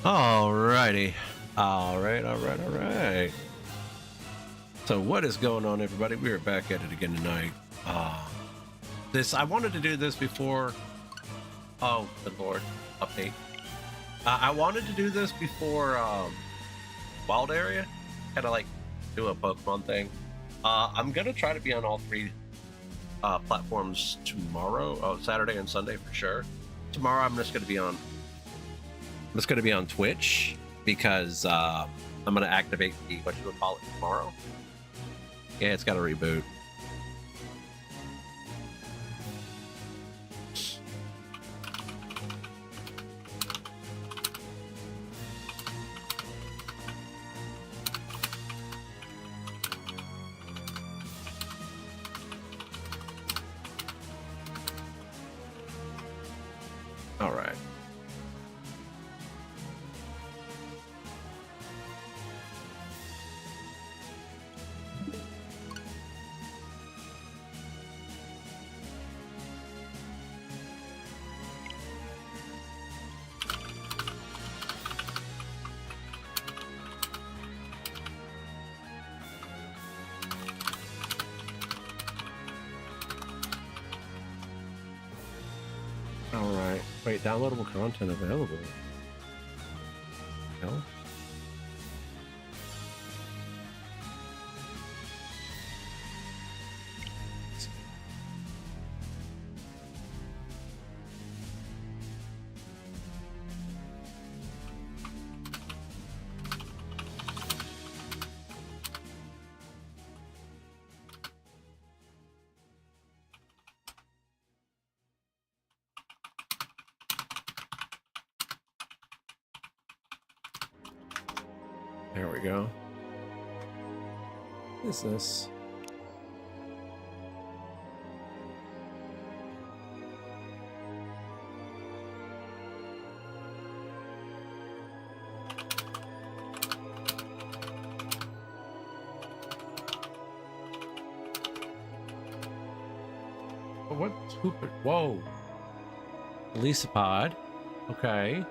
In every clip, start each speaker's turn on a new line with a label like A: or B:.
A: Alrighty. Alright. So what is going on, everybody? We are back at it again tonight. I wanted to do this before... Oh, good lord. Update. I wanted to do this before Wild Area. Kind of like do a Pokemon thing. I'm going to try to be on all three platforms tomorrow. Saturday and Sunday for sure. Tomorrow I'm just going to be on... Twitch because I'm going to activate the, what you would call it, tomorrow. Yeah, it's got to reboot. All right. Alright. Wait, downloadable content available. No? There we go. What is this? Oh, what? Whoa. Lisa Pod. Okay.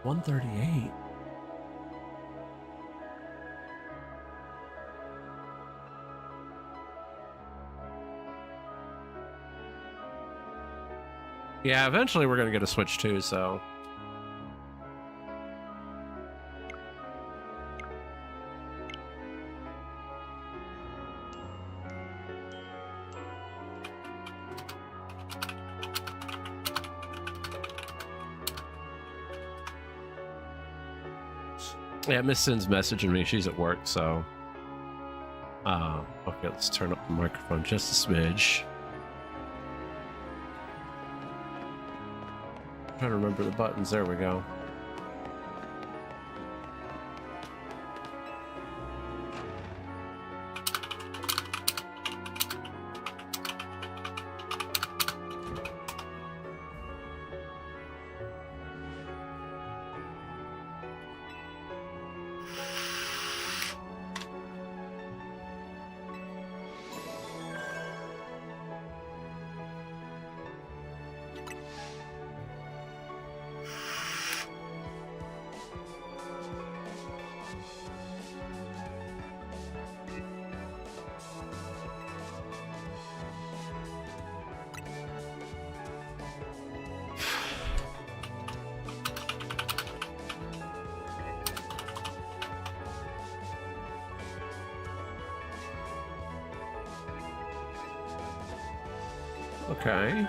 A: 138. Yeah, eventually we're gonna get a Switch too, so. Yeah, Miss Sin's messaging me. She's at work, so. Okay, let's turn up the microphone just a smidge. I'm trying to remember the buttons. There we go. Okay.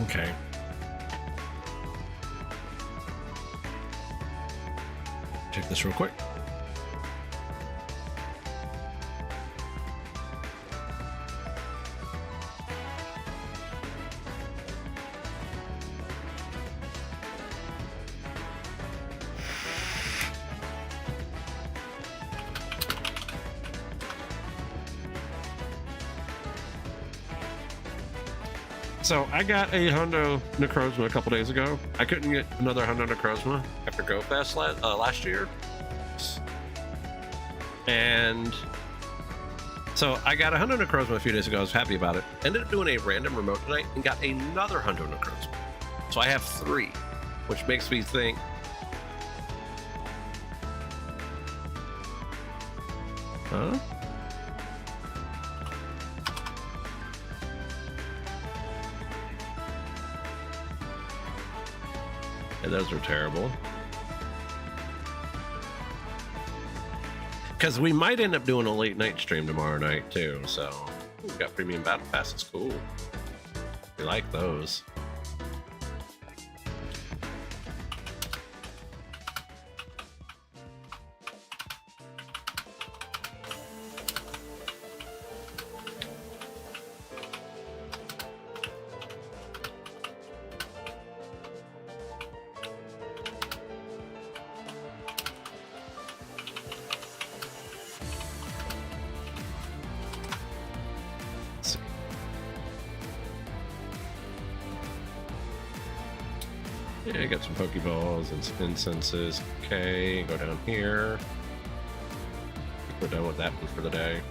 A: Okay. Check this real quick. So I got a Hundo Necrozma a couple days ago. I couldn't get another Hundo Necrozma after Go Fest last year. And so I got a Hundo Necrozma a few days ago. I was happy about it. Ended up doing a random remote tonight and got another Hundo Necrozma. So I have 3, which makes me think, huh? And those are terrible. Because we might end up doing a late night stream tomorrow night too. So we got premium battle passes. Cool. We like those. Yeah, I got some Pokeballs and some incenses. Okay, go down here. We're done with that one for the day.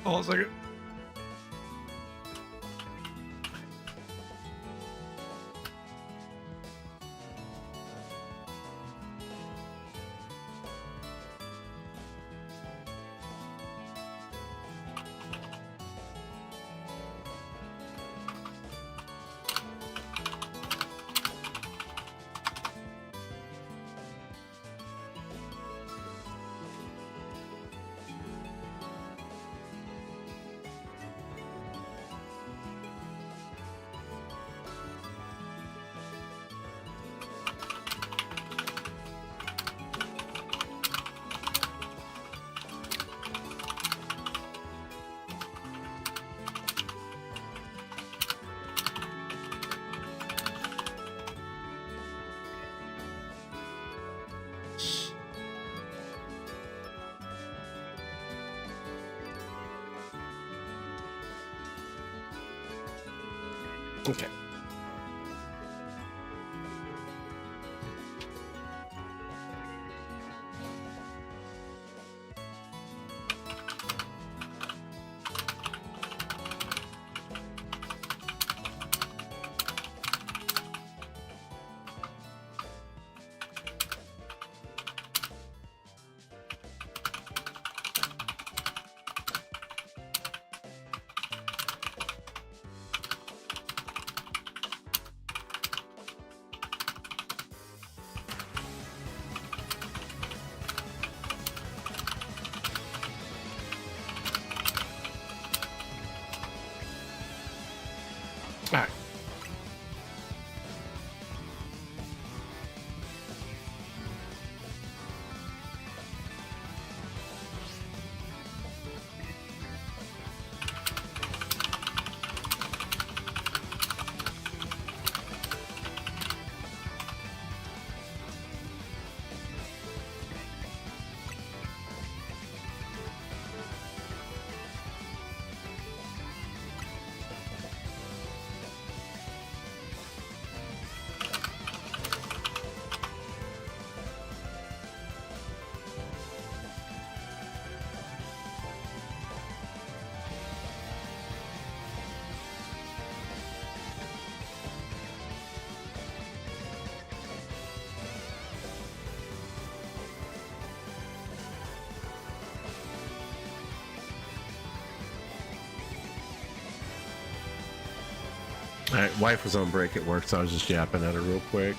A: Hold on a second. Okay. All right. All right, wife was on break at work, so I was just yapping at her real quick.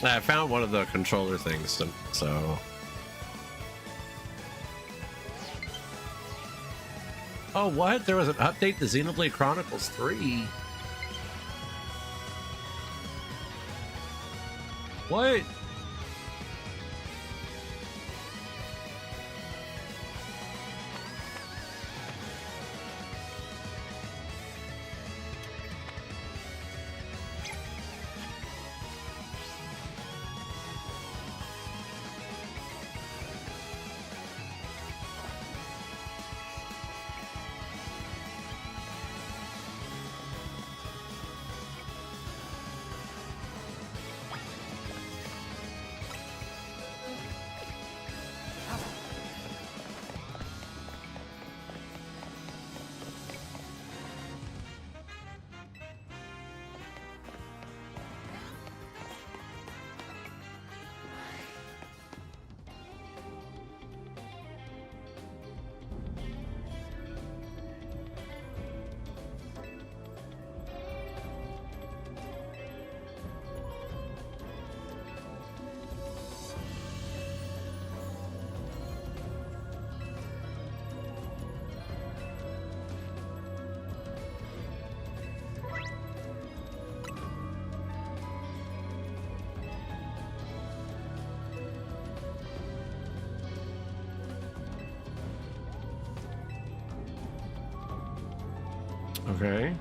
A: I found one of the controller things, so... Oh, what? There was an update to Xenoblade Chronicles 3. What? Okay.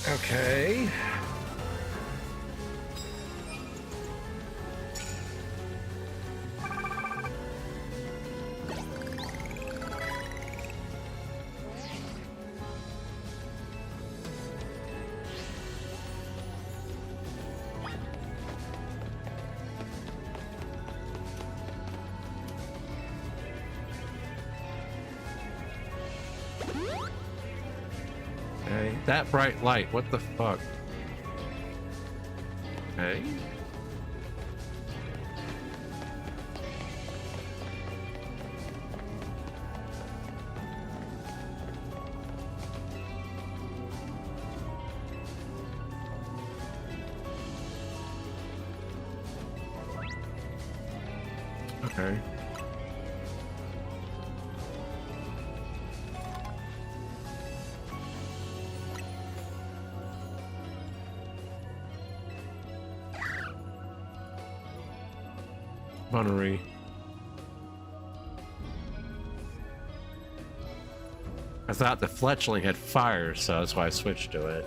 A: Okay. Okay, that bright light, what the fuck? Okay. Okay. Bunnery. I thought the fletchling had fire, so that's why I switched to it.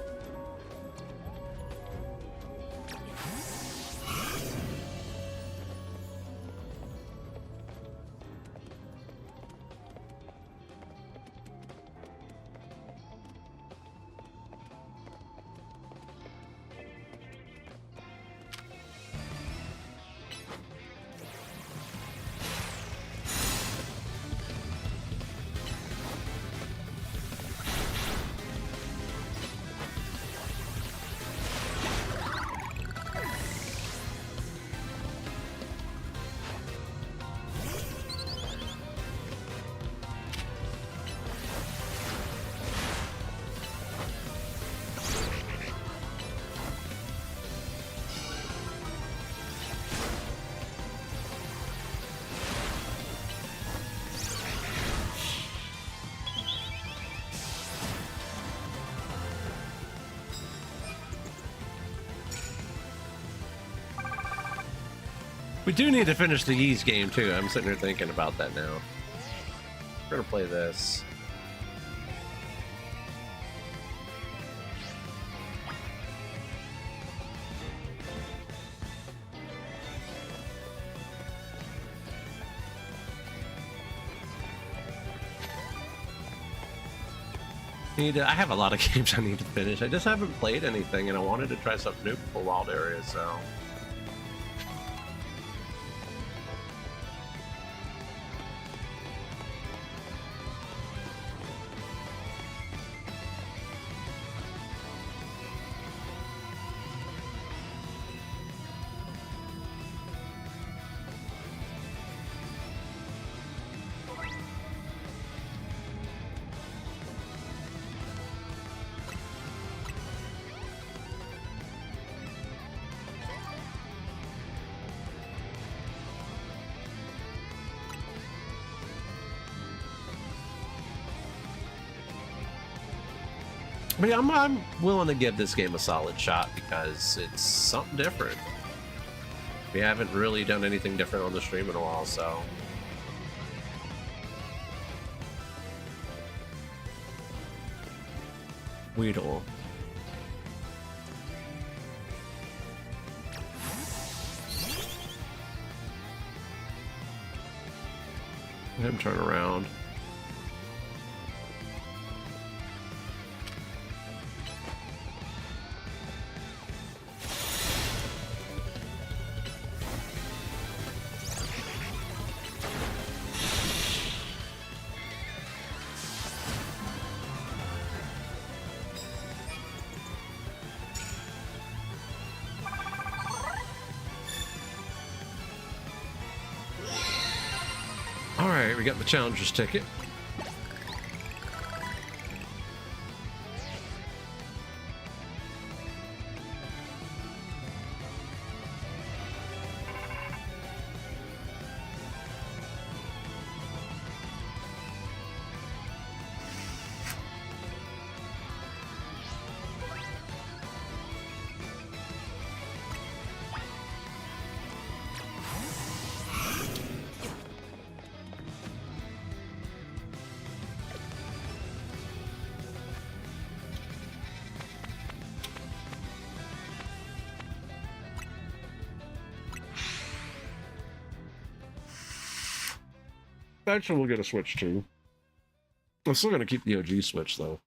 A: We do need to finish the Ys game too. I'm sitting here thinking about that now. We're gonna play this. I have a lot of games I need to finish. I just haven't played anything, and I wanted to try something new for Wild Area, so. But yeah, I'm willing to give this game a solid shot because it's something different. We haven't really done anything different on the stream in a while, so. Weedle. Let him turn around. Alright, we got the challenger's ticket. Actually, we'll get a Switch too. I'm still gonna keep the OG Switch though.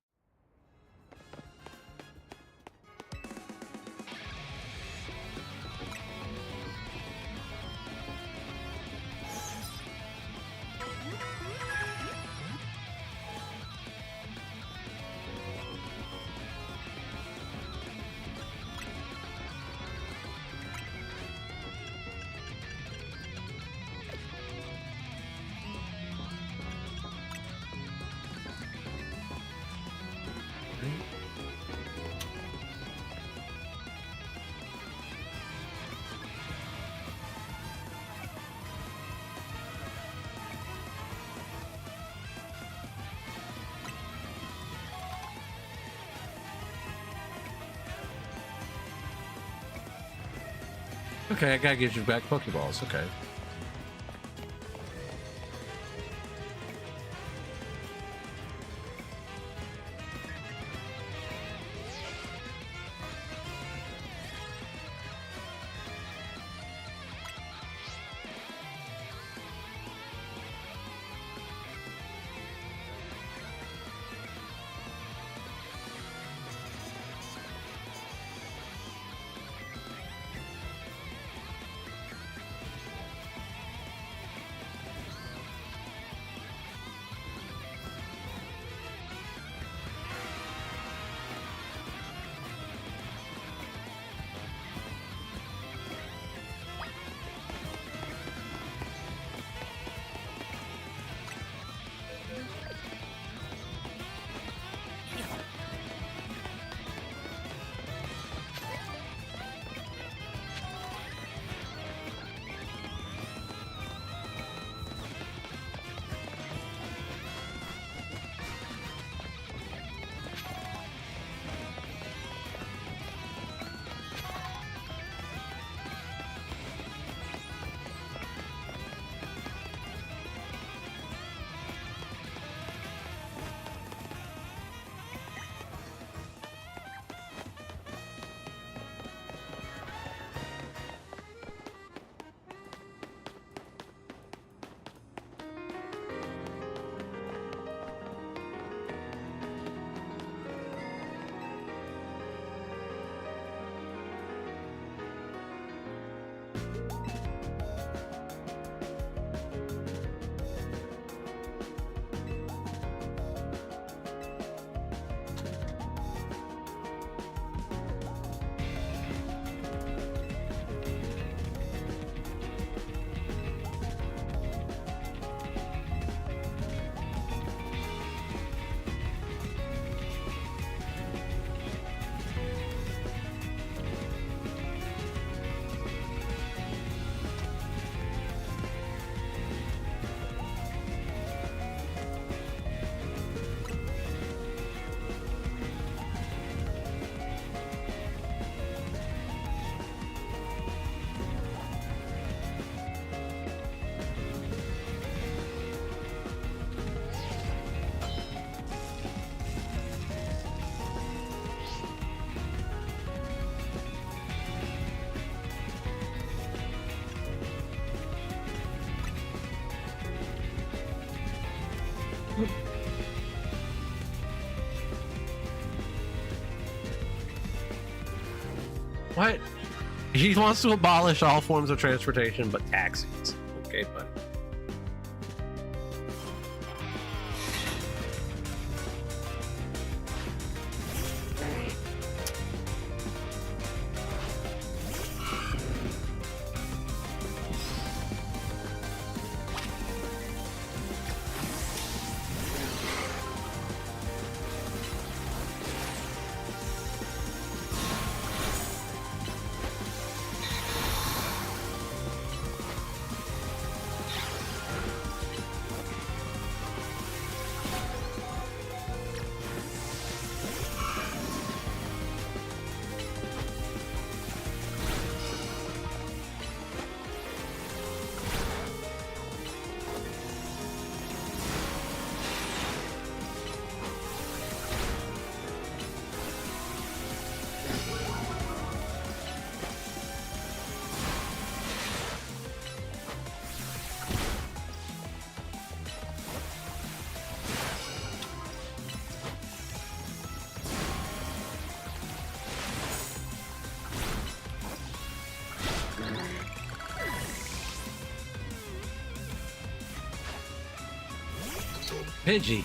A: Okay, I gotta get you back Pokeballs. Okay. What? He wants to abolish all forms of transportation but taxis. Okay, buddy. Pidgey.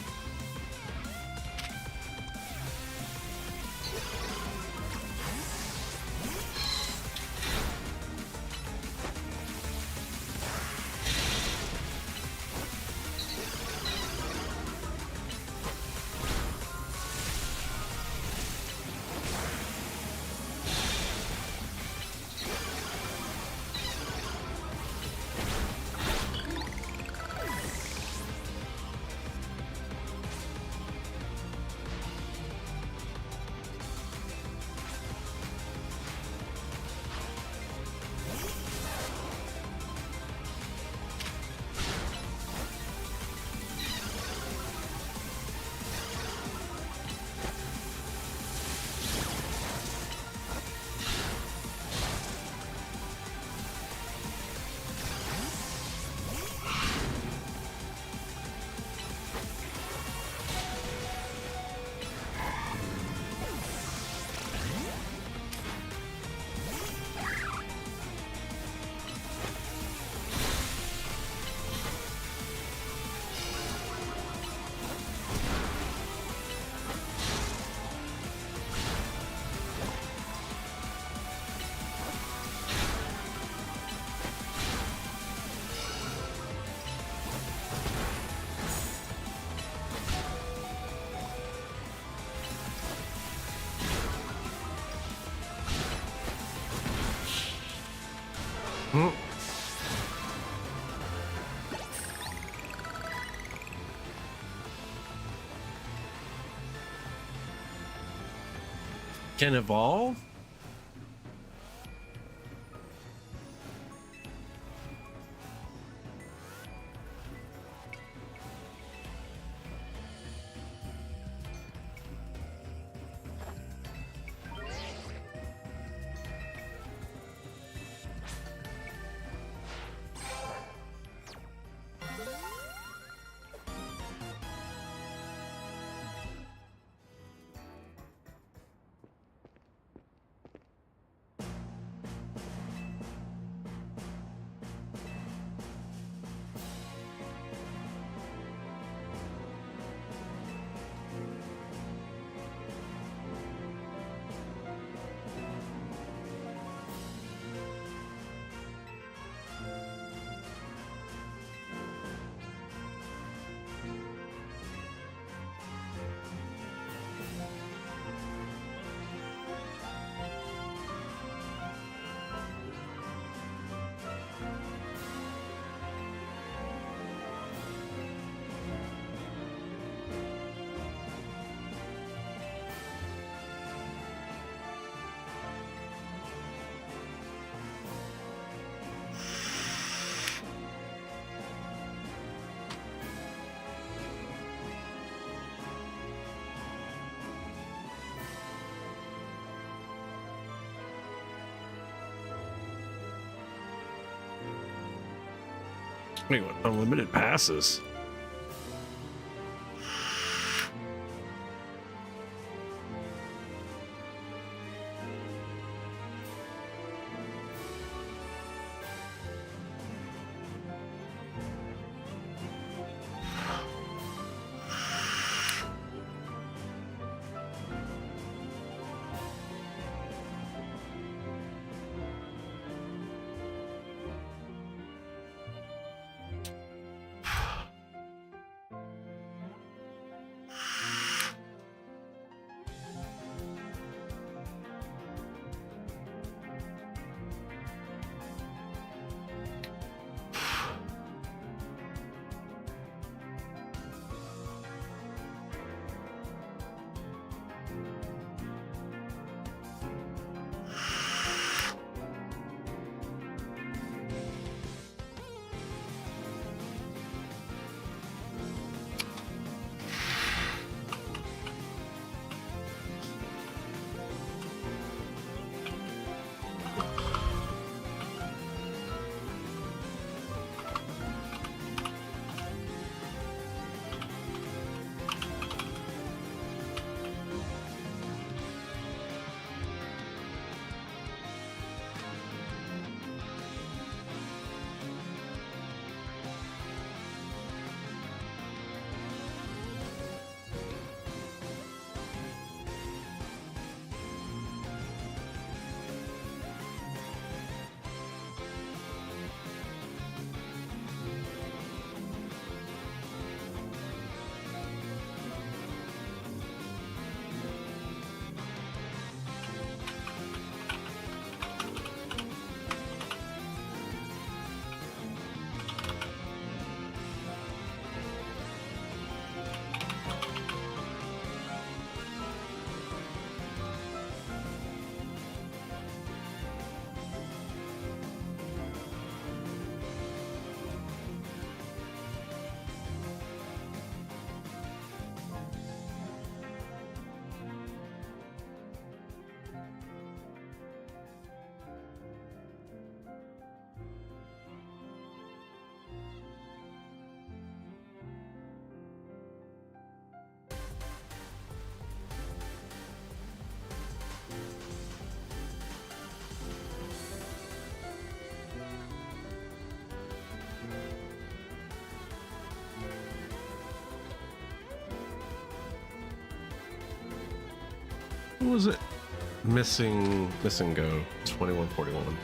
A: Hmm. Can evolve? Wait, what? Unlimited passes? What was it? Missing go 2141.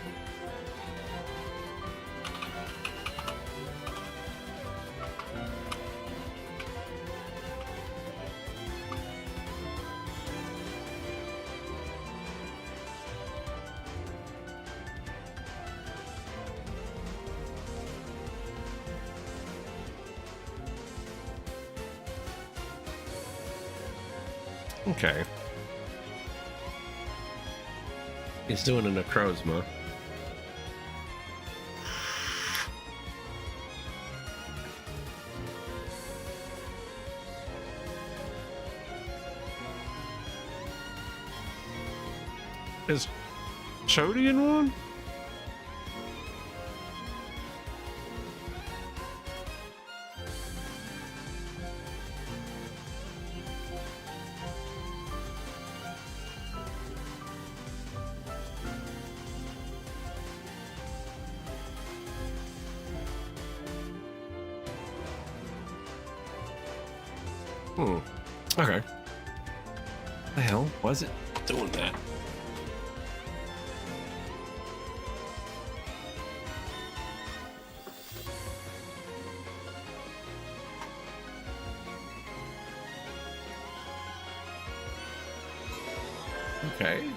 A: Okay. He's doing a necrozma. Is Chody in one? Okay. The hell was it doing that? Okay.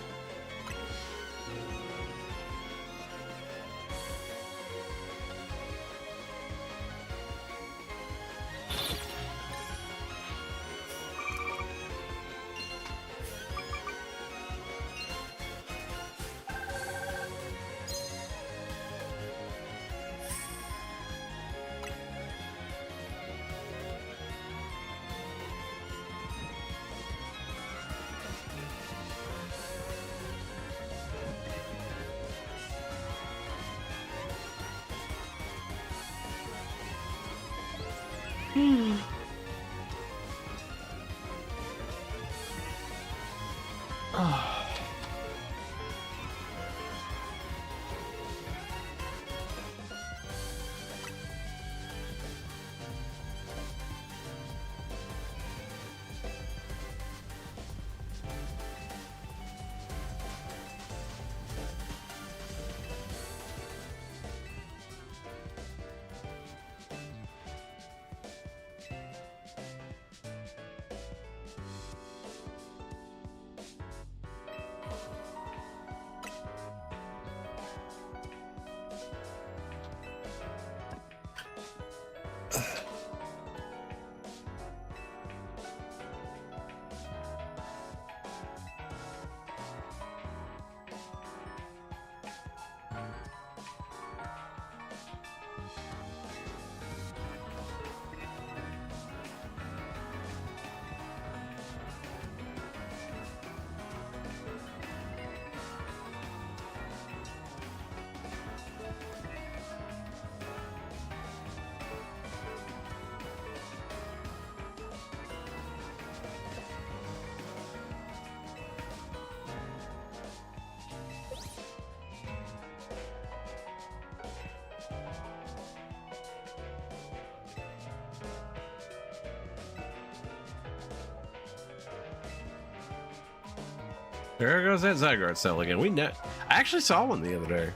A: There goes that Zygarde cell again. I actually saw one the other day.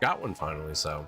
A: Got one finally, so.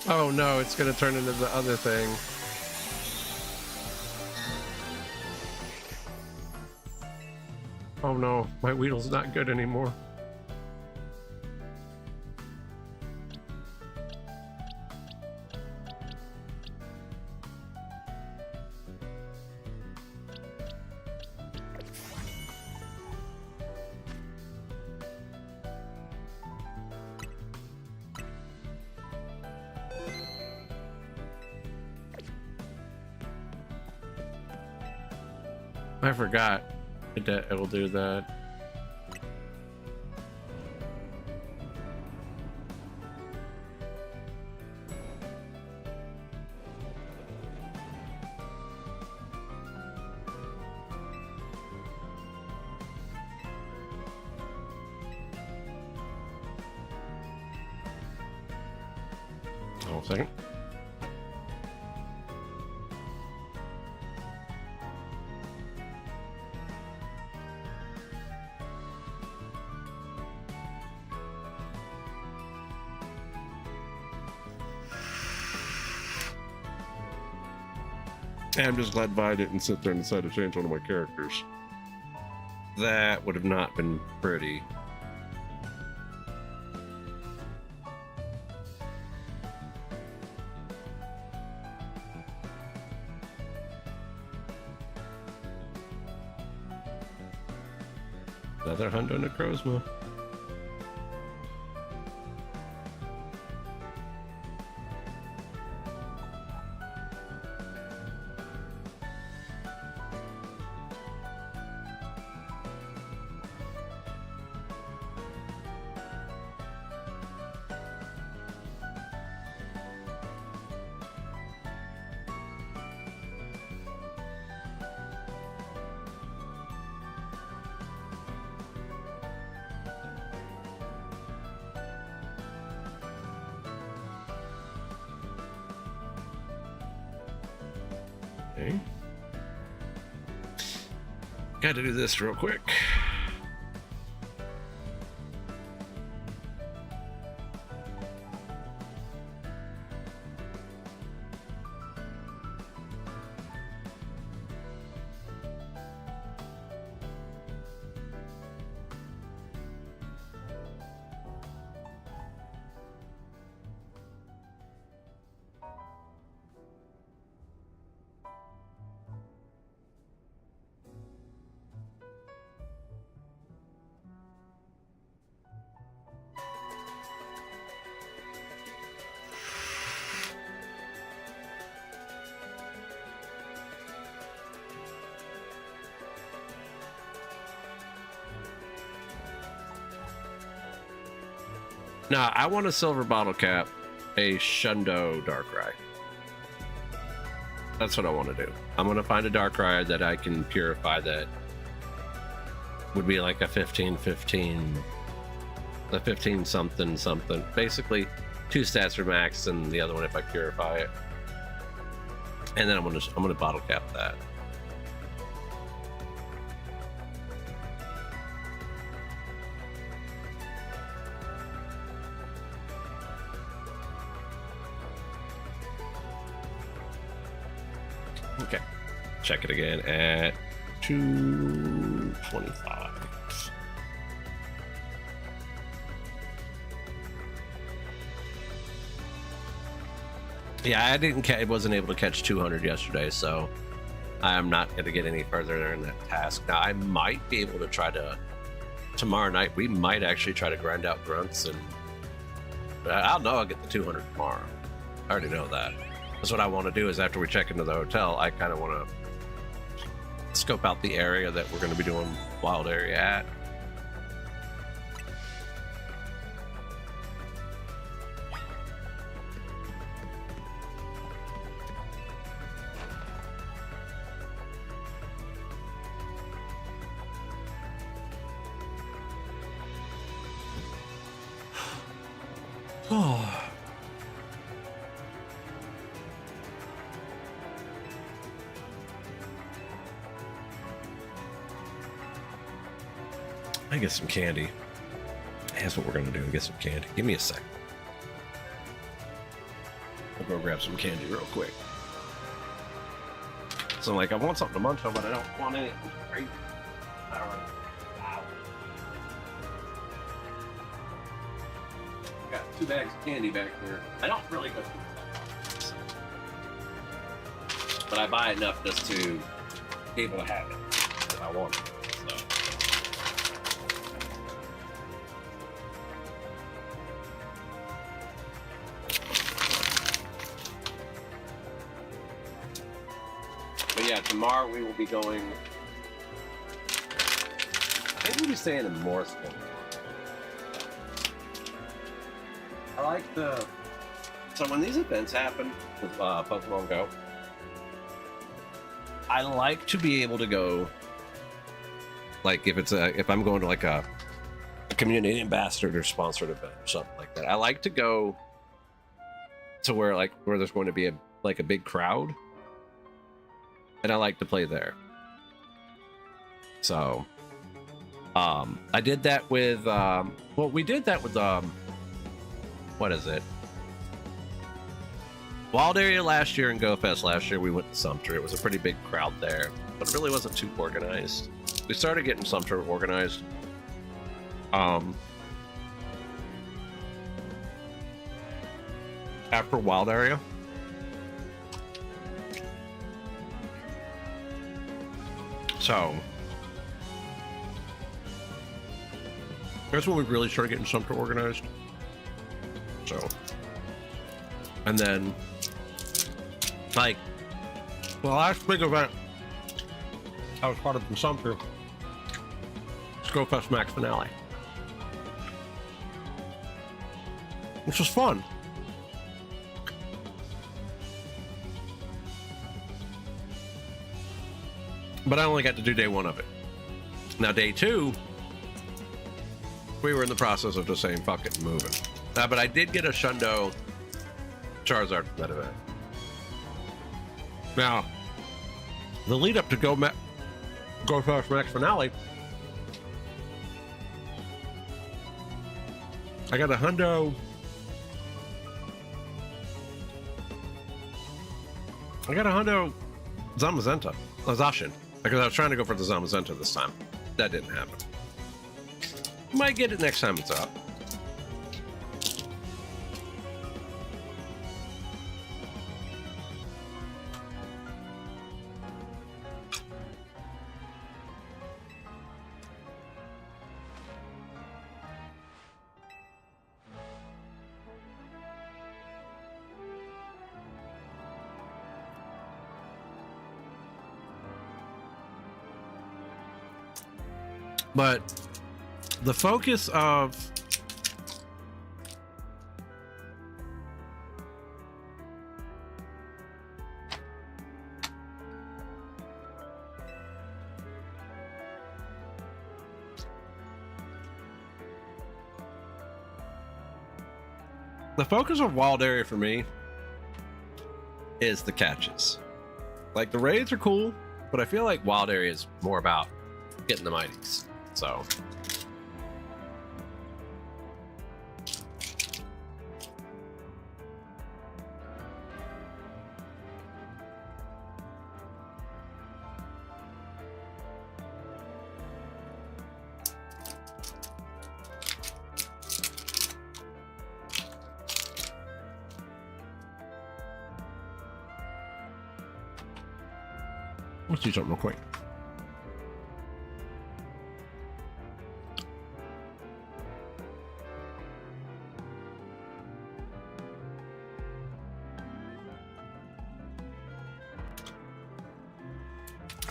A: Oh no, it's gonna turn into the other thing. Oh no, my Weedle's not good anymore. I forgot it will do that. Hold a second. I'm just glad Vi didn't sit there and decide to change one of my characters. That would have not been pretty. Another Hundo Necrozma. Okay. Gotta do this real quick. Now, I want a silver bottle cap, a Shundo Darkrai. That's what I want to do. I'm going to find a Darkrai that I can purify that would be like a 15-15, a 15 something something. Basically, 2 stats for max, and the other one if I purify it. And then I'm gonna bottle cap that. Okay, check it again at 225. Yeah, I wasn't able to catch 200 yesterday, so I'm not going to get any further in that task. Now, I might be able to try to, tomorrow night, we might actually try to grind out grunts, but I'll know I'll get the 200 tomorrow. I already know that. That's what I want to do is after we check into the hotel, I kind of want to scope out the area that we're going to be doing wild area at. Oh. I get some candy. That's what we're gonna do. Get some candy. Give me a sec. go grab some candy real quick. So like, I want something to munch on, but I don't want anything crazy. All right. Wow. Got 2 bags of candy back here. I don't really go through that, but I buy enough just to be able to have it if I want it. So. But yeah, tomorrow we will be going. I think we'll be staying in Morrisville. I like the. So when these events happen with Pokemon Go, I like to be able to go. Like if I'm going to like a community ambassador or sponsored event or something like that, I like to go to where there's going to be a big crowd. And I like to play there. So, I did that with, we did that with, what is it? Wild Area last year and GoFest last year, we went to Sumter. It was a pretty big crowd there, but it really wasn't too organized. We started getting Sumter organized. After Wild Area. So that's when we really started getting something organized. So, and then like the last big event I was part of in Sumter, GoFest Max finale, which was fun. But I only got to do day 1 of it. Now day 2, we were in the process of just saying fuck it and moving. But I did get a Shundo Charizard from that event. Now, the lead up to GoFest Max finale, I got a Hundo. I got a Hundo Zamazenta, Zacian. Because I was trying to go for the Zamazenta this time. That didn't happen. Might get it next time it's up. But the focus of Wild Area for me is the catches. Like the raids are cool, but I feel like Wild Area is more about getting the mighties. So let's do something real quick.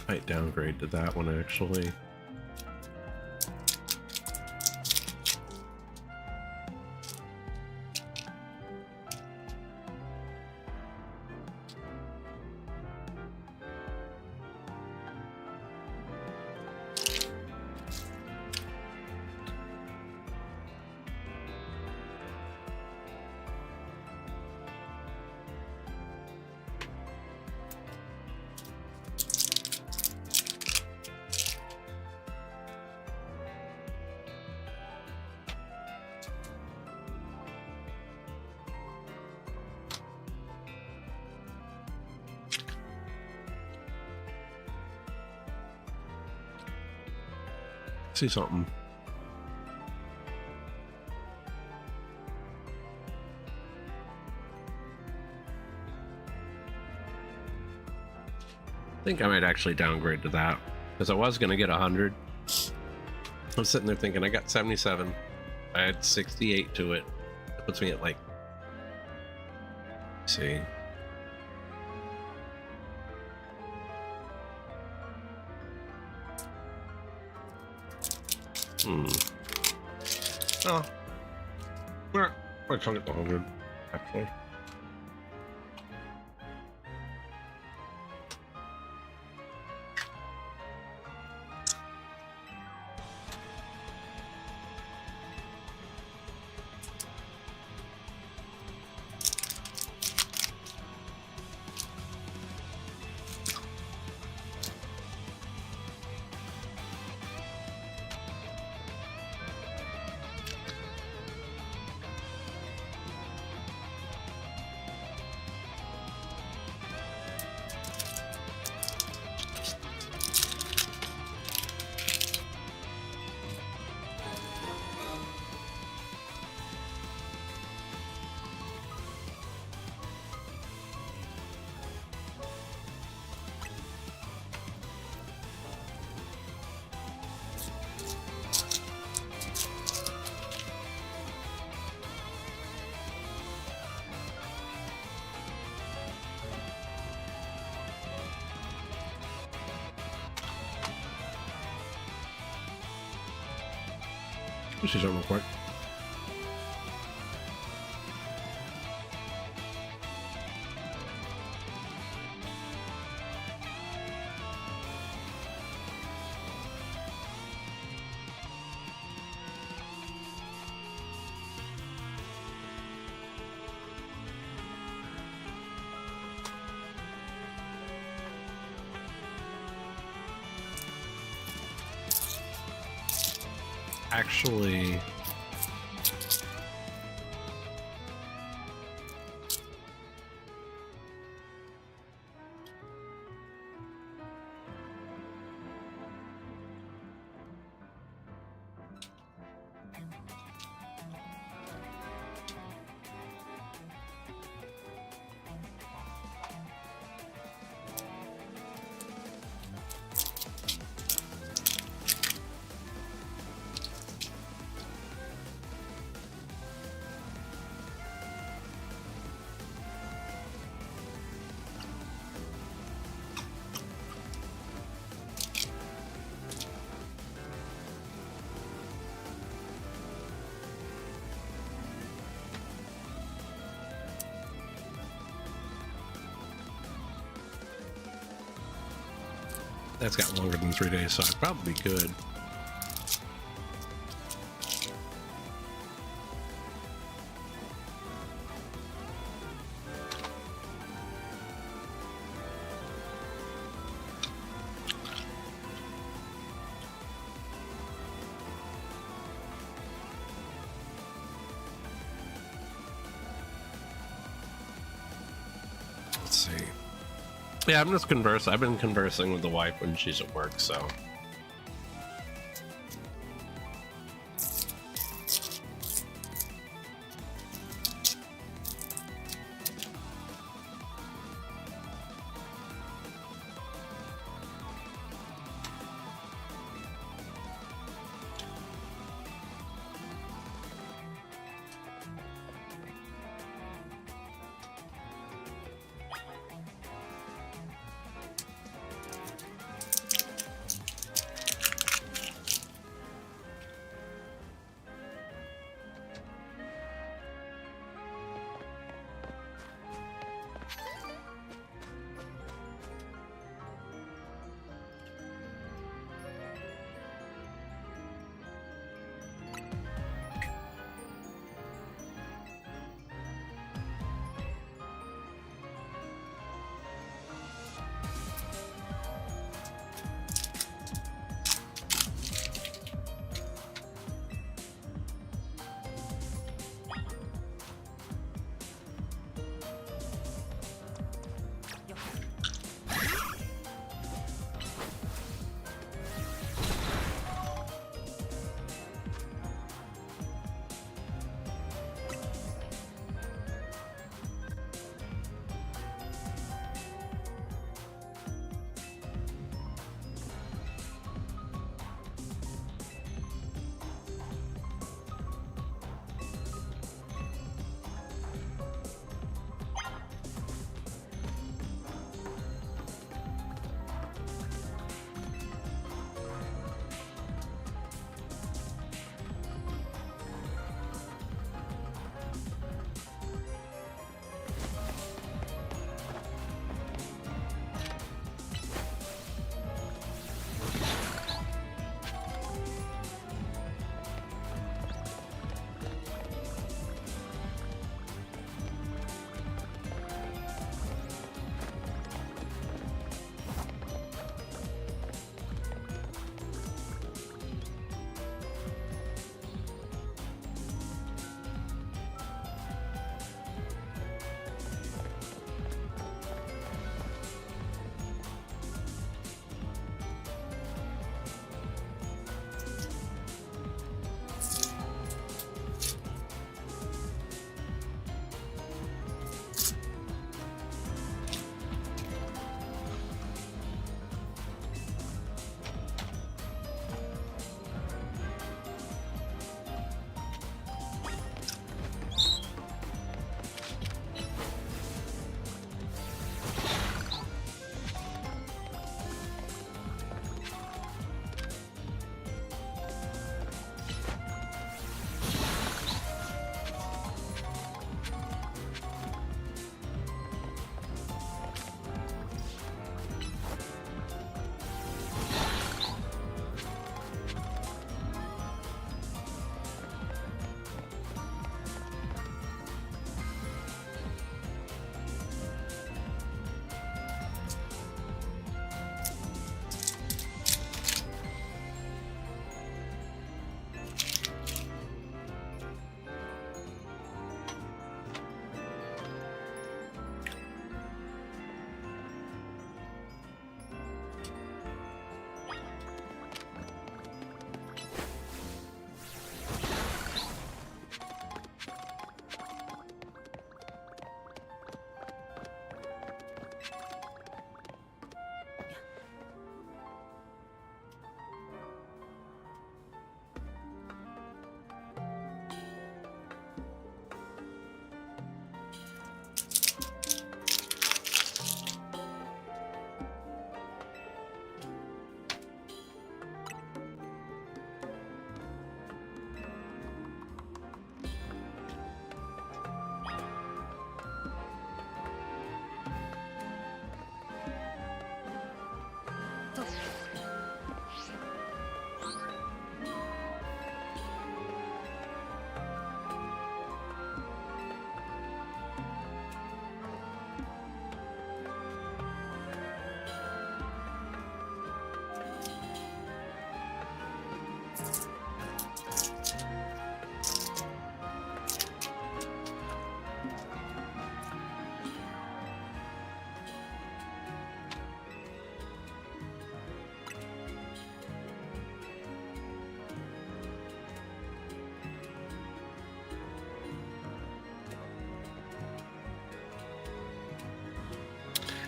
A: I downgrade to that one actually. See something. I think I might actually downgrade to that because I was going to get 100. I was sitting there thinking I got 77. I had 68 to it. It puts me at like, let's see. Oh. Yeah, I can get the 100, actually. Let's see something real quick. Actually, that's got longer than 3 days, so I'd probably be good. Let's see. Yeah, I'm just conversing. I've been conversing with the wife when she's at work, so.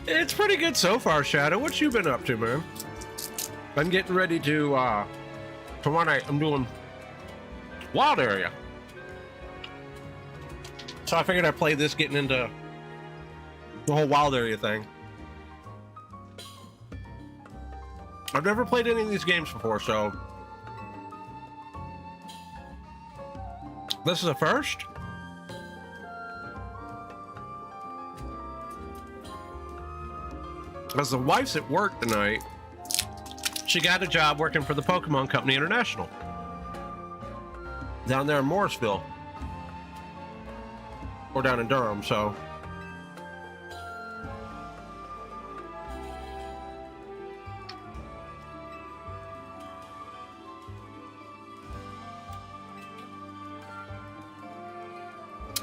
A: It's pretty good so far, Shadow. What you been up to, man? I'm getting ready to, tomorrow night I'm doing Wild Area. So I figured I'd play this getting into the whole Wild Area thing. I've never played any of these games before, so this is a first. As the wife's at work tonight, she got a job working for the Pokemon Company International down there in Morrisville, or down in Durham. So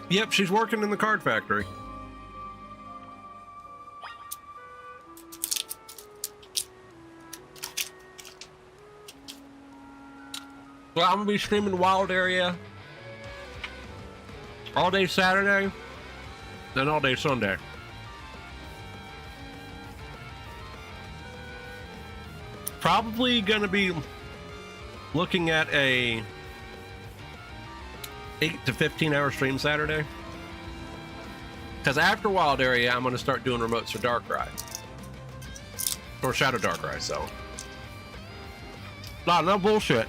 A: yep, she's working in the card factory. Well, I'm gonna be streaming Wild Area all day Saturday, then all day Sunday. Probably gonna be looking at a 8 to 15 hour stream Saturday, because after Wild Area I'm gonna start doing remotes for Darkrai or Shadow Darkrai. So no bullshit.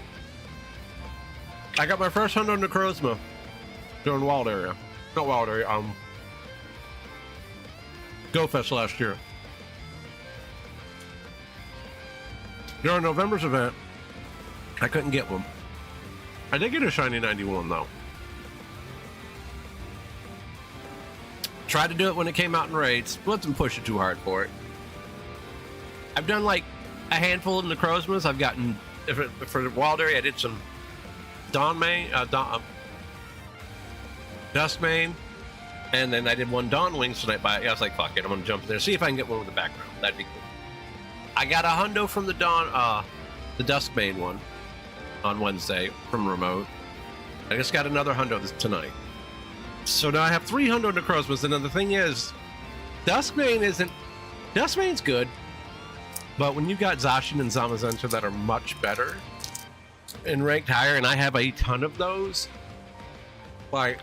A: I got my first hunt on Necrozma during Wild Area. Not Wild Area, Go Fest last year. During November's event, I couldn't get one. I did get a shiny 91 though. Tried to do it when it came out in raids. Wasn't pushing too hard for it. I've done like a handful of Necrozmas. I've gotten, for the Wild Area, I did some Duskmane, and then I did one Dawn Wings tonight. I was like, fuck it, I'm gonna jump in there, see if I can get one with the background. That'd be cool. I got a hundo from the Duskmane one on Wednesday from remote. I just got another hundo tonight. So now I have 3 hundo Necrozmas, and then the thing is, Duskmane's good, but when you got Zacian and Zamazenta that are much better and ranked higher, and I have a ton of those, like,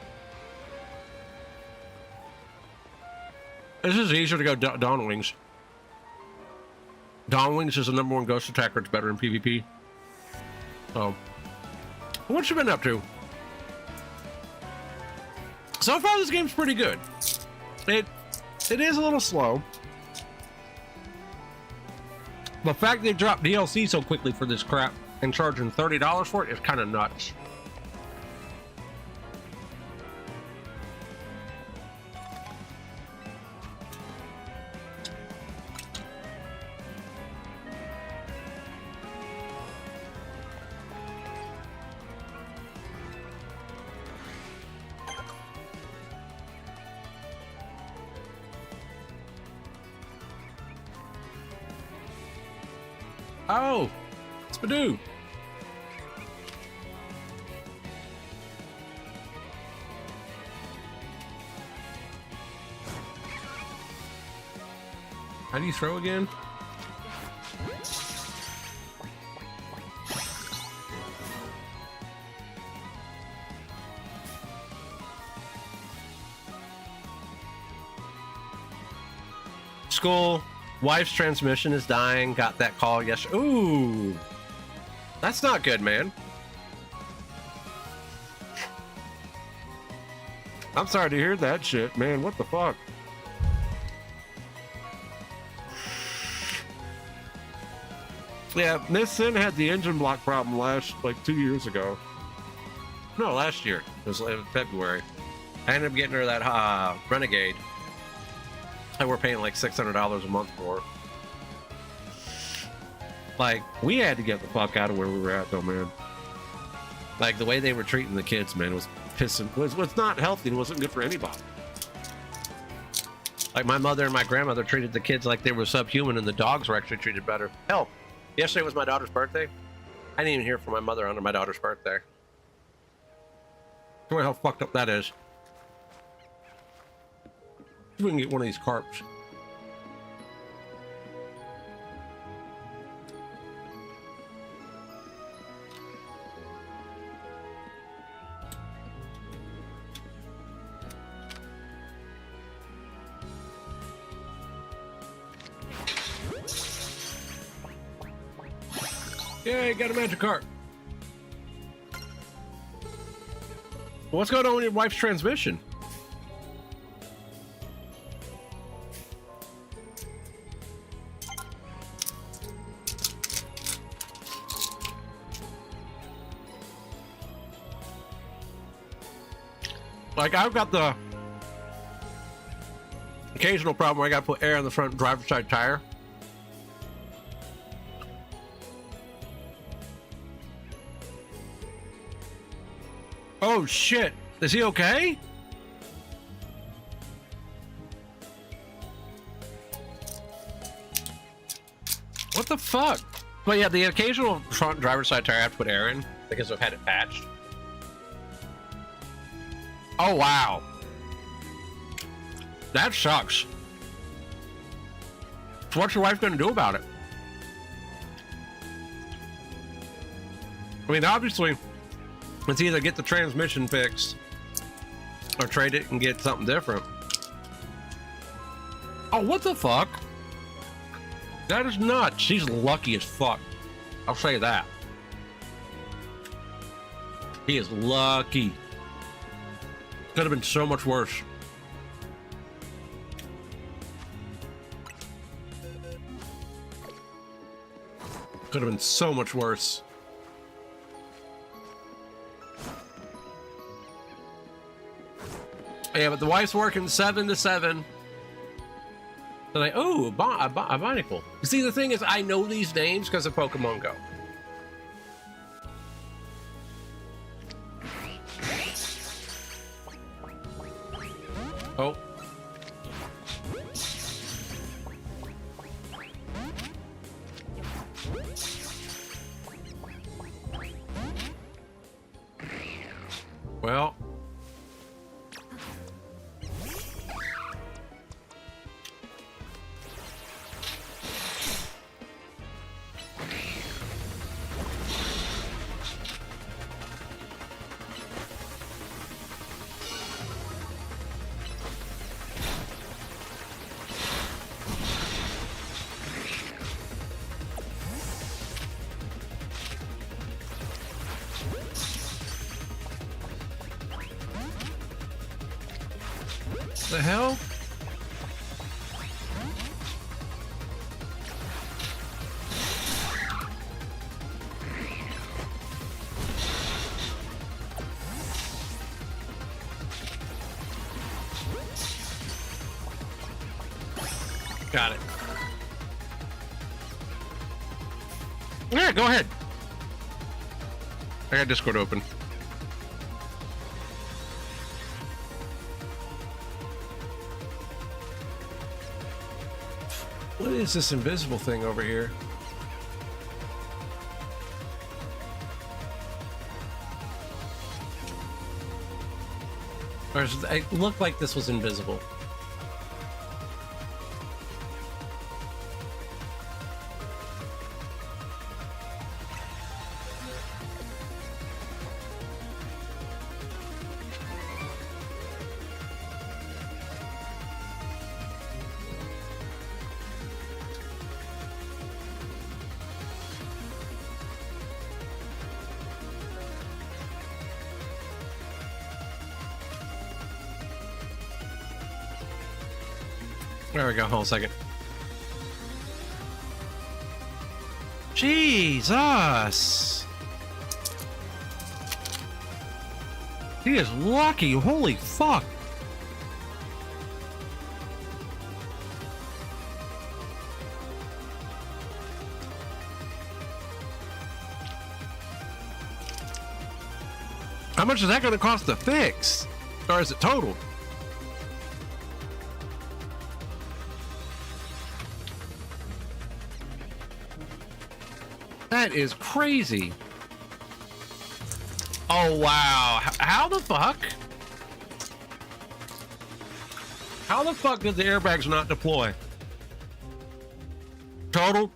A: this is easier to go Dawn Wings. Dawn Wings is the #1 ghost attacker. It's better in PvP. So, what you been up to? So far, this game's pretty good. It is a little slow. The fact they dropped DLC so quickly for this crap and charging $30 for it is kind of nuts. Oh, Spadoo. How do you throw again? School. Wife's transmission is dying. Got that call yesterday. Ooh, that's not good, man. I'm sorry to hear that shit, man. What the fuck? Yeah, Miss Sin had the engine block problem last, like 2 years ago. No, last year. It was in February. I ended up getting her that Renegade. And we're paying like $600 a month for it. Like, we had to get the fuck out of where we were at though, man. Like, the way they were treating the kids, man, was pissing. Was not healthy and wasn't good for anybody. Like, my mother and my grandmother treated the kids like they were subhuman, and the dogs were actually treated better. Hell, yesterday was my daughter's birthday. I didn't even hear from my mother on my daughter's birthday. Look at how fucked up that is. We can get one of these carps. Yay, got a magic cart. What's going on with your wife's transmission? Like, I've got the occasional problem where I gotta put air on the front driver's side tire. Oh shit, is he okay? What the fuck? But yeah, the occasional front driver's side tire I have to put air in because I've had it patched. Oh wow. That sucks. So what's your wife gonna do about it? I mean, obviously, it's either get the transmission fixed or trade it and get something different. Oh, what the fuck? That is nuts. She's lucky as fuck. I'll say that. He is lucky. Could have been so much worse. Could have been so much worse. Yeah, but the wife's working 7 to 7. They're like, oh, a Binacle. See, the thing is, I know these names because of Pokemon Go. Oh. Well. The hell? Got it. Yeah, go ahead. I got Discord open. What is this invisible thing over here? Or it looked like this was invisible. There we go. Hold on a second. Jesus! He is lucky. Holy fuck! How much is that going to cost to fix? Or is it total? That is crazy. Oh, wow. How the fuck? How the fuck did the airbags not deploy? Total?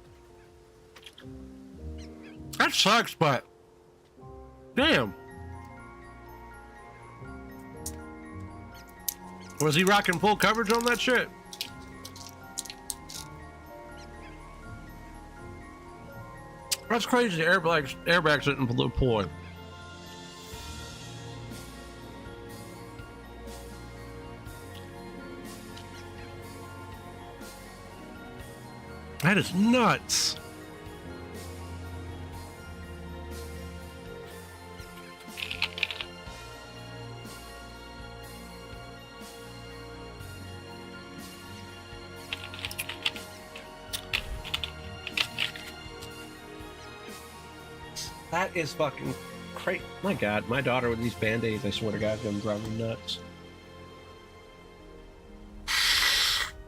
A: That sucks, but damn. Was he rocking full coverage on that shit? That's crazy. Airbags didn't deploy. That is nuts. That is fucking crazy. My God, my daughter with these band-aids, I swear to God, gonna drive me nuts.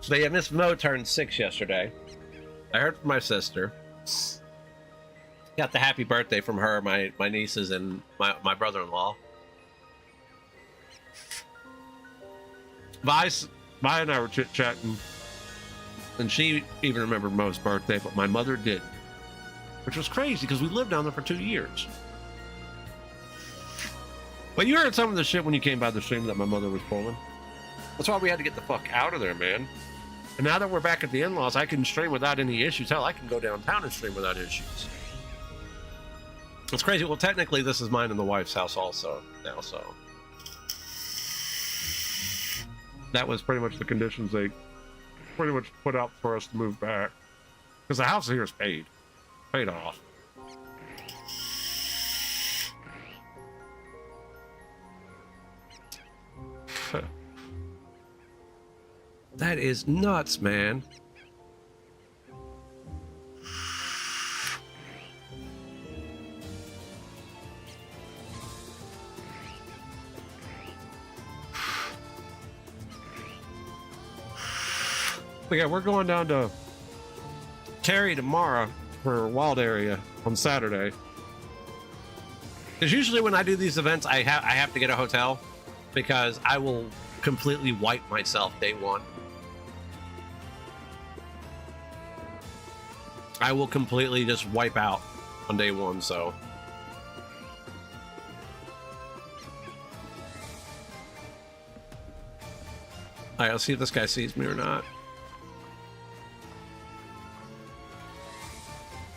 A: So yeah, Miss Mo turned 6 yesterday. I heard from my sister. Got the happy birthday from her, my nieces, and my brother-in-law. Vi and I were chit-chatting, and she even remembered Mo's birthday, but my mother didn't. Which was crazy because we lived down there for 2 years. But you heard some of the shit when you came by the stream that my mother was pulling. That's why we had to get the fuck out of there, man. And now that we're back at the in-laws, I can stream without any issues. Hell, I can go downtown and stream without issues. It's crazy. Well, technically, this is mine and the wife's house also now, so. That was pretty much the conditions they pretty much put out for us to move back. Because the house here is paid off. That is nuts, man. But yeah, we're going down to Terry tomorrow for Wild Area on Saturday. Because usually when I do these events, I have to get a hotel because I will completely wipe myself day one. I will completely just wipe out on day one, so. Alright, let's see if this guy sees me or not.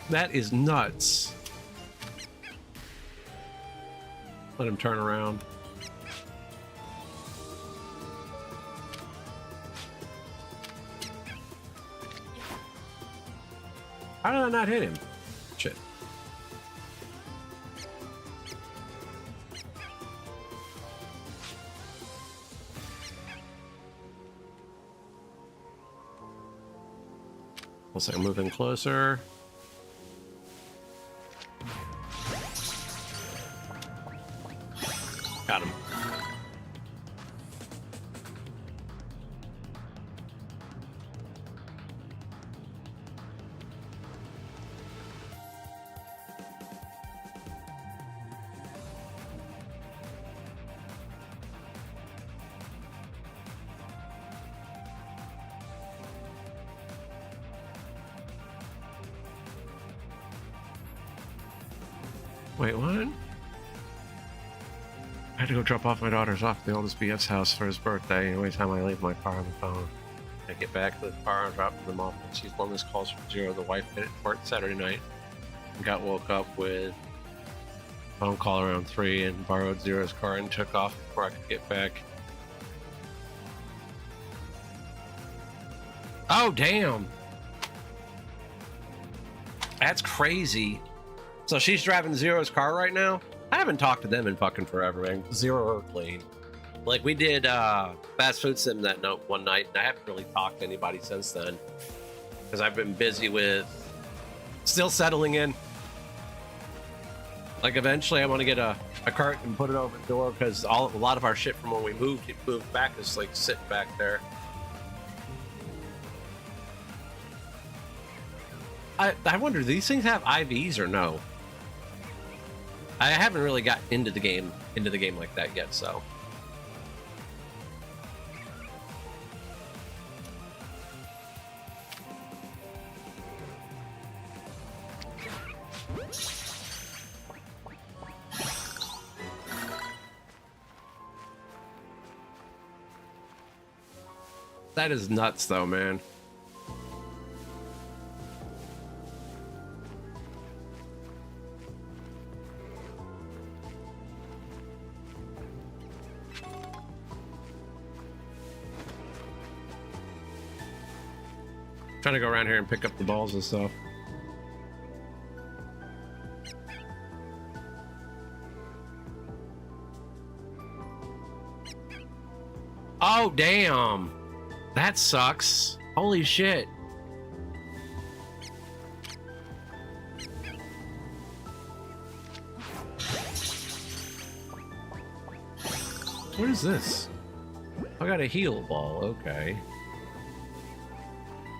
A: That is nuts. Let him turn around. How did I not hit him? Shit. Looks like I'm moving closer. Got him. Wait, what? I had to go drop off my daughter's off at the oldest BF's house for his birthday. Every time I leave my car on the phone, I get back to the car and drop them off. And she's one of those calls from Zero. The wife hit it worked Saturday night and got woke up with a phone call around 3 and borrowed Zero's car and took off before I could get back. Oh, damn. That's crazy. So she's driving Zero's car right now? I haven't talked to them in fucking forever, man. Zero or Lane. Like, we did fast food sim that note one night, and I haven't really talked to anybody since then. Because I've been busy with still settling in. Like, eventually I want to get a cart and put it over the door, because a lot of our shit from when we moved back is, like, sitting back there. I wonder, do these things have IVs or no? I haven't really got into the game like that yet, so. That is nuts though, man. Trying to go around here and pick up the balls and stuff. Oh, damn. That sucks. Holy shit. What is this? I got a heal ball. Okay.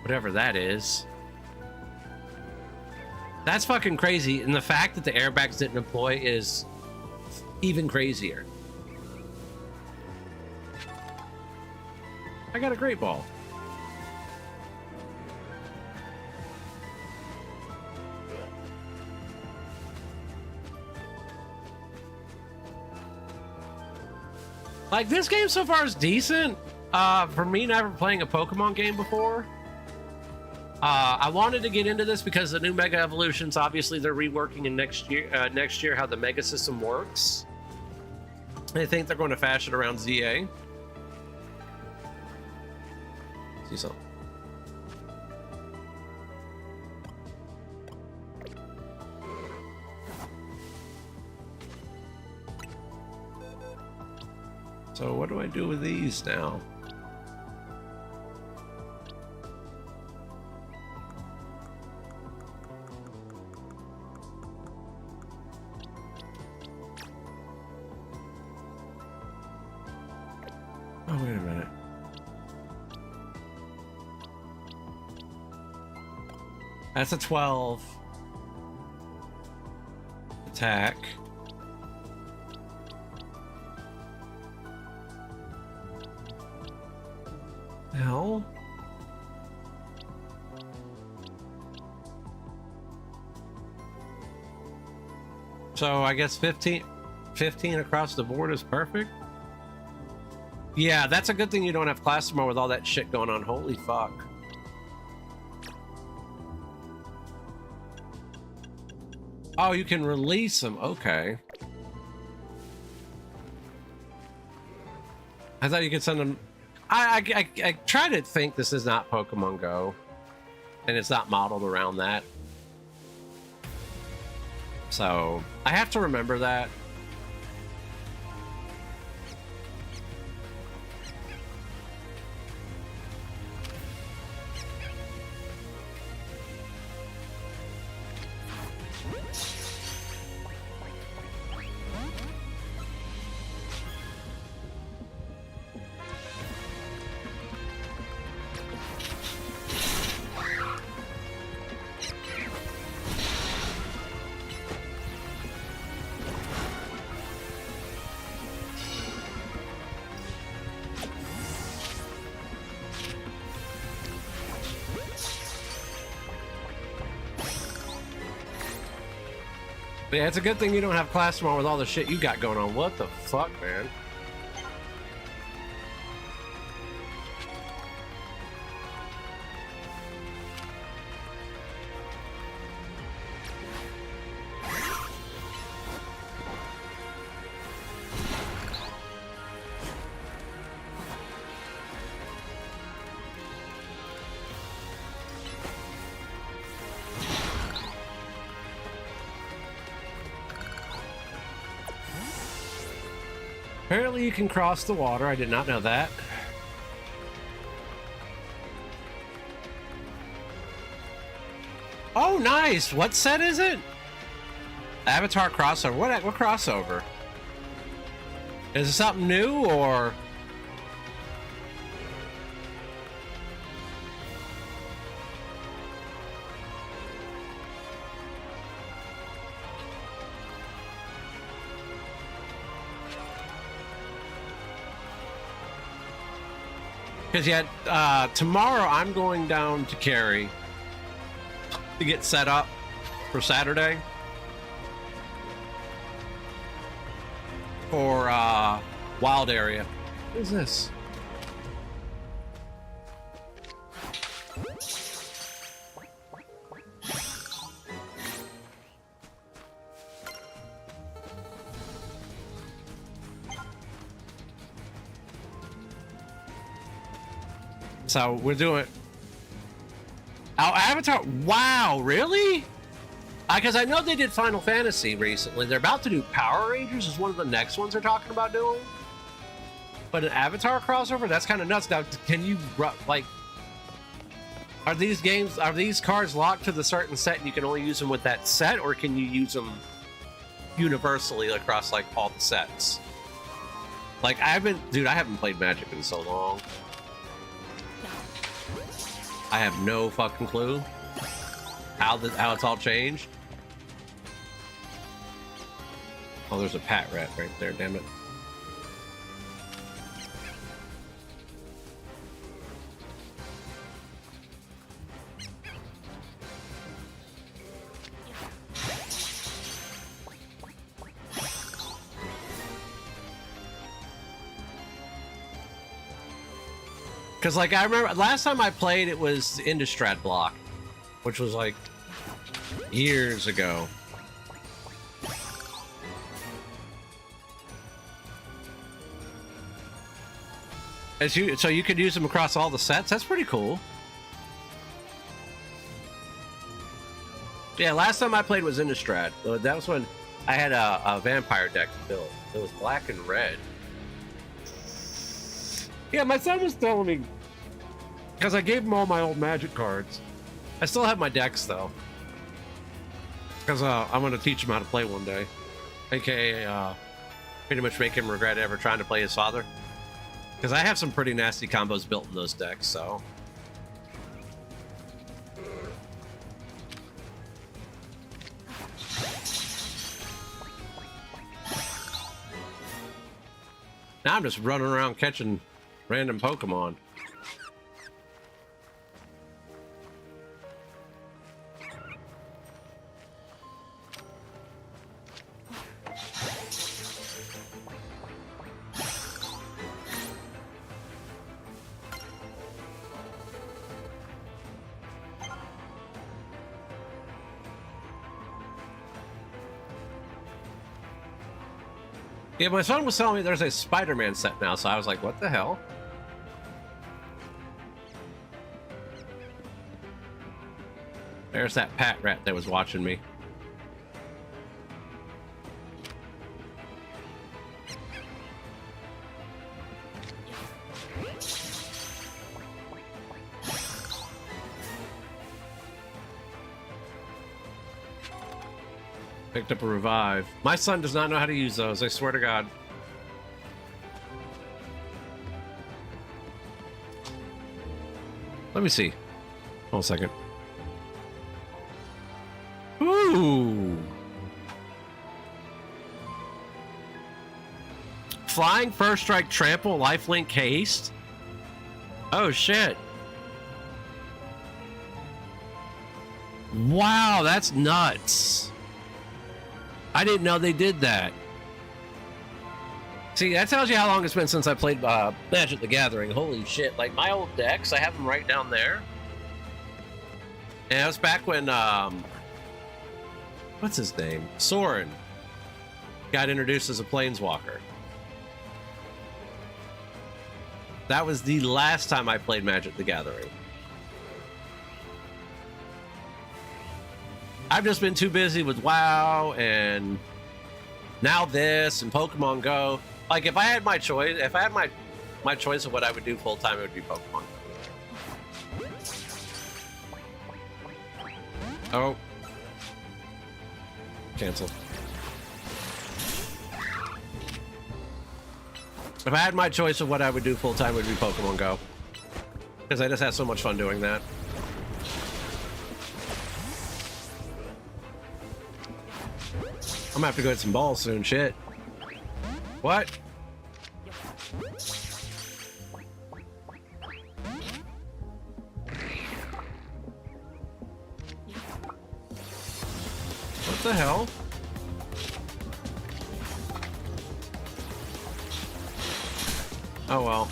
A: Whatever that is. That's fucking crazy. And the fact that the airbags didn't deploy is even crazier. I got a great ball. Like, this game so far is decent. For me, never playing a Pokemon game before. I wanted to get into this because the new Mega Evolutions, obviously they're reworking in next year how the Mega System works. I think they're going to fashion around ZA. See something. So what do I do with these now? Oh, wait a minute. That's a 12 attack. Hell? So I guess 15 across the board is perfect. Yeah, that's a good thing you don't have class mode with all that shit going on. Holy fuck. Oh, you can release them. Okay. I thought you could send them. I try to think this is not Pokemon Go, and it's not modeled around that. So I have to remember that. But yeah, it's a good thing you don't have class tomorrow with all the shit you got going on. What the fuck, man? Apparently you can cross the water. I did not know that. Oh, nice. What set is it? Avatar crossover. What crossover? Is it something new or? Because yeah, tomorrow I'm going down to Cary to get set up for Saturday for Wild Area. What is this? So we're doing. Oh, Avatar. Wow, really? Because I know they did Final Fantasy recently. They're about to do Power Rangers is one of the next ones they're talking about doing. But an Avatar crossover? That's kind of nuts. Now, can you, like, are these cards locked to the certain set and you can only use them with that set, or can you use them universally across, like, all the sets? Like, I haven't played Magic in so long. I have no fucking clue how it's all changed. Oh, there's a pat rat right there, damn it. Because, like, I remember last time I played, it was the Innistrad block, which was, like, years ago. So you could use them across all the sets? That's pretty cool. Yeah, last time I played was Innistrad. That was when I had a vampire deck built. It was black and red. Yeah, my son was telling me, because I gave him all my old Magic cards. I still have my decks, though. Because I'm going to teach him how to play one day. AKA, pretty much make him regret ever trying to play his father. Because I have some pretty nasty combos built in those decks, so... Now I'm just running around catching random Pokemon. Yeah, my son was telling me there's a Spider-Man set now, so I was like, what the hell? There's that pat rat that was watching me. Picked up a revive. My son does not know how to use those, I swear to God. Let me see. Hold a second. Ooh. Flying, First Strike, Trample, Lifelink, Haste? Oh, shit. Wow, that's nuts. I didn't know they did that. See, that tells you how long it's been since I played Magic the Gathering. Holy shit. Like, my old decks, I have them right down there. And it was back when, what's his name? Soren got introduced as a Planeswalker. That was the last time I played Magic the Gathering. I've just been too busy with WoW and now this and Pokemon Go. Like, if I had my choice, my choice of what I would do full time, it would be Pokemon Go. Oh. Cancel. If I had my choice of what I would do full time, it would be Pokemon Go. Because I just had so much fun doing that. I'm gonna have to go get some balls soon, shit. What? What the hell? Oh well.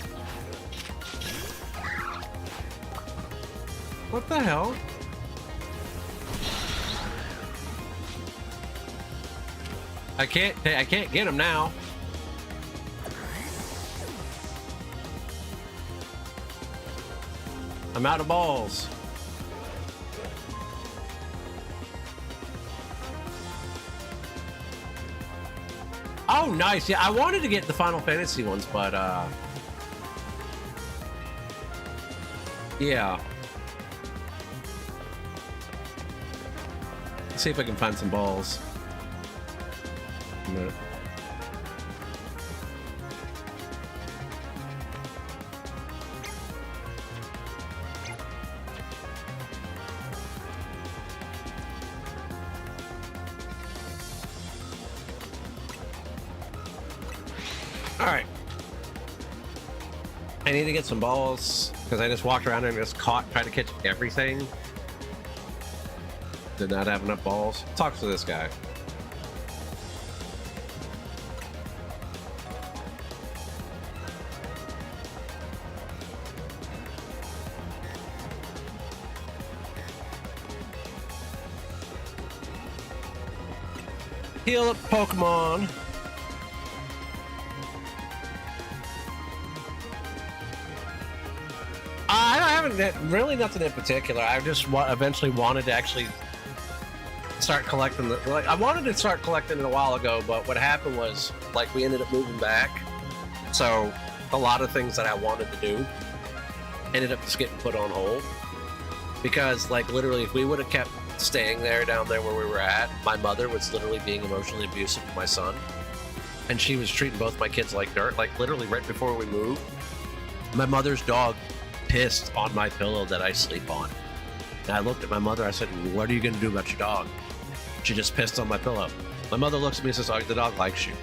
A: What the hell? I can't get him now. I'm out of balls. Oh, nice. Yeah, I wanted to get the Final Fantasy ones, but yeah. Let's see if I can find some balls. No. All right. I need to get some balls because I just walked around and just trying to catch everything. Did not have enough balls. Talk to this guy. Heal up Pokemon. I haven't really nothing in particular. I just eventually wanted to actually start collecting like I wanted to start collecting it a while ago, but what happened was like we ended up moving back, so a lot of things that I wanted to do ended up just getting put on hold because like literally if we would have kept staying down there where we were at, my mother was literally being emotionally abusive to my son, and she was treating both my kids like dirt. Like literally right before we moved, my mother's dog pissed on my pillow that I sleep on. And I looked at my mother, I said, what are you going to do about your dog? She just pissed on my pillow. My mother looks at me and says, oh, the dog likes you.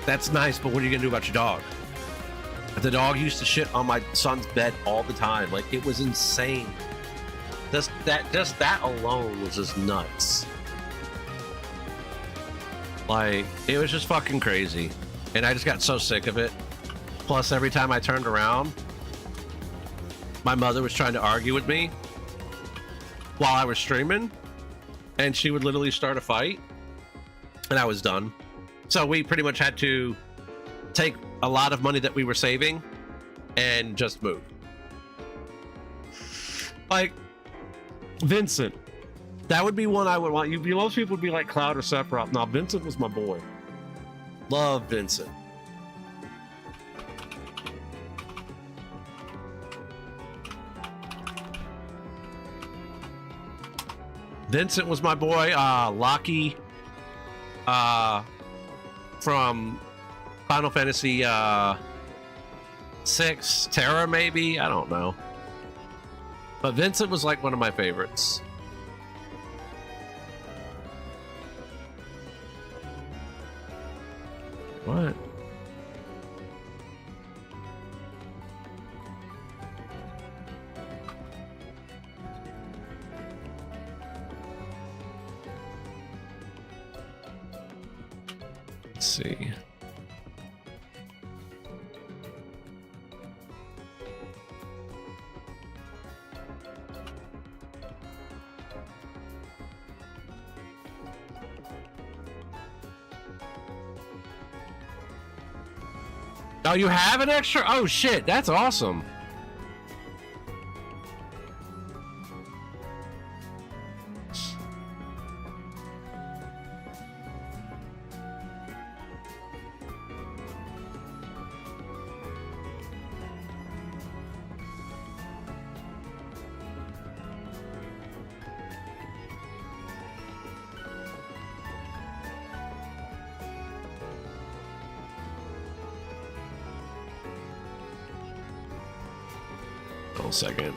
A: That's nice, but what are you going to do about your dog? The dog used to shit on my son's bed all the time. Like, it was insane. Just that alone was just nuts. Like, it was just fucking crazy. And I just got so sick of it. Plus, every time I turned around, my mother was trying to argue with me while I was streaming, and she would literally start a fight, and I was done. So we pretty much had to take a lot of money that we were saving and just move. Like, Vincent. That would be one I would want. Most people would be like Cloud or Sephiroth. No, Vincent was my boy. Love Vincent. Vincent was my boy. Locky from Final Fantasy 6, Terra maybe? I don't know. But Vincent was like one of my favorites. What? Let's see. Oh, you have an extra? Oh shit, that's awesome. Second.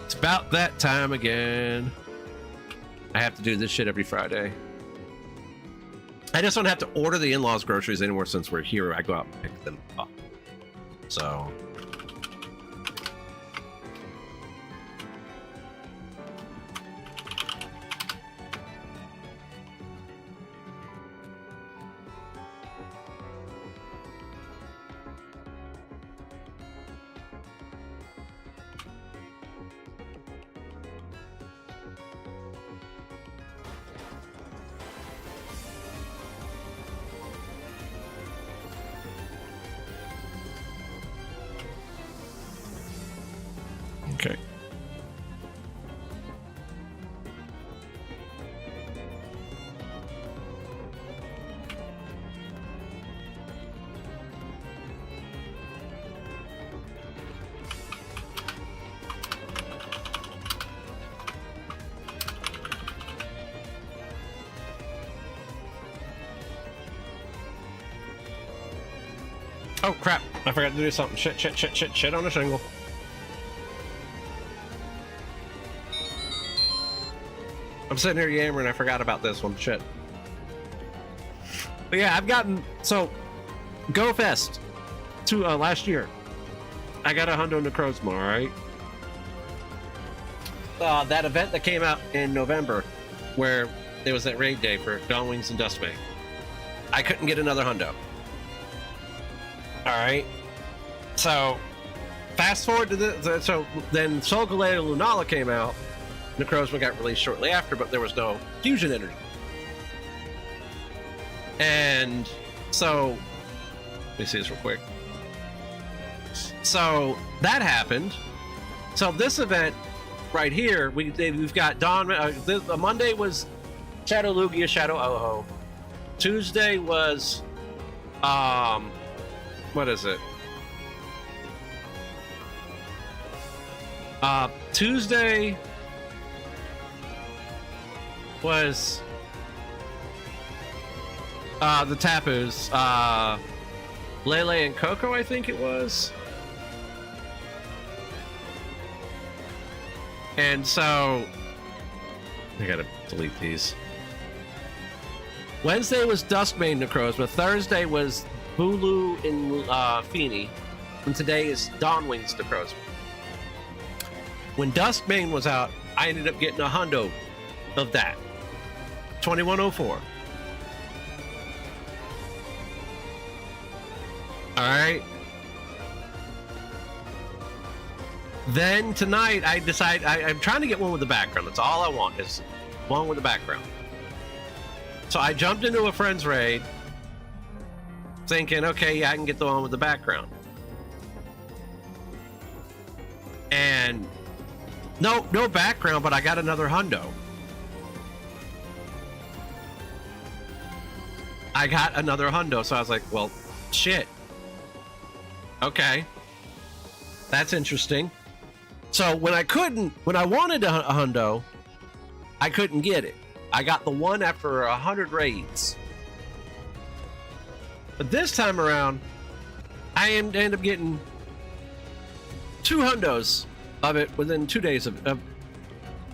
A: It's about that time again. I have to do this shit every Friday. I just don't have to order the in-laws groceries anymore since we're here. I go out and pick them up. So okay. Oh crap! I forgot to do something. Shit on a shingle. I'm sitting here yammering. I forgot about this one. Shit. But yeah, I've gotten so Go Fest to last year. I got a hundo in the Crowsmore. All right. That event that came out in November, where there was that raid day for Dawn Wings and Dustbane. I couldn't get another hundo. All right. So fast forward to the so then Soul Galea Lunala came out. Necrozma got released shortly after, but there was no fusion energy. And so let me see this real quick. So that happened. So this event right here, we've got Dawn. Monday was Shadow Lugia, Shadow Oho. Tuesday was what is it? Tuesday was the Tapus, Lele and Coco, I think it was. And so I gotta delete these. Wednesday was Duskmane Necrozma. Thursday was Bulu and Feeny. And today is Dawnwings Necrozma. When Duskmane was out, I ended up getting a hundo of that. 2104. Alright. Then tonight I decide I'm trying to get one with the background. That's all I want, is one with the background. So I jumped into a friend's raid thinking, okay, yeah, I can get the one with the background. And no background, but I got another hundo. I got another hundo, so I was like, well, shit. Okay. That's interesting. So when I wanted a hundo, I couldn't get it. I got the one after 100 raids. But this time around, I end up getting 2 hundos of it within 2 days of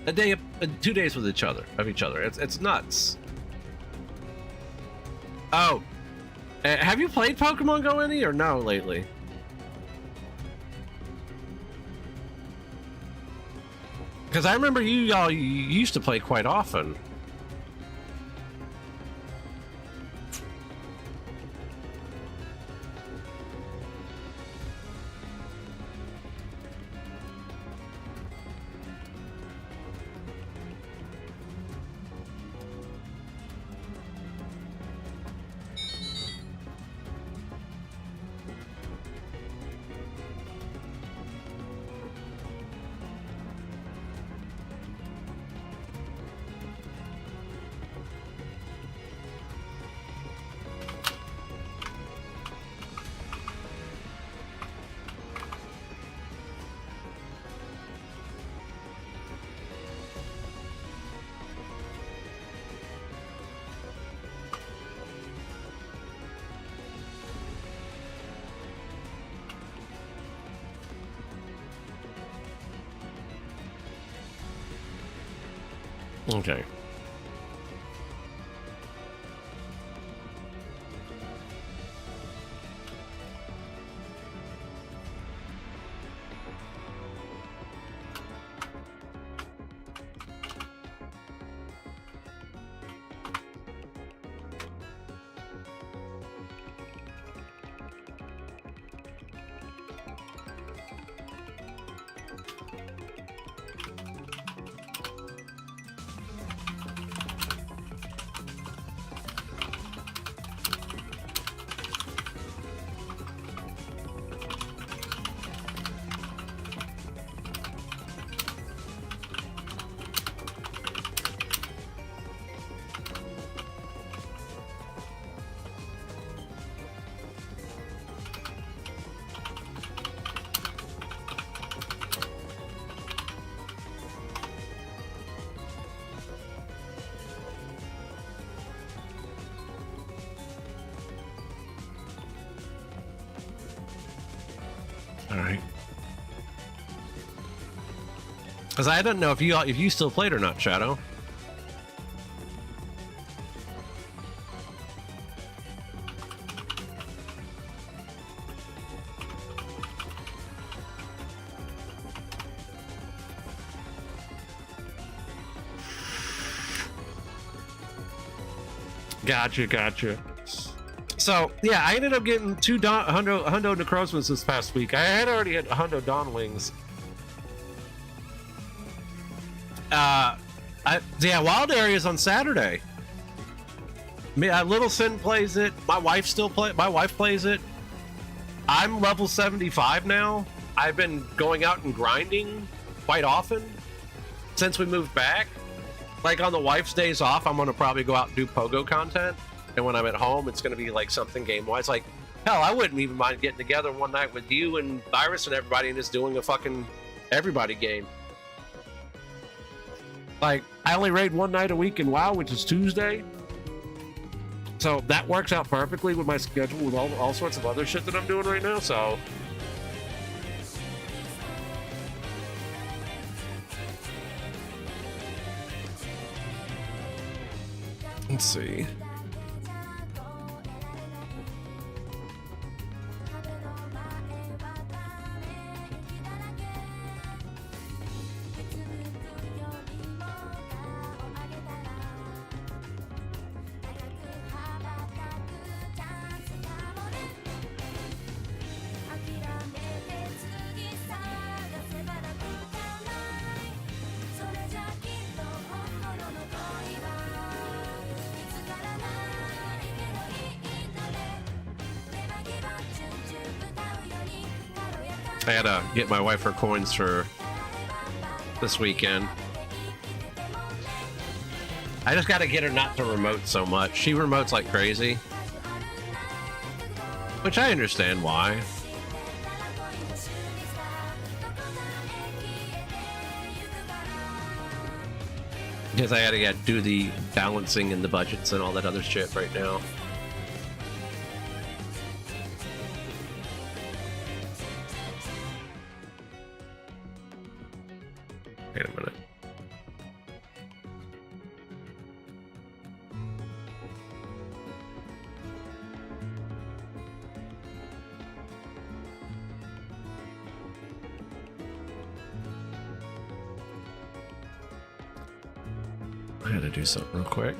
A: a day, 2 days with each other. It's nuts. Oh, have you played Pokemon Go any or no lately? Because I remember you used to play quite often. Okay. All right. Because I don't know if you still played or not, Shadow. Gotcha. So yeah, I ended up getting 2 Hundo Necrozmas this past week. I had already had Hundo Dawn Wings. Yeah, Wild Area's on Saturday. Little Sin plays it. My wife plays it. I'm level 75 now. I've been going out and grinding quite often since we moved back. Like on the wife's days off, I'm gonna probably go out and do pogo content. And when I'm at home, it's gonna be like something game-wise. Like, hell, I wouldn't even mind getting together one night with you and Virus and everybody and just doing a fucking everybody game. Like, I only raid one night a week in WoW, which is Tuesday. So that works out perfectly with my schedule with all sorts of other shit that I'm doing right now, so... Let's see. I had to get my wife her coins for this weekend. I just got to get her not to remote so much. She remotes like crazy, which I understand why. Because I got to do the balancing and the budgets and all that other shit right now. Wait a minute. I had to do something real quick.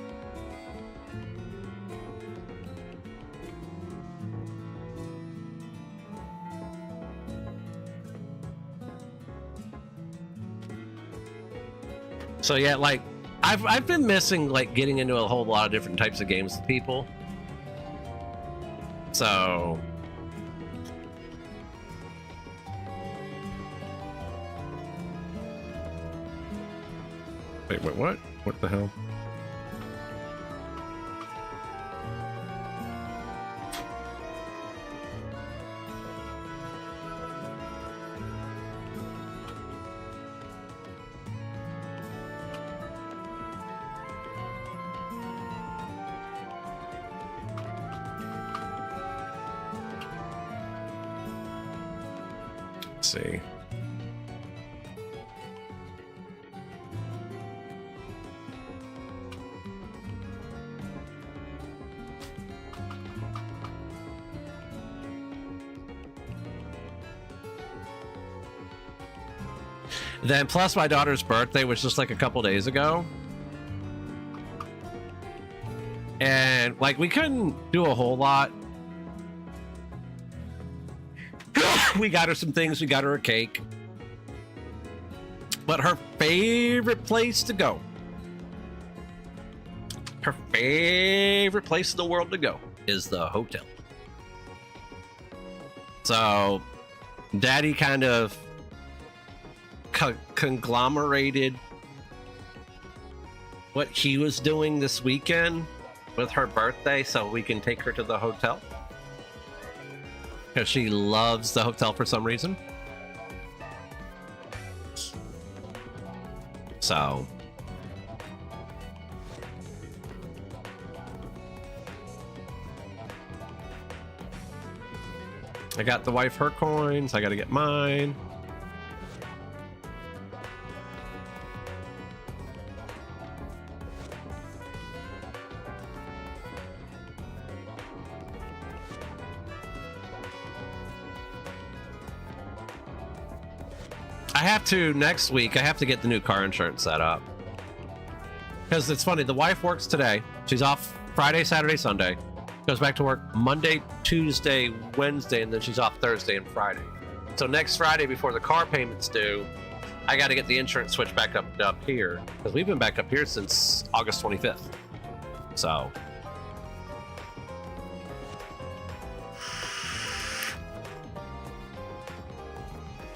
A: So yeah, like I've been missing like getting into a whole lot of different types of games with people. So wait, what? What the hell? Let's see. Then plus my daughter's birthday was just like a couple days ago. And like we couldn't do a whole lot. We got her some things, we got her a cake. But her favorite place to go, her favorite place in the world to go is the hotel. So Daddy kind of conglomerated what he was doing this weekend with her birthday so we can take her to the hotel. Because she loves the hotel for some reason. So I got the wife her coins. I got to get mine. I have to, next week, I have to get the new car insurance set up. Because it's funny, the wife works today. She's off Friday, Saturday, Sunday. Goes back to work Monday, Tuesday, Wednesday, and then she's off Thursday and Friday. So next Friday, before the car payment's due, I got to get the insurance switched back up here. Because we've been back up here since August 25th. So...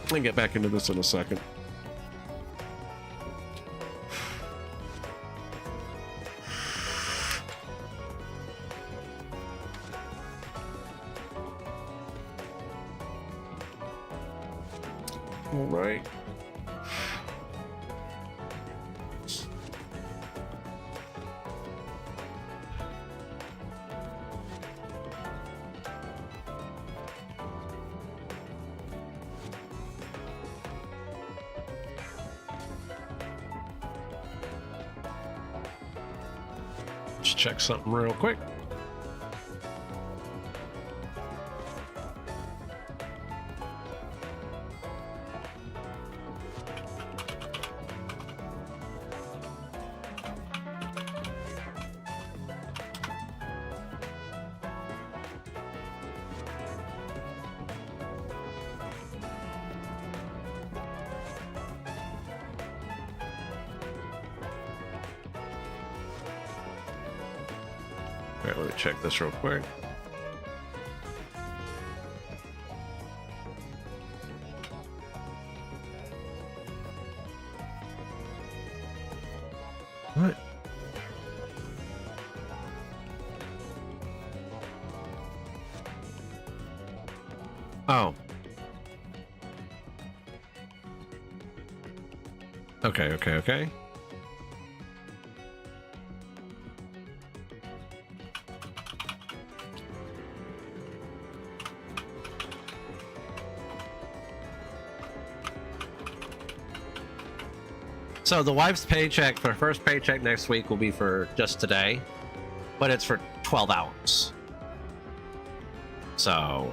A: Let me get back into this in a second. All right. Just check something real quick. All right, let me check this real quick. What? Oh. Okay. So the wife's paycheck, for her first paycheck next week, will be for just today, but it's for 12 hours. So...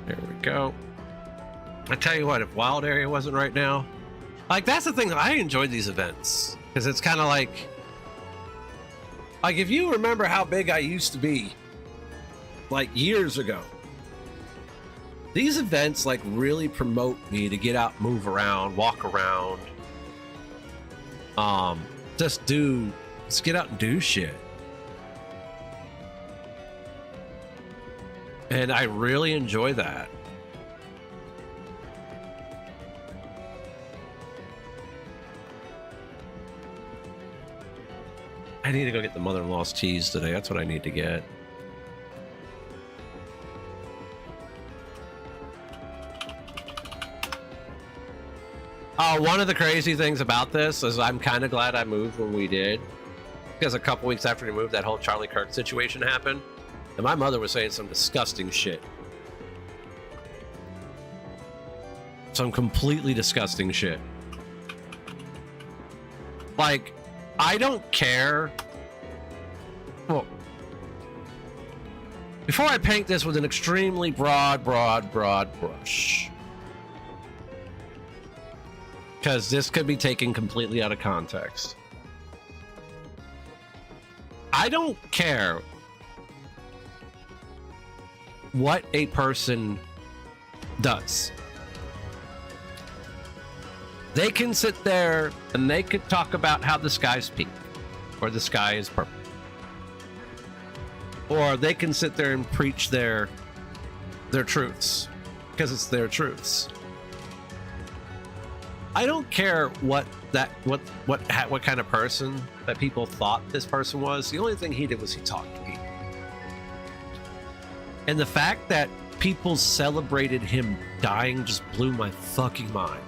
A: There we go. I tell you what, if Wild Area wasn't right now, like, that's the thing that I enjoy these events, because it's kind of like if you remember how big I used to be, like years ago, these events like really promote me to get out, move around, walk around, just get out and do shit. And I really enjoy that. I need to go get the mother-in-law's cheese today. That's what I need to get. One of the crazy things about this is I'm kind of glad I moved when we did. Because a couple weeks after we moved, that whole Charlie Kirk situation happened. And my mother was saying some disgusting shit. Some completely disgusting shit. Like, I don't care. Well, before I paint this with an extremely broad brush, because this could be taken completely out of context. I don't care what a person does. They can sit there and they could talk about how the sky's pink or the sky is purple. Or they can sit there and preach their truths, because it's their truths. I don't care what kind of person that people thought this person was. The only thing he did was he talked to people. And the fact that people celebrated him dying just blew my fucking mind.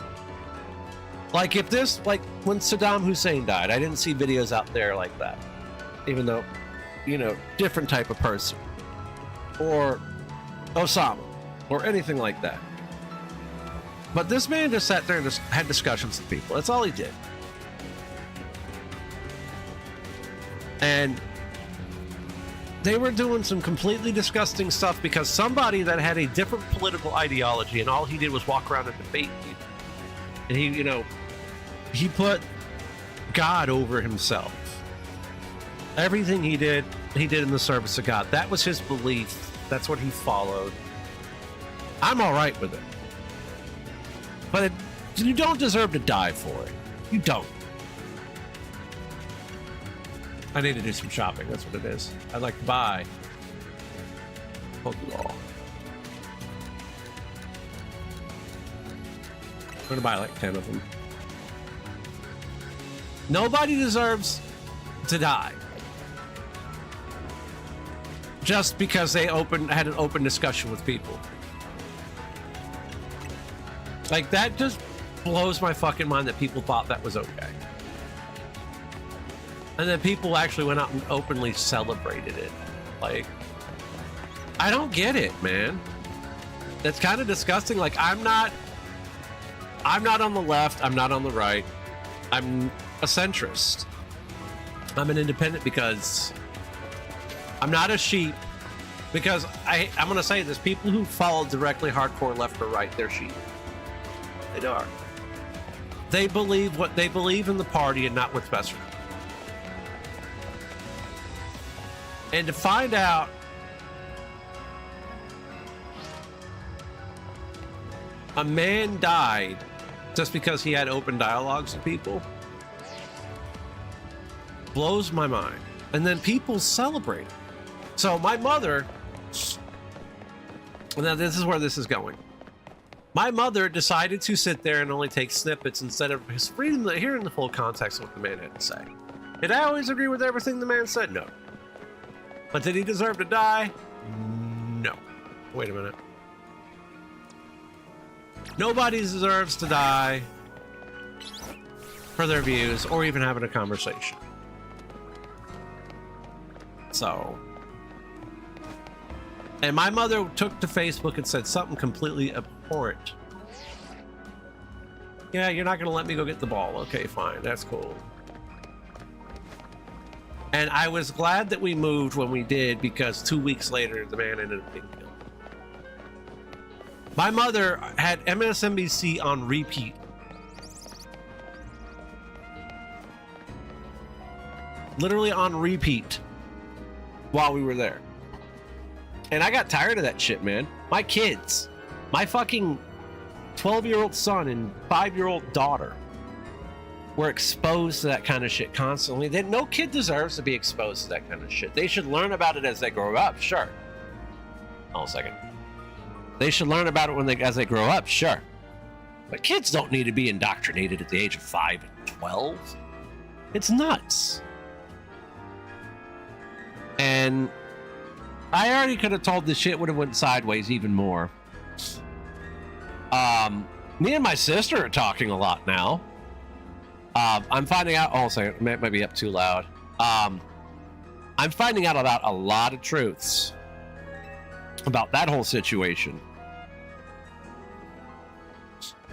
A: Like, if this, like, when Saddam Hussein died, I didn't see videos out there like that. Even though, you know, different type of person. Or Osama. Or anything like that. But this man just sat there and just had discussions with people. That's all he did. And they were doing some completely disgusting stuff because somebody that had a different political ideology and all he did was walk around and debate people. And he, you know, he put God over himself. Everything he did in the service of God. That was his belief. That's what he followed. I'm all right with it. But you don't deserve to die for it. You don't. I need to do some shopping. That's what it is. I'd like to buy Pokeball. I'm going to buy like 10 of them. Nobody deserves to die. Just because they had an open discussion with people. Like, that just blows my fucking mind that people thought that was okay. And then people actually went out and openly celebrated it. Like, I don't get it, man. That's kind of disgusting. Like, I'm not on the left. I'm not on the right. I'm a centrist. I'm an independent because I'm not a sheep. Because I'm going to say this. People who follow directly hardcore left or right, they're sheep. They are. They believe what they believe in the party and not what's best for them. And to find out a man died just because he had open dialogues with people blows my mind. And then people celebrate. So my mother, now this is where this is going. My mother decided to sit there and only take snippets instead of hearing the full context of what the man had to say. Did I always agree with everything the man said? No. But did he deserve to die? No. Wait a minute. Nobody deserves to die for their views or even having a conversation. So. And my mother took to Facebook and said something completely abhorrent. Yeah, you're not going to let me go get the ball. Okay, fine. That's cool. And I was glad that we moved when we did because 2 weeks later, the man ended up being killed. My mother had MSNBC on repeat. Literally on repeat while we were there. And I got tired of that shit, man. My kids, my fucking 12-year-old son and 5-year-old daughter were exposed to that kind of shit constantly. No kid deserves to be exposed to that kind of shit. They should learn about it as they grow up, sure. Hold on a second. They should learn about it as they grow up, sure. But kids don't need to be indoctrinated at the age of 5 and 12. It's nuts. And I already could have told this shit would have went sideways even more. Me and my sister are talking a lot now. I'm finding out. Oh, sorry, it might be up too loud. I'm finding out about a lot of truths about that whole situation.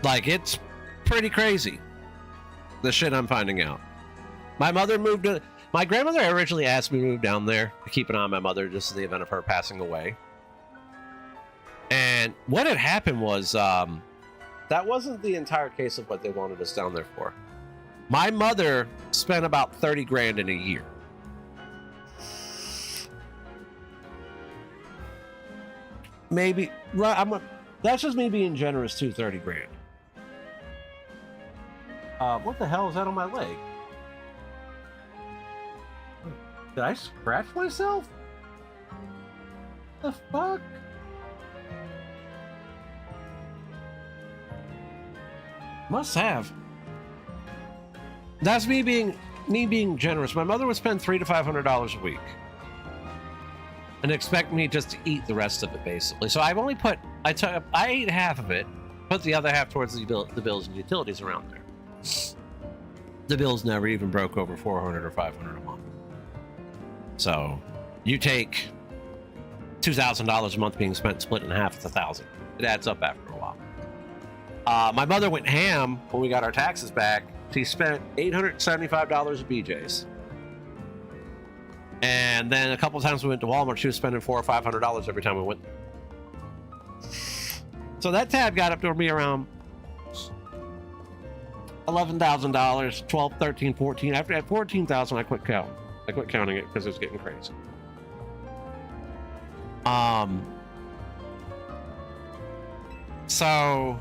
A: Like, it's pretty crazy, the shit I'm finding out. My mother moved to. My grandmother originally asked me to move down there to keep an eye on my mother just in the event of her passing away. And what had happened was that wasn't the entire case of what they wanted us down there for. My mother spent about 30 grand in a year. Maybe, right, that's just me being generous too, 30 grand. What the hell is that on my leg? Did I scratch myself? The fuck? Must have. That's me being generous. My mother would spend $300 to $500 a week. and expect me just to eat the rest of it, basically. So I've only put, I ate half of it, put the other half towards the bills and utilities around there. The bills never even broke over 400 or 500 a month. So you take $2,000 a month being split in half, it's $1,000. It adds up after a while. My mother went ham when we got our taxes back. She spent $875 at BJ's. And then a couple of times we went to Walmart, she was spending $400 or $500 every time we went there. So that tab got up to me around $11,000, 12, 13, 14. After at 14,000, I quit counting. I quit counting it because it was getting crazy. So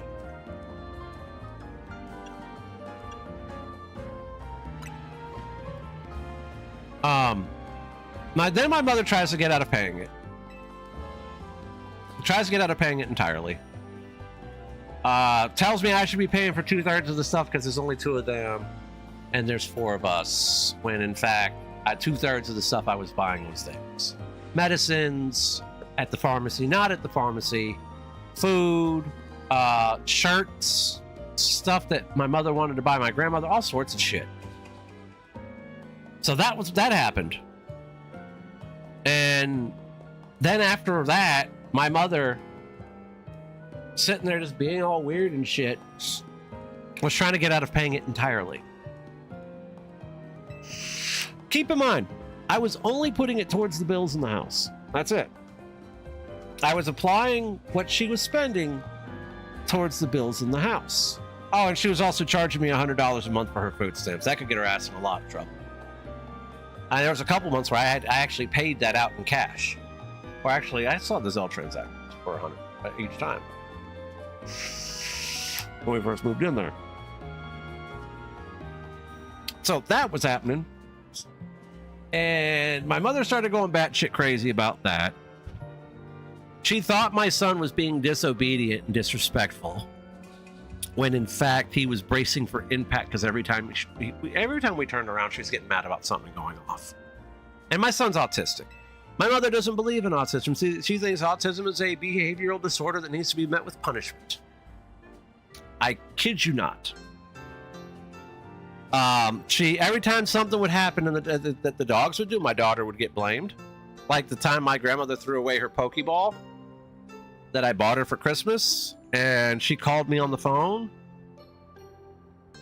A: then my mother tries to get out of paying it. Tries to get out of paying it entirely. Tells me I should be paying for 2/3 of the stuff because there's only 2 of them and there's 4 of us, when in fact 2/3 of the stuff I was buying was things. Medicines at the pharmacy, not at the pharmacy, food, shirts, stuff that my mother wanted to buy my grandmother, all sorts of shit. So that happened. And then after that, my mother, sitting there just being all weird and shit, was trying to get out of paying it entirely. Keep in mind, I was only putting it towards the bills in the house. That's it. I was applying what she was spending towards the bills in the house. Oh, and she was also charging me $100 a month for her food stamps. That could get her ass in a lot of trouble. And there was a couple months where I actually paid that out in cash. Or actually, I saw the Zelle transactions for $100 each time when we first moved in there. So that was happening. And my mother started going batshit crazy about that. She thought my son was being disobedient and disrespectful, when in fact he was bracing for impact, because every time we turned around, she was getting mad about something going off. And my son's autistic. My mother doesn't believe in autism. She thinks autism is a behavioral disorder that needs to be met with punishment. I kid you not. Every time something would happen and that the dogs would do, my daughter would get blamed. Like the time my grandmother threw away her Pokeball that I bought her for Christmas, and she called me on the phone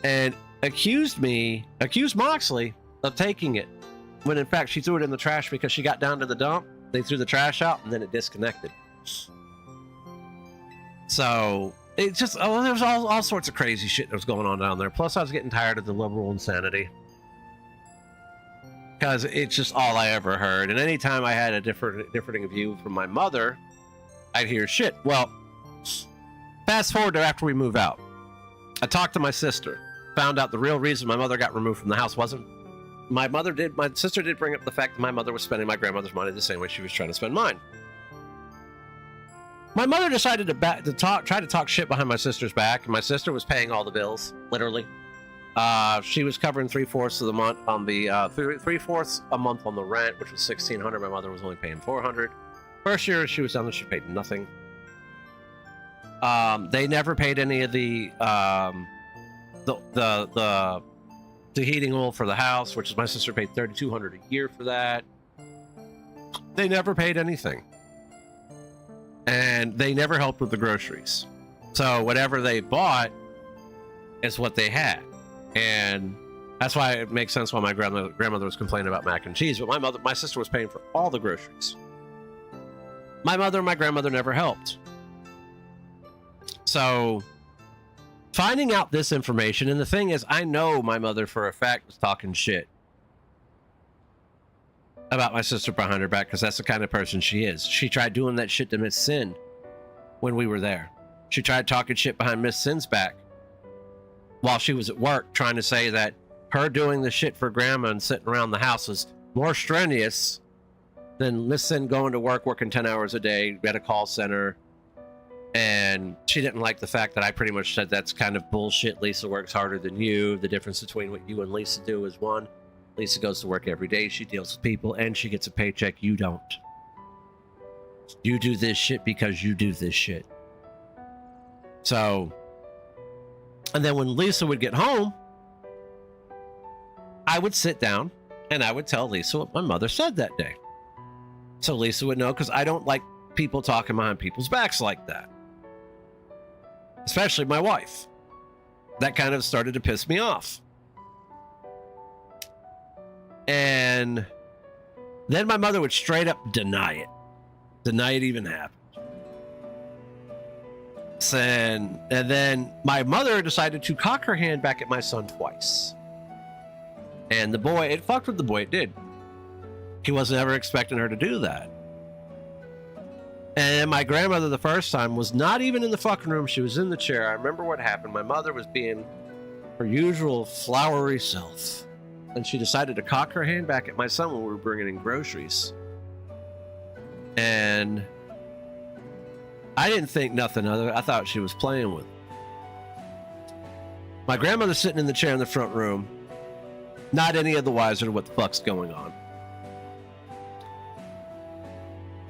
A: and accused Moxley of taking it, when in fact she threw it in the trash because she got down to the dump. They threw the trash out and then it disconnected. So it just, there was all sorts of crazy shit that was going on down there. Plus I was getting tired of the liberal insanity, because it's just all I ever heard. And anytime I had a differing view from my mother, I'd hear shit. Well, fast forward to after we move out. I talked to my sister, found out the real reason my mother got removed from the house wasn't my sister did bring up the fact that my mother was spending my grandmother's money the same way she was trying to spend mine. My mother decided to try to talk shit behind my sister's back, and my sister was paying all the bills, literally. She was covering 3/4 of the month on the 3/4 a month on the rent, which was $1,600. My mother was only paying $400. First year she was down there, she paid nothing. They never paid any of the heating oil for the house, which is my sister paid $3,200 a year for that. They never paid anything, and they never helped with the groceries. So whatever they bought is what they had, and that's why it makes sense why my grandmother was complaining about mac and cheese. But my sister was paying for all the groceries. My mother and my grandmother never helped. So finding out this information, and the thing is, I know my mother for a fact was talking shit about my sister behind her back, because that's the kind of person she is. She tried doing that shit to Miss Sin when we were there. She tried talking shit behind Miss Sin's back while she was at work, trying to say that her doing the shit for grandma and sitting around the house was more strenuous than Miss Sin going to work, working 10 hours a day at a call center. And she didn't like the fact that I pretty much said that's kind of bullshit. Lisa works harder than you. The difference between what you and Lisa do is, one, Lisa goes to work every day. She deals with people and she gets a paycheck. You don't. You do this shit because you do this shit. So, and then when Lisa would get home, I would sit down and I would tell Lisa what my mother said that day. So Lisa would know, because I don't like people talking behind people's backs like that. Especially my wife. That kind of started to piss me off. And then my mother would straight up deny it. Deny it even happened. And then my mother decided to cock her hand back at my son twice. And the boy, it fucked with the boy, it did. He wasn't ever expecting her to do that. And my grandmother the first time was not even in the fucking room. She was in the chair. I remember what happened. My mother was being her usual flowery self. And she decided to cock her hand back at my son when we were bringing in groceries. And I didn't think nothing of it. I thought she was playing with it. My grandmother's sitting in the chair in the front room, not any of the wiser to what the fuck's going on.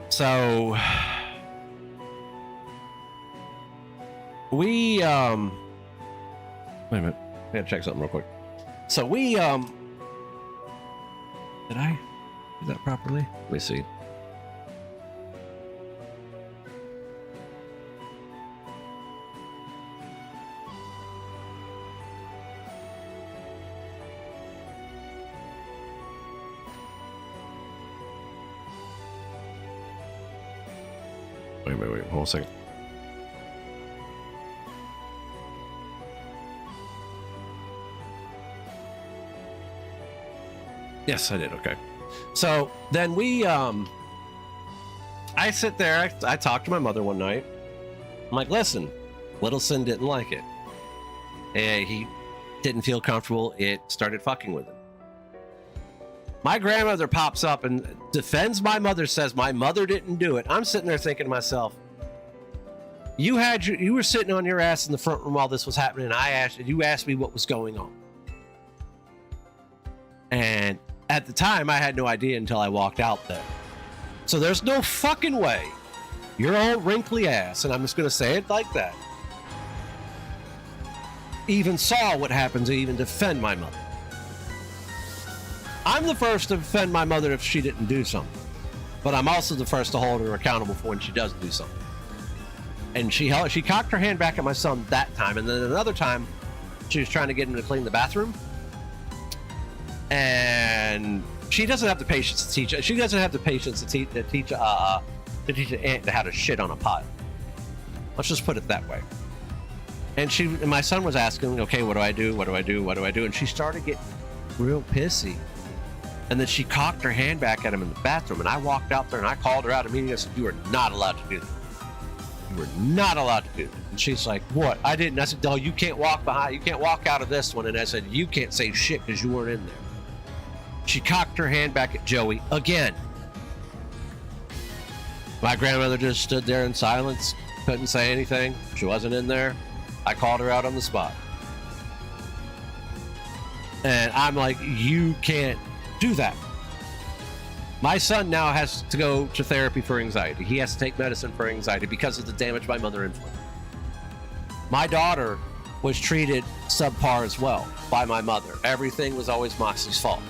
A: So we wait a minute, I gotta check something real quick. So we did I do that properly? Let me see. Wait, hold on a second. Yes, I did. Okay. So then I sit there, I talked to my mother one night. I'm like, listen, Littleson didn't like it. And he didn't feel comfortable. It started fucking with him. My grandmother pops up and defends my mother, says my mother didn't do it. I'm sitting there thinking to myself, you were sitting on your ass in the front room while this was happening, and you asked me what was going on. And at the time, I had no idea until I walked out there. So there's no fucking way your old wrinkly ass, and I'm just going to say it like that, even saw what happened to even defend my mother. I'm the first to defend my mother if she didn't do something. But I'm also the first to hold her accountable for when she does do something. And she cocked her hand back at my son that time. And then another time, she was trying to get him to clean the bathroom. And she doesn't have the patience to teach. She doesn't have the patience to teach an ant how to shit on a pile. Let's just put it that way. And my son was asking, okay, what do I do? What do I do? What do I do? And she started getting real pissy. And then she cocked her hand back at him in the bathroom. And I walked out there and I called her out immediately. I said, you are not allowed to do that. You are not allowed to do that. And she's like, what? I didn't. I said, no, you can't walk behind. You can't walk out of this one. And I said, you can't say shit because you weren't in there. She cocked her hand back at Joey again. My grandmother just stood there in silence, couldn't say anything. She wasn't in there. I called her out on the spot. And I'm like, you can't do that. My son now has to go to therapy for anxiety. He has to take medicine for anxiety because of the damage my mother inflicted. My daughter was treated subpar as well by my mother. Everything was always Moxley's fault.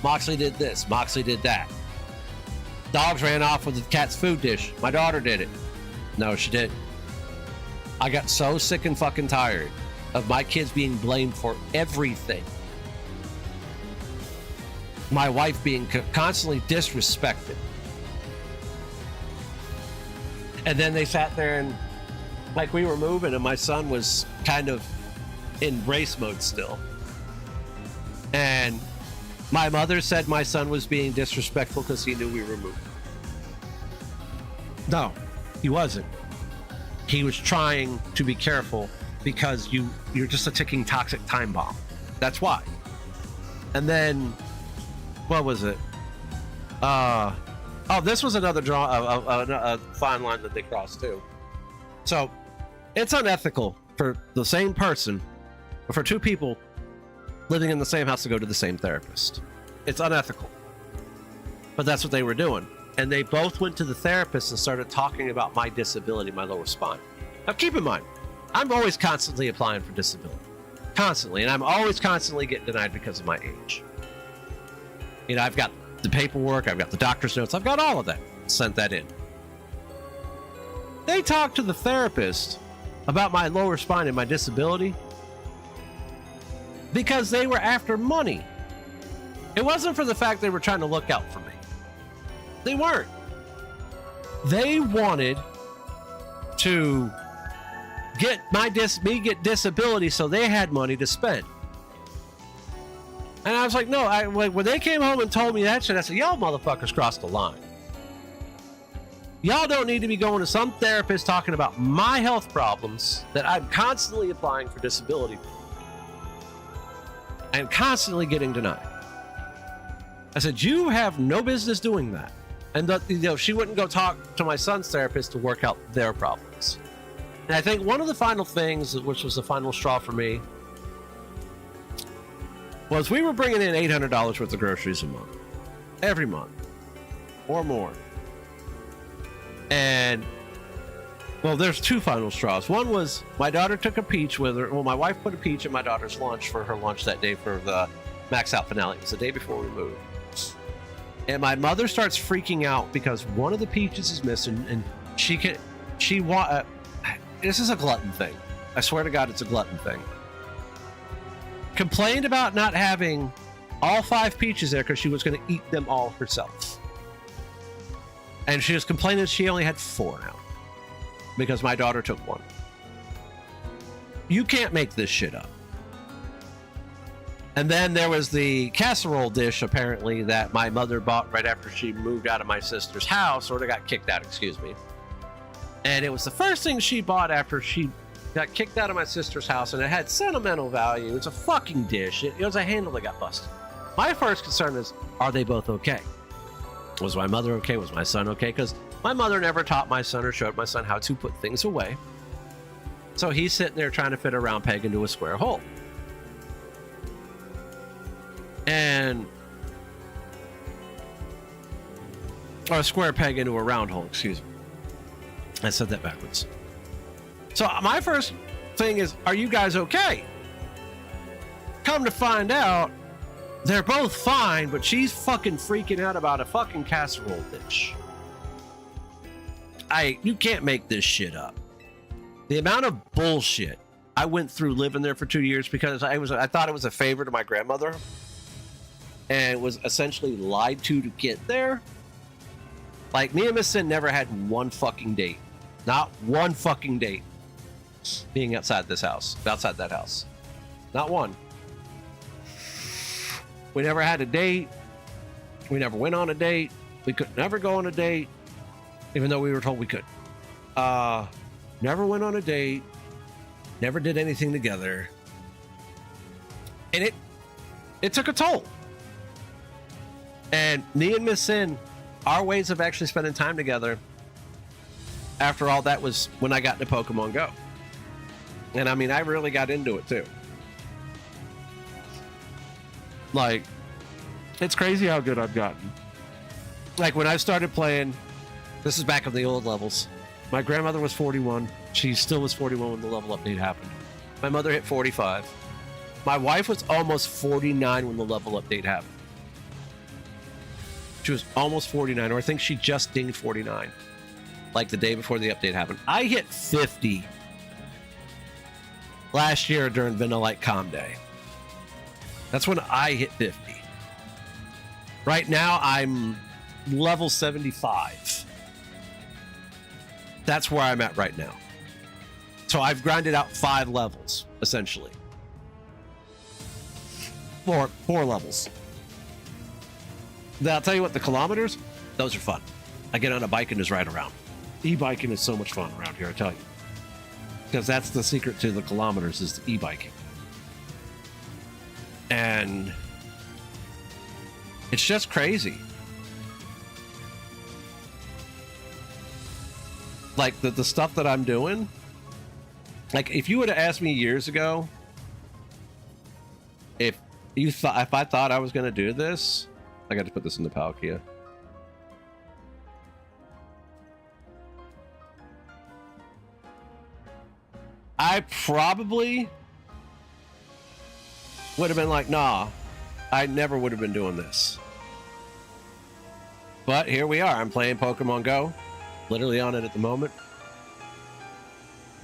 A: Moxley did this, Moxley did that. Dogs ran off with the cat's food dish. My daughter did it. No, she didn't. I got so sick and fucking tired of my kids being blamed for everything. My wife being constantly disrespected. And then they sat there and like we were moving and my son was kind of in race mode still. And my mother said my son was being disrespectful because he knew we were moving. No, he wasn't. He was trying to be careful because you're just a ticking toxic time bomb. That's why. And then what was it? This was another a fine line that they crossed too. So it's unethical for the same person, or for two people living in the same house to go to the same therapist. It's unethical. But that's what they were doing. and they both went to the therapist and started talking about my disability, my lower spine. Now, keep in mind, I'm always constantly applying for disability. Constantly. And I'm always constantly getting denied because of my age. You know, I've got the paperwork, I've got the doctor's notes, I've got all of that. Sent that in. They talked to the therapist about my lower spine and my disability because they were after money. It wasn't for the fact they were trying to look out for me. They weren't. They wanted to get get disability so they had money to spend. And I was like, no, when they came home and told me that shit, I said, y'all motherfuckers crossed the line. Y'all don't need to be going to some therapist talking about my health problems that I'm constantly applying for disability. I'm constantly getting denied. I said, you have no business doing that. And she wouldn't go talk to my son's therapist to work out their problems. And I think one of the final things, which was the final straw for me, was we were bringing in $800 worth of groceries a month. Every month. Or more. And, well, there's two final straws. One was my daughter took a peach with her. Well, my wife put a peach in my daughter's lunch for her lunch that day for the Max Out finale. It was the day before we moved. And my mother starts freaking out because one of the peaches is missing, and this is a glutton thing. I swear to God, it's a glutton thing. Complained about not having all 5 peaches there because she was going to eat them all herself. And she was complaining she only had 4 now because my daughter took 1. You can't make this shit up. And then there was the casserole dish, apparently, that my mother bought right after she moved out of my sister's house, or got kicked out, excuse me. And it was the first thing she bought after she got kicked out of my sister's house, and it had sentimental value. It's a fucking dish. It was a handle that got busted. My first concern is, are they both okay? Was my mother okay? Was my son okay? Because my mother never taught my son or showed my son how to put things away. So he's sitting there trying to fit a round peg into a square hole. Or a square peg into a round hole, excuse me. I said that backwards. So my first thing is, are you guys okay? Come to find out, they're both fine, but she's fucking freaking out about a fucking casserole dish. You can't make this shit up. The amount of bullshit I went through living there for 2 years because I thought it was a favor to my grandmother and was essentially lied to get there. Like, me and Miss Sin never had one fucking date. Not one fucking date being outside that house. Not one. We never had a date. We never went on a date. We could never go on a date, even though we were told we could. Never went on a date. Never did anything together. And it took a toll. And me and Miss Sin, our ways of actually spending time together after all that was when I got into Pokemon Go. And I mean, I really got into it too. Like, it's crazy how good I've gotten. Like, when I started playing, this is back on the old levels. My grandmother was 41. She still was 41 when the level update happened. My mother hit 45. My wife was almost 49 when the level update happened. She was almost 49, or I think she just dinged 49. Like the day before the update happened. I hit 50 last year during Vanilla Calm Day. That's when I hit 50. Right now, I'm level 75. That's where I'm at right now. So I've grinded out 5 levels, essentially. Four levels. Now, I'll tell you what, the kilometers, those are fun. I get on a bike and just ride around. E-biking is so much fun around here, I tell you. Because that's the secret to the kilometers, is the e-biking. And it's just crazy. Like, the stuff that I'm doing, like, if you would have asked me years ago if I thought I was going to do this, I got to put this in the Palkia. I probably would have been like, nah, I never would have been doing this. But here we are. I'm playing Pokemon Go, literally on it at the moment,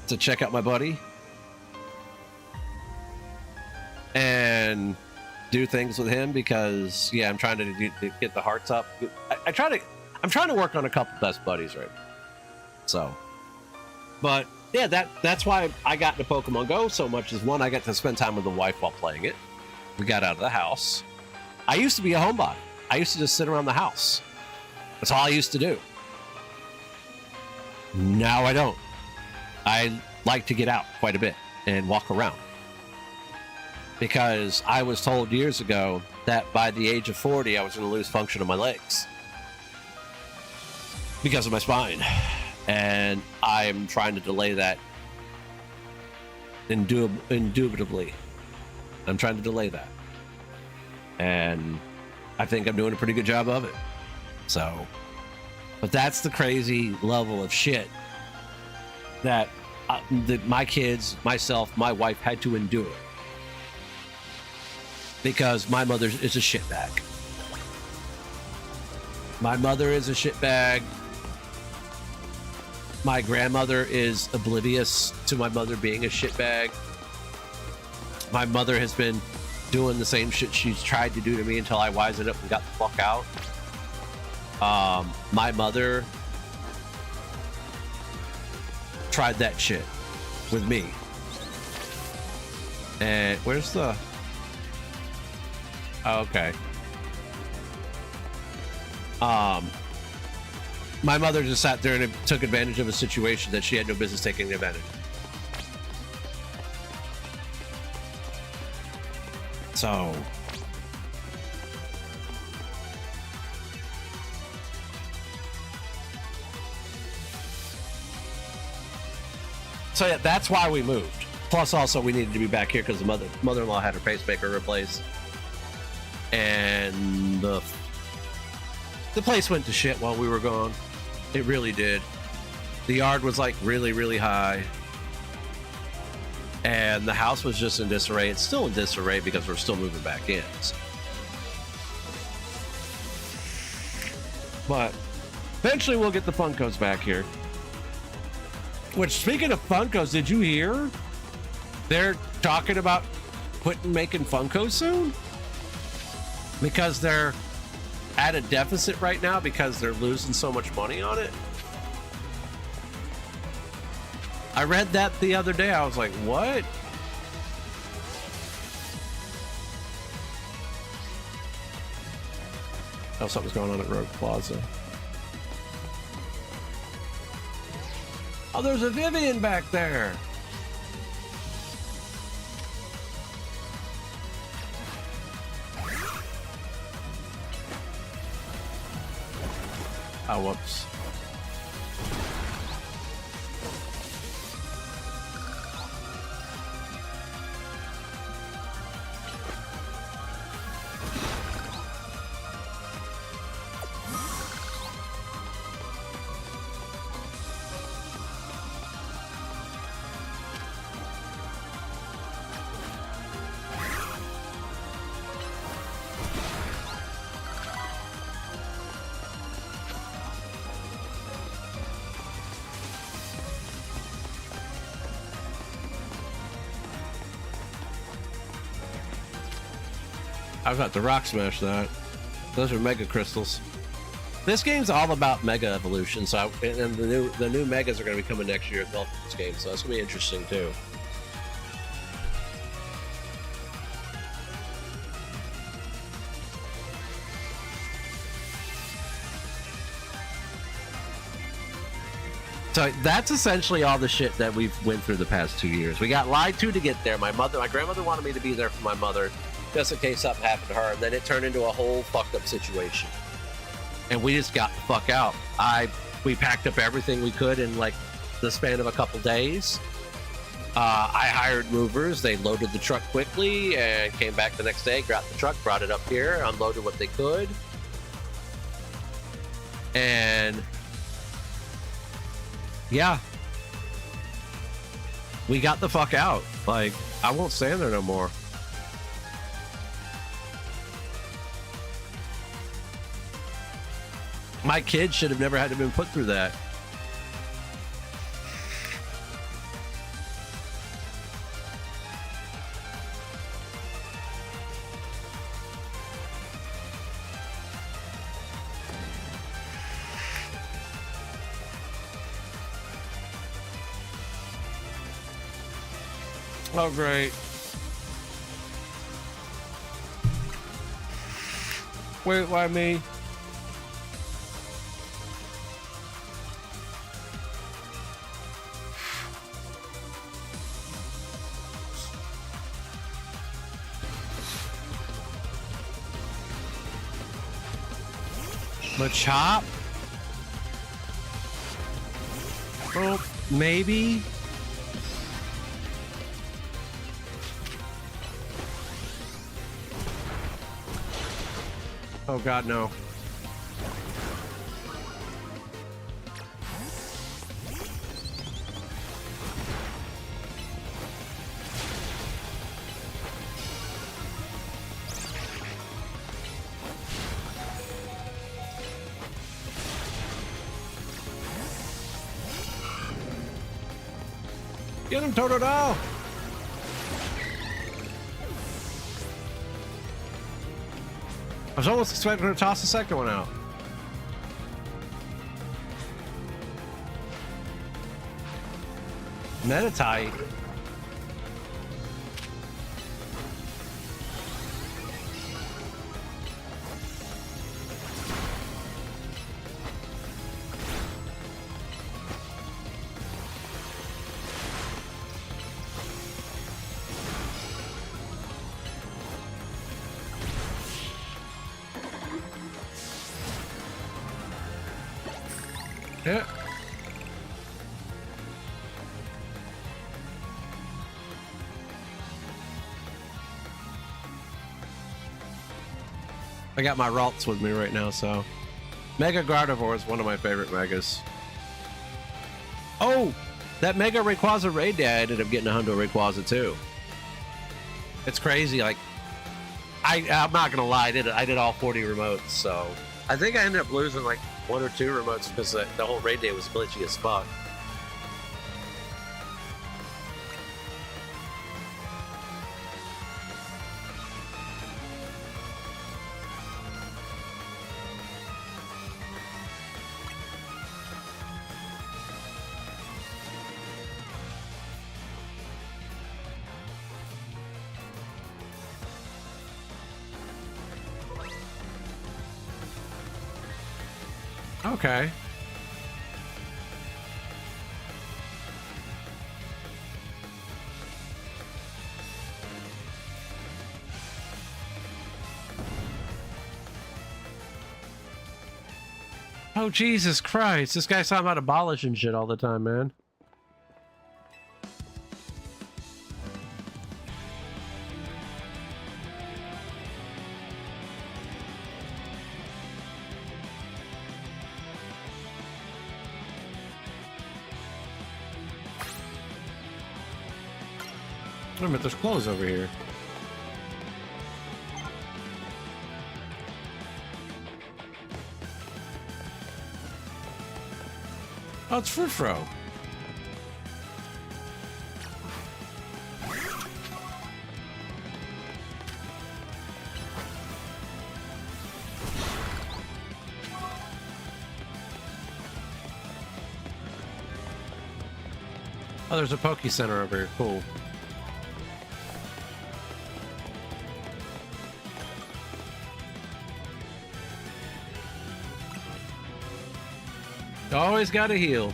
A: to check out my buddy and do things with him because, yeah, I'm trying to get the hearts up. I'm trying to work on a couple best buddies right now. So, but yeah, that's why I got into Pokemon Go so much. Is one, I got to spend time with the wife while playing it. We got out of the house. I used to be a homebody. I used to just sit around the house. That's all I used to do. Now I don't. I like to get out quite a bit and walk around. Because I was told years ago that by the age of 40, I was going to lose function of my legs. Because of my spine. And I'm trying to delay that indubitably. I'm trying to delay that. And I think I'm doing a pretty good job of it. So, but that's the crazy level of shit that my kids, myself, my wife had to endure. Because my mother is a shitbag. My mother is a shitbag. My grandmother is oblivious to my mother being a shitbag. My mother has been doing the same shit she's tried to do to me until I wisened up and got the fuck out. My mother tried that shit with me. And where's the... Oh, okay. My mother just sat there and took advantage of a situation that she had no business taking advantage of. So yeah, that's why we moved. Plus, also, we needed to be back here because the mother-in-law had her pacemaker replaced, and the place went to shit while we were gone. It really did. The yard was like really, really high, and the house was just in disarray. It's still in disarray because we're still moving back in. So. But eventually we'll get the Funkos back here. Which, speaking of Funkos, did you hear? They're talking about making Funkos soon? Because they're at a deficit right now because they're losing so much money on it. I read that the other day. I was like, what? Oh, something's going on at Rogue Plaza. Oh, there's a Vivian back there. Oh, whoops. I was about to rock smash that. Those are mega crystals. This game's all about mega evolution, so and the new megas are going to be coming next year as well for this game, so that's going to be interesting too. So that's essentially all the shit that we've went through the past 2 years. We got lied to get there. My grandmother wanted me to be there for my mother, just in case something happened to her, and then it turned into a whole fucked up situation. And we just got the fuck out. We packed up everything we could in like the span of a couple days. I hired movers. They loaded the truck quickly and came back the next day, grabbed the truck, brought it up here, unloaded what they could. And yeah. we got the fuck out. Like, I won't stand there no more. My kids should have never had to been put through that. Oh, great. Wait, why me? Machop? Oh, maybe? Oh god, no. Get him, Totodile! I was almost expecting her to toss the second one out. Metatite. Yeah. I got my Ralts with me right now, so. Mega Gardevoir is one of my favorite Megas. Oh! That Mega Rayquaza raid day, I ended up getting a Hundo Rayquaza too. It's crazy, like, I'm not gonna lie, I did all 40 remotes, so. I think I ended up losing like 1 or 2 remotes because the whole raid day was glitchy as fuck. Okay. Oh, Jesus Christ. This guy's talking about abolishing shit all the time, man. Wait a minute, there's clothes over here. Oh, it's Frufro. Oh, there's a Poke Center over here. Cool. Always gotta heal.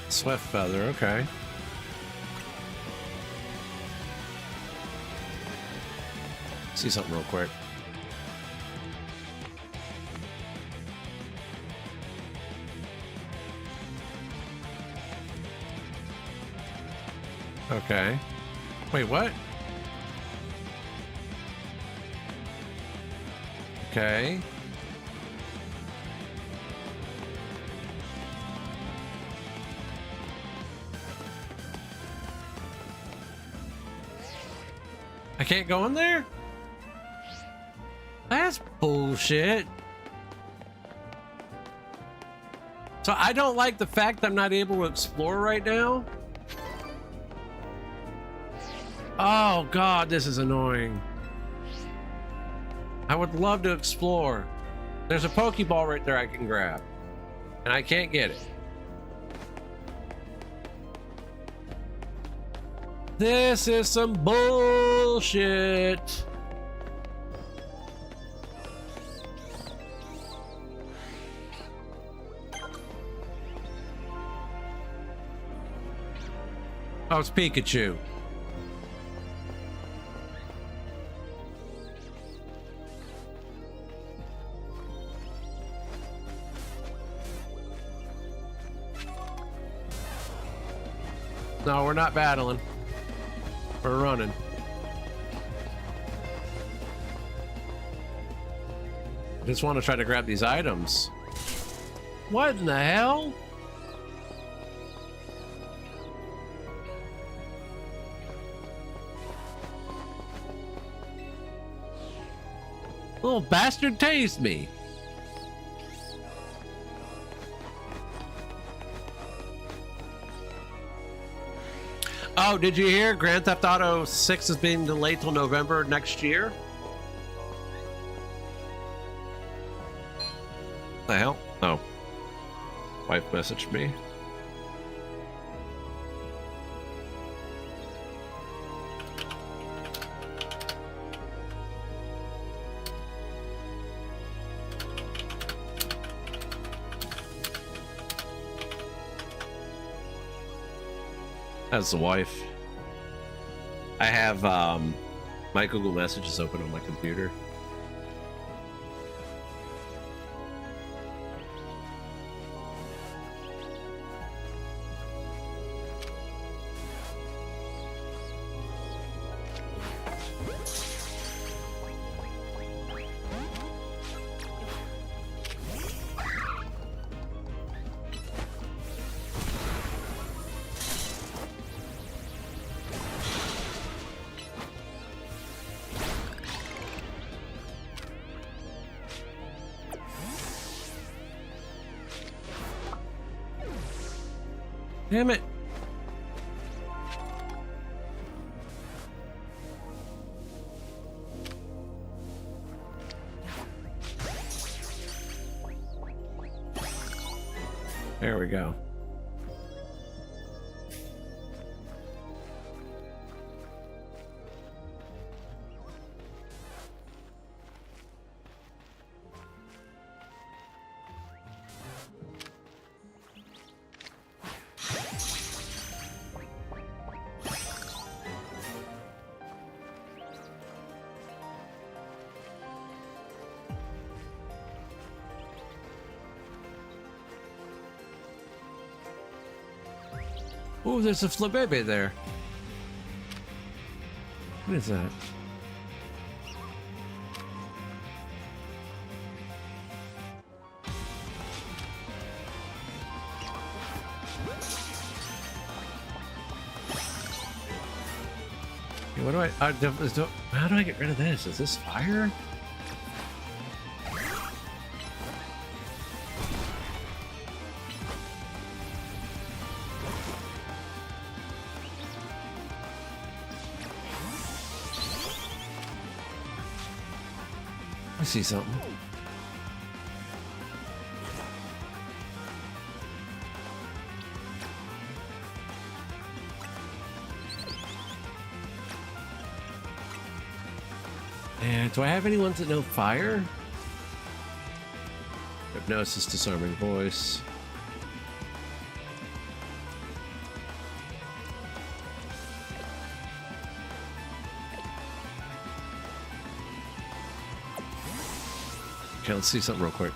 A: Swift Feather, okay. See something real quick. Okay. Wait, what? Okay. I can't go in there? That's bullshit. So I don't like the fact that I'm not able to explore right now. Oh God, this is annoying. I would love to explore. There's a Pokeball right there I can grab, and I can't get it. This is some bullshit. Oh, it's Pikachu. No, we're not battling. We're running. I just want to try to grab these items. What in the hell? Little bastard tased me. Oh, did you hear Grand Theft Auto 6 is being delayed till November next year? The hell? Oh. Wife messaged me. That's the wife. I have my Google Messages open on my computer. Damn it. There we go. Oh, there's a Flabébé there. What is that? Okay, what do how do I get rid of this? Is this fire? I see something. And do I have any ones that know fire? Hypnosis, disarming voice. Okay, let's see something real quick.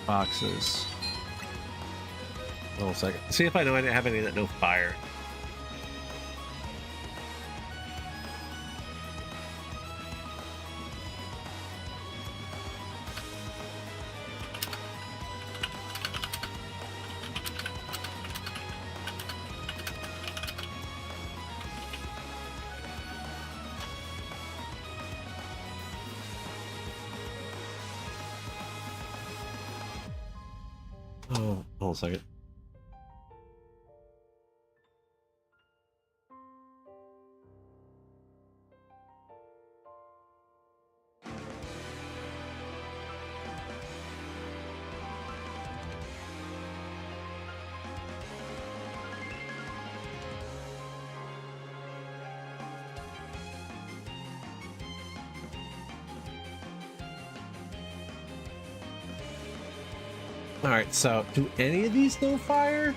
A: boxes. Hold on a second. See if I know I didn't have any that know fire. Oh, hold on a second. All right, so do any of these know fire?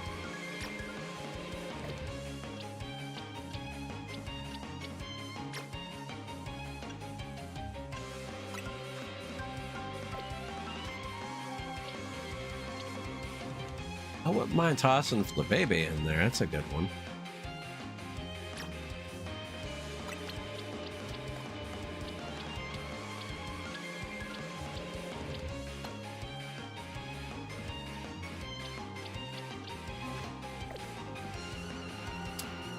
A: I wouldn't mind tossing Flabebe in there. That's a good one.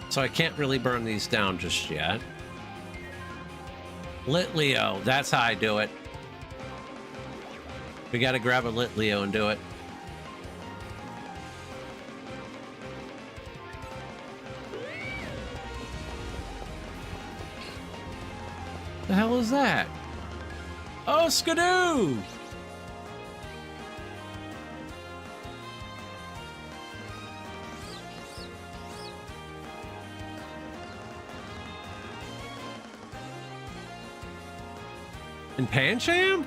A: So I can't really burn these down just yet. Lit Leo, that's how I do it. We got to grab a Lit Leo and do it. The hell is that? Oh, Skidoo! And Pancham?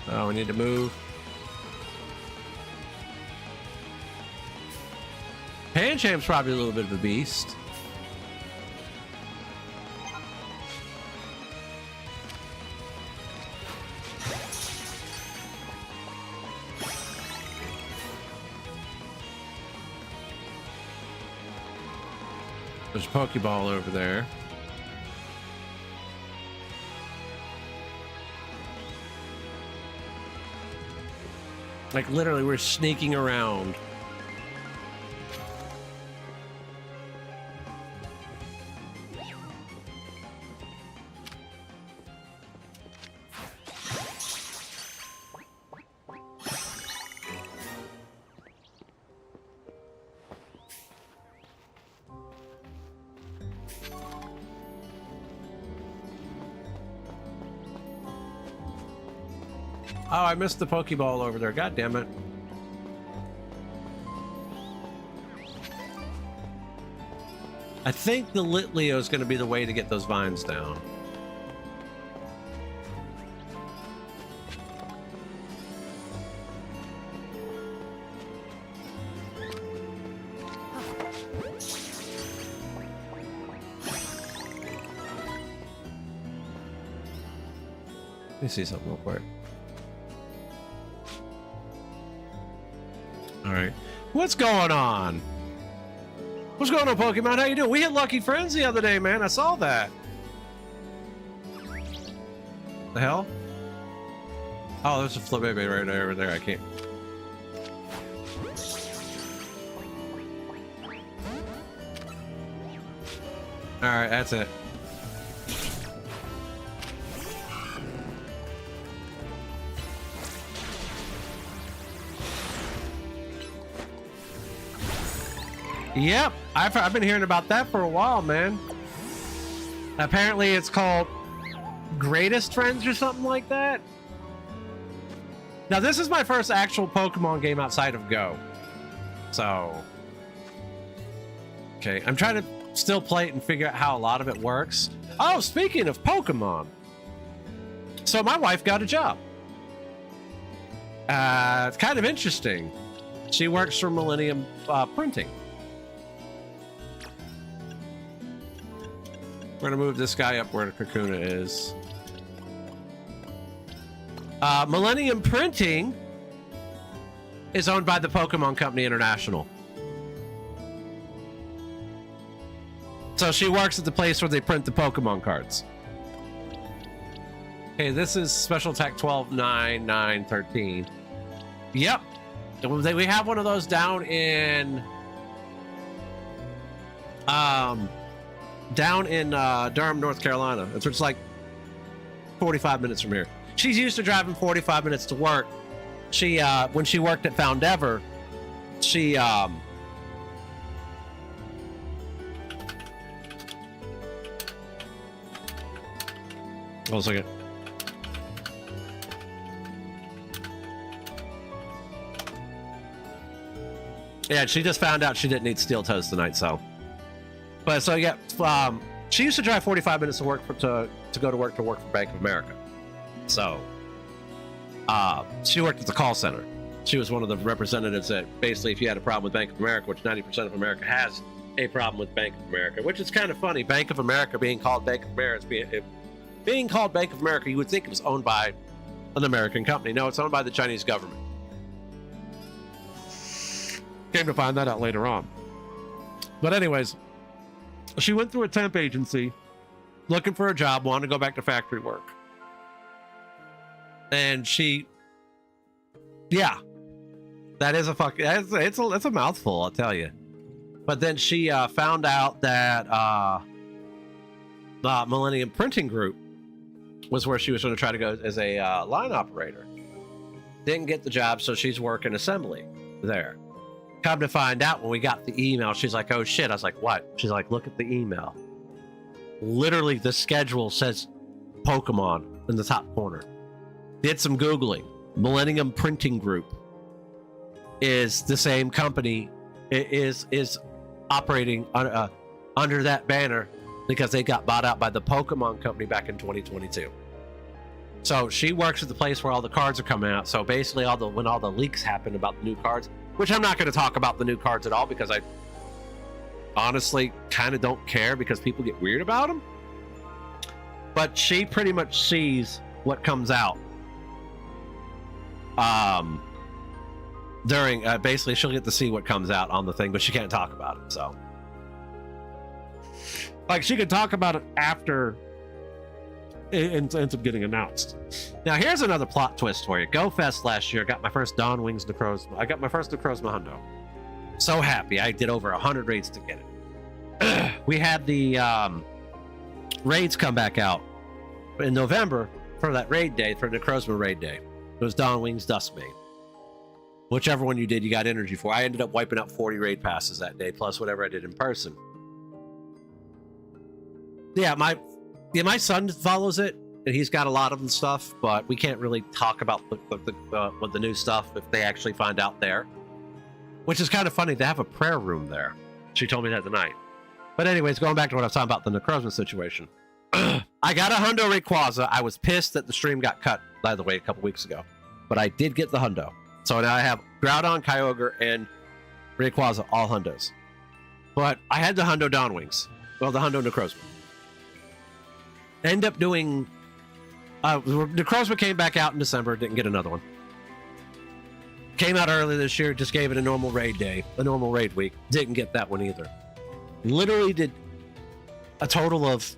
A: Oh, we need to move. Pancham's probably a little bit of a beast. There's a Pokeball over there. Like literally, we're sneaking around. Oh, I missed the Pokeball over there. God damn it. I think the Lit Leo is going to be the way to get those vines down. Let me see something real quick. All right, what's going on? What's going on, Pokemon? How you doing? We hit Lucky Friends the other day, man. I saw that. The hell? Oh, there's a Flabebe right over there. I can't. All right, that's it. Yep, I've been hearing about that for a while, man. Apparently it's called Greatest Friends or something like that. Now, this is my first actual Pokemon game outside of Go. So, okay, I'm trying to still play it and figure out how a lot of it works. Oh, speaking of Pokemon. So my wife got a job. It's kind of interesting. She works for Millennium Printing. We're gonna move this guy up where the Kakuna is. Millennium Printing is owned by the Pokemon Company International. So she works at the place where they print the Pokemon cards. Okay, this is Special Attack 12, 9, 9, 13. Yep. We have one of those down in Durham, North Carolina. It's just like 45 minutes from here. She's used to driving 45 minutes to work. She when she worked at Foundever, she hold on a second. Yeah, she just found out she didn't need steel toes tonight, so. But so yeah, she used to drive 45 minutes to work to go to work for Bank of America. So, she worked at the call center. She was one of the representatives that basically, if you had a problem with Bank of America, which 90% of America has a problem with Bank of America, which is kind of funny. Bank of America being called Bank of America, being called Bank of America, you would think it was owned by an American company. No, it's owned by the Chinese government. Came to find that out later on. But anyways, she went through a temp agency looking for a job, wanted to go back to factory work. And yeah, that is it's a mouthful, I'll tell you. But then she found out that the Millennium Printing Group was where she was going to try to go as a line operator. Didn't get the job, so she's working assembly there. Come to find out, when we got the email, she's like, oh shit. I was like, what? She's like, look at the email. Literally, the schedule says Pokemon in the top corner. Did some Googling. Millennium Printing Group is the same company. It is operating under that banner because they got bought out by the Pokemon Company back in 2022. So she works at the place where all the cards are coming out. So basically, when all the leaks happen about the new cards, which I'm not going to talk about the new cards at all because I honestly kind of don't care because people get weird about them. But she pretty much sees what comes out. During basically she'll get to see what comes out on the thing, but she can't talk about it. So like she could talk about it after it ends up getting announced. Now here's another plot twist for you. Go Fest last year, I got my first Dawn Wings Necrozma. I got my first Necrozma hundo. So happy. I did over 100 raids to get it. We had the raids come back out in November for that raid day, for Necrozma raid day. It was Dawn Wings Duskmane. Whichever one you did, you got energy for. I ended up wiping out 40 raid passes that day, plus whatever I did in person. Yeah, my son follows it, and he's got a lot of the stuff, but we can't really talk about the new stuff if they actually find out there. Which is kind of funny. They have a prayer room there. She told me that tonight. But anyways, going back to what I was talking about, the Necrozma situation. I got a hundo Rayquaza. I was pissed that the stream got cut, by the way, a couple weeks ago. But I did get the hundo. So now I have Groudon, Kyogre, and Rayquaza, all hundos. But I had the hundo Dawn Wings. Well, the hundo Necrozma. End up doing... Necrozma came back out in December, didn't get another one. Came out early this year, just gave it a normal raid day, a normal raid week. Didn't get that one either. Literally did a total of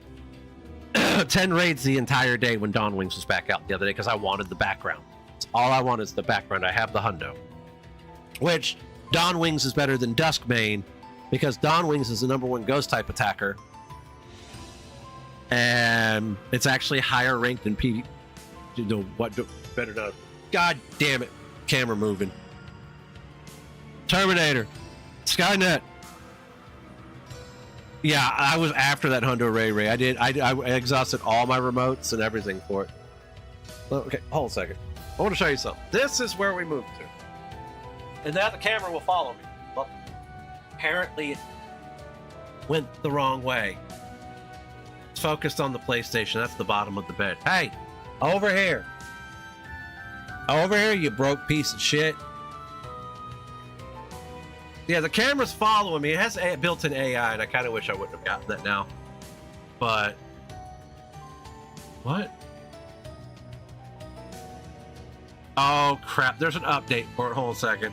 A: 10 raids the entire day when Dawn Wings was back out the other day because I wanted the background. All I want is the background. I have the hundo. Which, Dawn Wings is better than Duskmane because Dawn Wings is the #1 ghost type attacker. And it's actually higher ranked than PvP. Better not. God damn it. Camera moving. Terminator. Skynet. Yeah, I was after that hundo Ray. I exhausted all my remotes and everything for it. Okay, hold a second. I want to show you something. This is where we moved to. And now the camera will follow me. Well, apparently it went the wrong way. It's focused on the PlayStation. That's the bottom of the bed. Hey, over here. Over here, you broke piece of shit. Yeah, the camera's following me. It has a built-in AI, and I kind of wish I wouldn't have gotten that now. But what? Oh crap, there's an update for it. Hold on a second.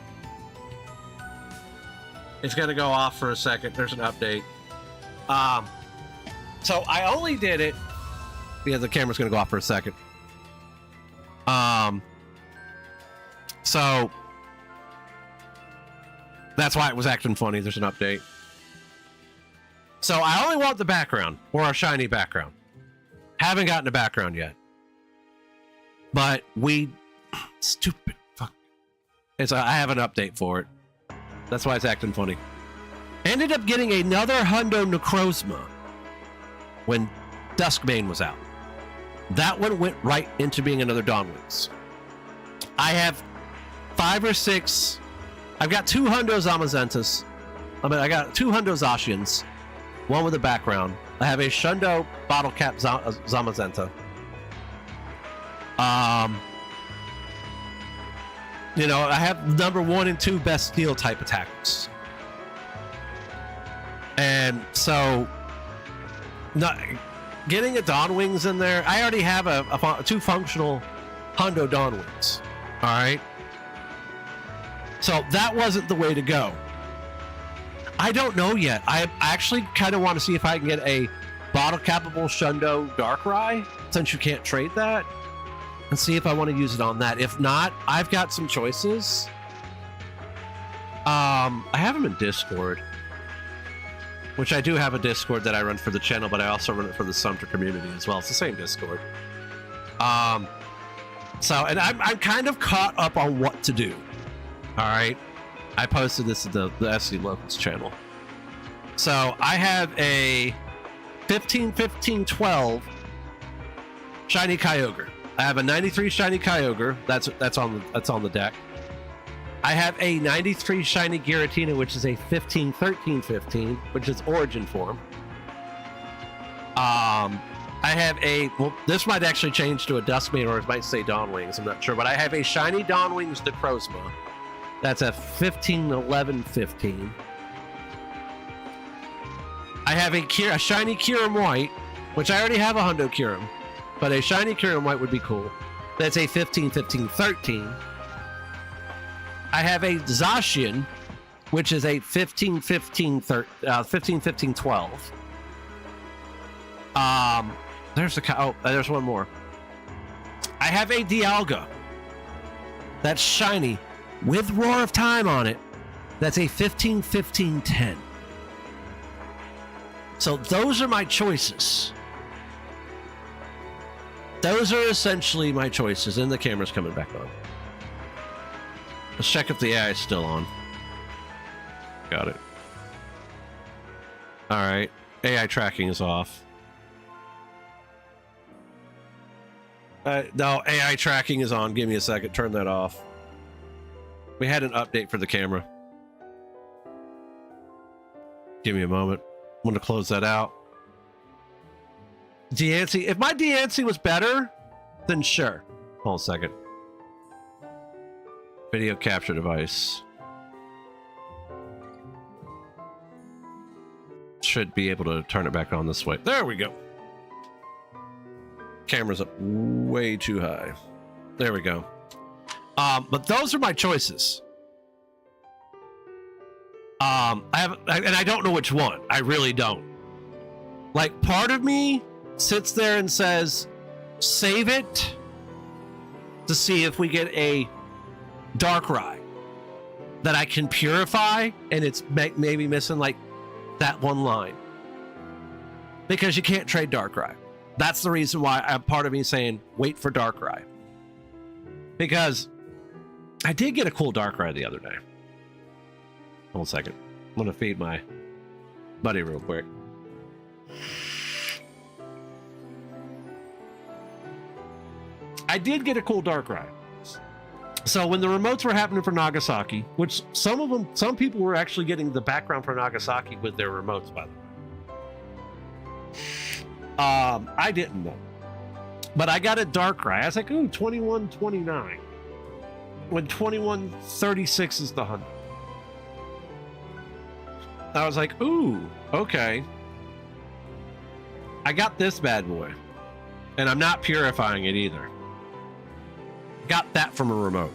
A: It's gonna go off for a second. There's an update. So I only did it. Yeah, the camera's gonna go off for a second. So that's why it was acting funny. There's an update. So I only want the background, or a shiny background. Haven't gotten a background yet. But stupid fuck. I have an update for it. That's why it's acting funny. Ended up getting another Hundo Necrozma when Duskbane was out. That one went right into being another Dawnwings. I have 5 or 6. I've got 2 Hundo Zamazentas. I got 2 Hundo Zashians. One with a background. I have a Shundo Bottle Cap Zamazenta. You know, I have number 1 and 2 best steel type attackers. And so, getting a Dawnwings in there, I already have 2 functional Hundo Dawnwings. All right. So that wasn't the way to go. I don't know yet. I actually kind of want to see if I can get a bottle capable Shundo Darkrai, since you can't trade that, and see if I want to use it on that. If not, I've got some choices. I have them in Discord, which I do have a Discord that I run for the channel, but I also run it for the Sumter community as well. It's the same Discord. So, and I'm kind of caught up on what to do. All right. I posted this to the SC Locals channel. So I have a 15-15-12 shiny Kyogre. I have a 93 shiny Kyogre. That's on the deck. I have a 93 shiny Giratina, which is a 15-13-15, which is Origin form. I have this might actually change to a Duskmane, or it might say Dawnwings. I'm not sure, but I have a shiny Dawnwings Necrozma. That's a 15-11-15. I have a shiny Kyurem White, which I already have a Hundo Kyurem, but a shiny Kyurem White would be cool. That's a 15-15-13. I have a Zacian, which is a 15-15-12. There's one more. I have a Dialga. That's shiny with Roar of Time on it. That's a 15-15-10. So those are my choices. Those are essentially my choices. And the camera's coming back on. Let's check if the AI is still on. Got it. All right. AI tracking is off. No, AI tracking is on. Give me a second. Turn that off. We had an update for the camera. Give me a moment. I'm going to close that out. Deancey. If my Deancey was better, then sure. Hold on a second. Video capture device. Should be able to turn it back on this way. There we go. Camera's up way too high. There we go. But those are my choices. And I don't know which one. I really don't. Like, part of me sits there and says, save it to see if we get a Darkrai that I can purify, and it's maybe missing like that one line, because you can't trade Darkrai. That's the reason why part of me saying wait for Darkrai, because I did get a cool Darkrai the other day. Hold on a second. I'm gonna feed my buddy real quick. I did get a cool Darkrai. So when the remotes were happening for Nagasaki, which some people were actually getting the background for Nagasaki with their remotes, by the way. I didn't know. But I got a Darkrai. I was like, ooh, 2129. When 2136 is the 100. I was like, ooh, okay. I got this bad boy, and I'm not purifying it either. Got that from a remote.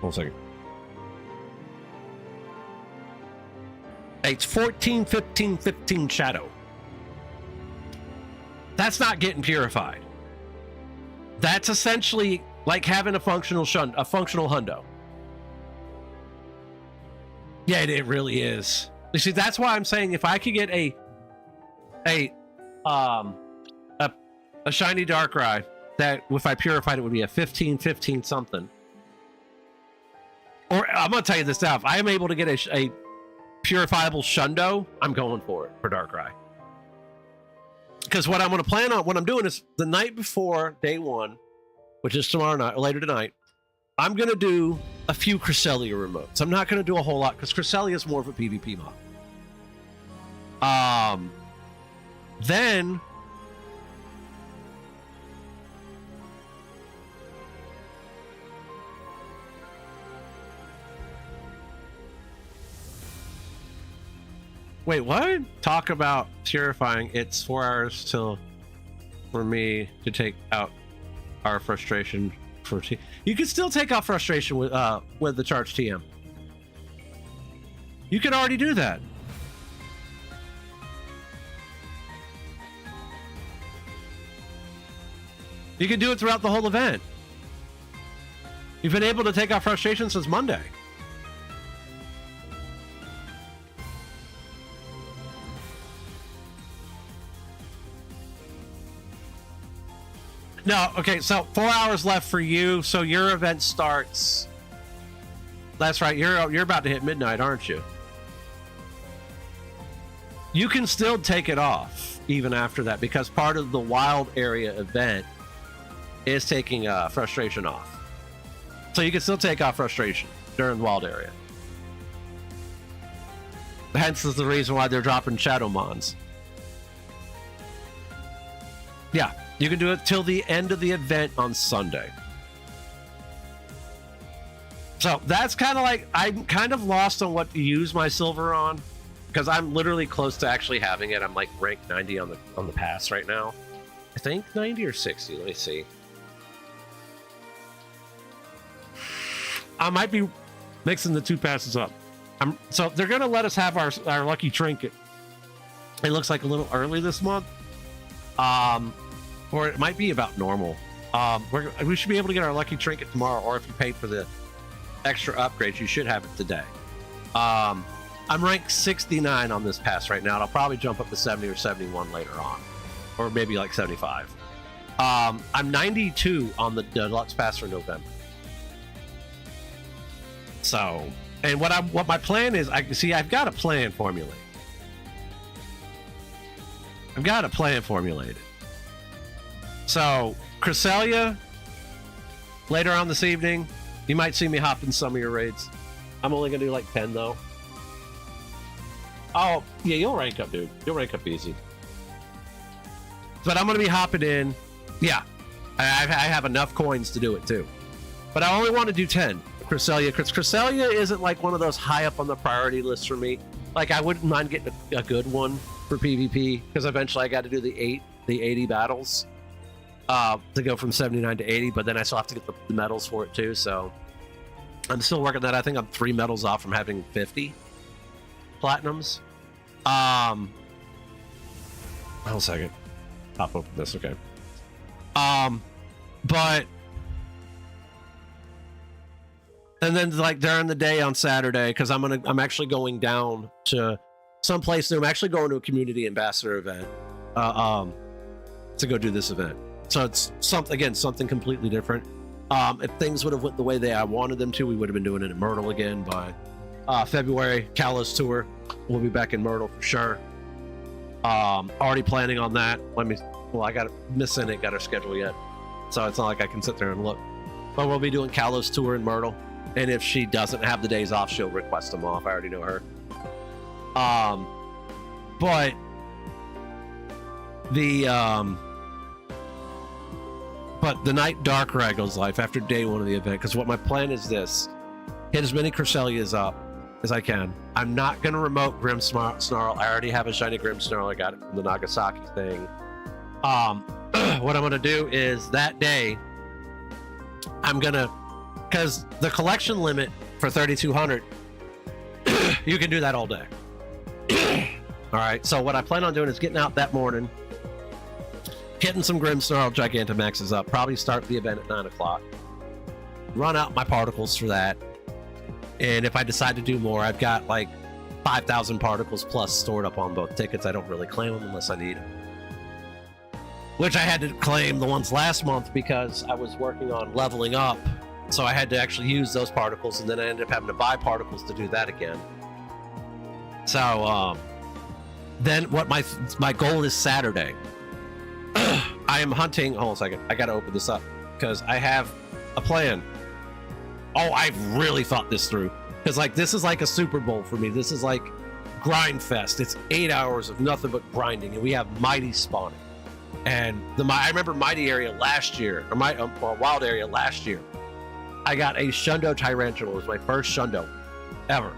A: Hold on a second. It's 14, 15, 15 shadow. That's not getting purified. That's essentially like having a functional hundo. Yeah, it really is. You see, that's why I'm saying if I could get a shiny Darkrai that if I purified it would be a 15, 15 something. Or I'm gonna tell you this now, if I am able to get a purifiable Shundo, I'm going for it for Darkrai. Because what I'm going to plan on, what I'm doing is the night before day one, which is tomorrow night, or later tonight, I'm going to do a few Cresselia remotes. I'm not going to do a whole lot because Cresselia is more of a PvP mod. Then wait, what? Talk about purifying. It's 4 hours for me to take out our frustration for you can still take out frustration with the charge TM. You can already do that. You can do it throughout the whole event. You've been able to take out frustration since Monday. No, okay, so 4 hours left for you, so your event starts. That's right, you're about to hit midnight, aren't you? You can still take it off even after that because part of the wild area event is taking frustration off. So you can still take off frustration during the wild area. Hence is the reason why they're dropping Shadow Mons. Yeah. You can do it till the end of the event on Sunday. So that's kind of like, I'm kind of lost on what to use my silver on because I'm literally close to actually having it. I'm like ranked 90 on the pass right now. I think 90 or 60. Let me see. I might be mixing the two passes up. So they're going to let us have our lucky trinket. It looks like a little early this month. Or it might be about normal. We should be able to get our lucky trinket tomorrow, or if you paid for the extra upgrades, you should have it today. I'm ranked 69 on this pass right now, and I'll probably jump up to 70 or 71 later on, or maybe like 75. I'm 92 on the deluxe pass for November. So, and what my plan is, I've got a plan formulated. So, Cresselia, later on this evening, you might see me hop in some of your raids. I'm only going to do like 10, though. Oh, yeah, you'll rank up, dude. You'll rank up easy. But I'm going to be hopping in. Yeah, I have enough coins to do it, too. But I only want to do 10. Cresselia, because Cresselia isn't like one of those high up on the priority list for me. Like, I wouldn't mind getting a good one for PvP, because eventually I got to do the 80 battles. To go from 79 to 80, but then I still have to get the medals for it too, so I'm still working that. I think I'm 3 medals off from having 50 platinums. Hold on a second. Pop open this, okay. But and then like during the day on Saturday, because I'm actually going down to someplace new. I'm actually going to a community ambassador event to go do this event. So it's something completely different. If things would have went the way I wanted them to, we would have been doing it in Myrtle again by February. Kalos tour, we'll be back in Myrtle for sure. Already planning on that. I got missing it, got our schedule yet, so it's not like I can sit there and look. But we'll be doing Kalos tour in Myrtle, and if she doesn't have the days off, she'll request them off. I already know her. But the night Darkrai goes live after day one of the event, because what my plan is this: hit as many Cresselias up as I can. I'm not going to remote Grim Snarl. I already have a shiny Grim Snarl. I got it from the Nagasaki thing. What I'm going to do is that day, I'm going to, because the collection limit for 3,200, you can do that all day. All right, so what I plan on doing is getting out that morning, getting some Grim Snarl Gigantamaxes up, probably start the event at 9 o'clock, run out my particles for that, and if I decide to do more, I've got like 5,000 particles plus stored up on both tickets. I don't really claim them unless I need them. Which I had to claim the ones last month because I was working on leveling up, so I had to actually use those particles, and then I ended up having to buy particles to do that again. So, then what my goal is Saturday. I am hunting. Hold on a second. I got to open this up because I have a plan. Oh, I've really thought this through. Because like this is like a Super Bowl for me. This is like grind fest. It's 8 hours of nothing but grinding, and we have mighty spawning. And I remember mighty area last year, or my wild area last year. I got a Shundo Tyrantula. It was my first Shundo ever,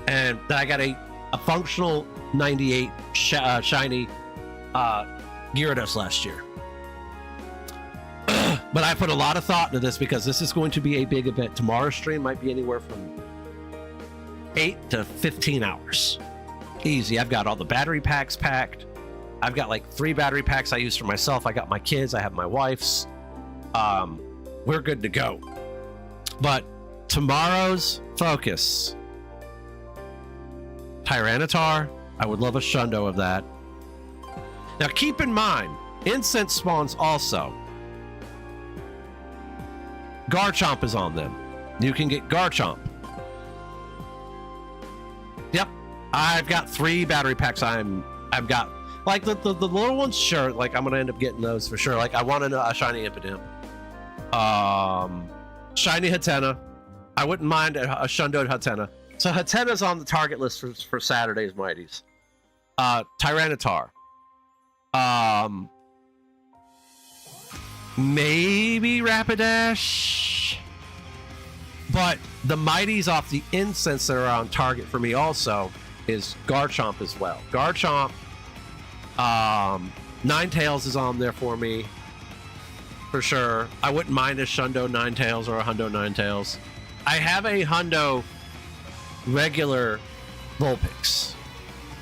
A: and then I got a functional 98 shiny Gyarados last year. But I put a lot of thought into this because this is going to be a big event. Tomorrow's stream might be anywhere from 8 to 15 hours. Easy. I've got all the battery packs packed. I've got like 3 battery packs I use for myself. I got my kids. I have my wife's. We're good to go. But tomorrow's focus, Tyranitar. I would love a Shundo of that. Now keep in mind, incense spawns also. Garchomp is on them. You can get Garchomp. Yep. I've got 3 battery packs. I've got like the little ones, sure. Like I'm gonna end up getting those for sure. Like I want a shiny Impidimp. Shiny Hatena. I wouldn't mind a Shundo Hatena. So Hatena's on the target list for Saturday's Mighties. Tyranitar. Maybe Rapidash. But the Mighties off the incense that are on target for me also is Garchomp as well. Garchomp. Ninetales is on there for me. For sure. I wouldn't mind a Shundo Ninetales or a Hundo Ninetales. I have a Hundo regular Vulpix,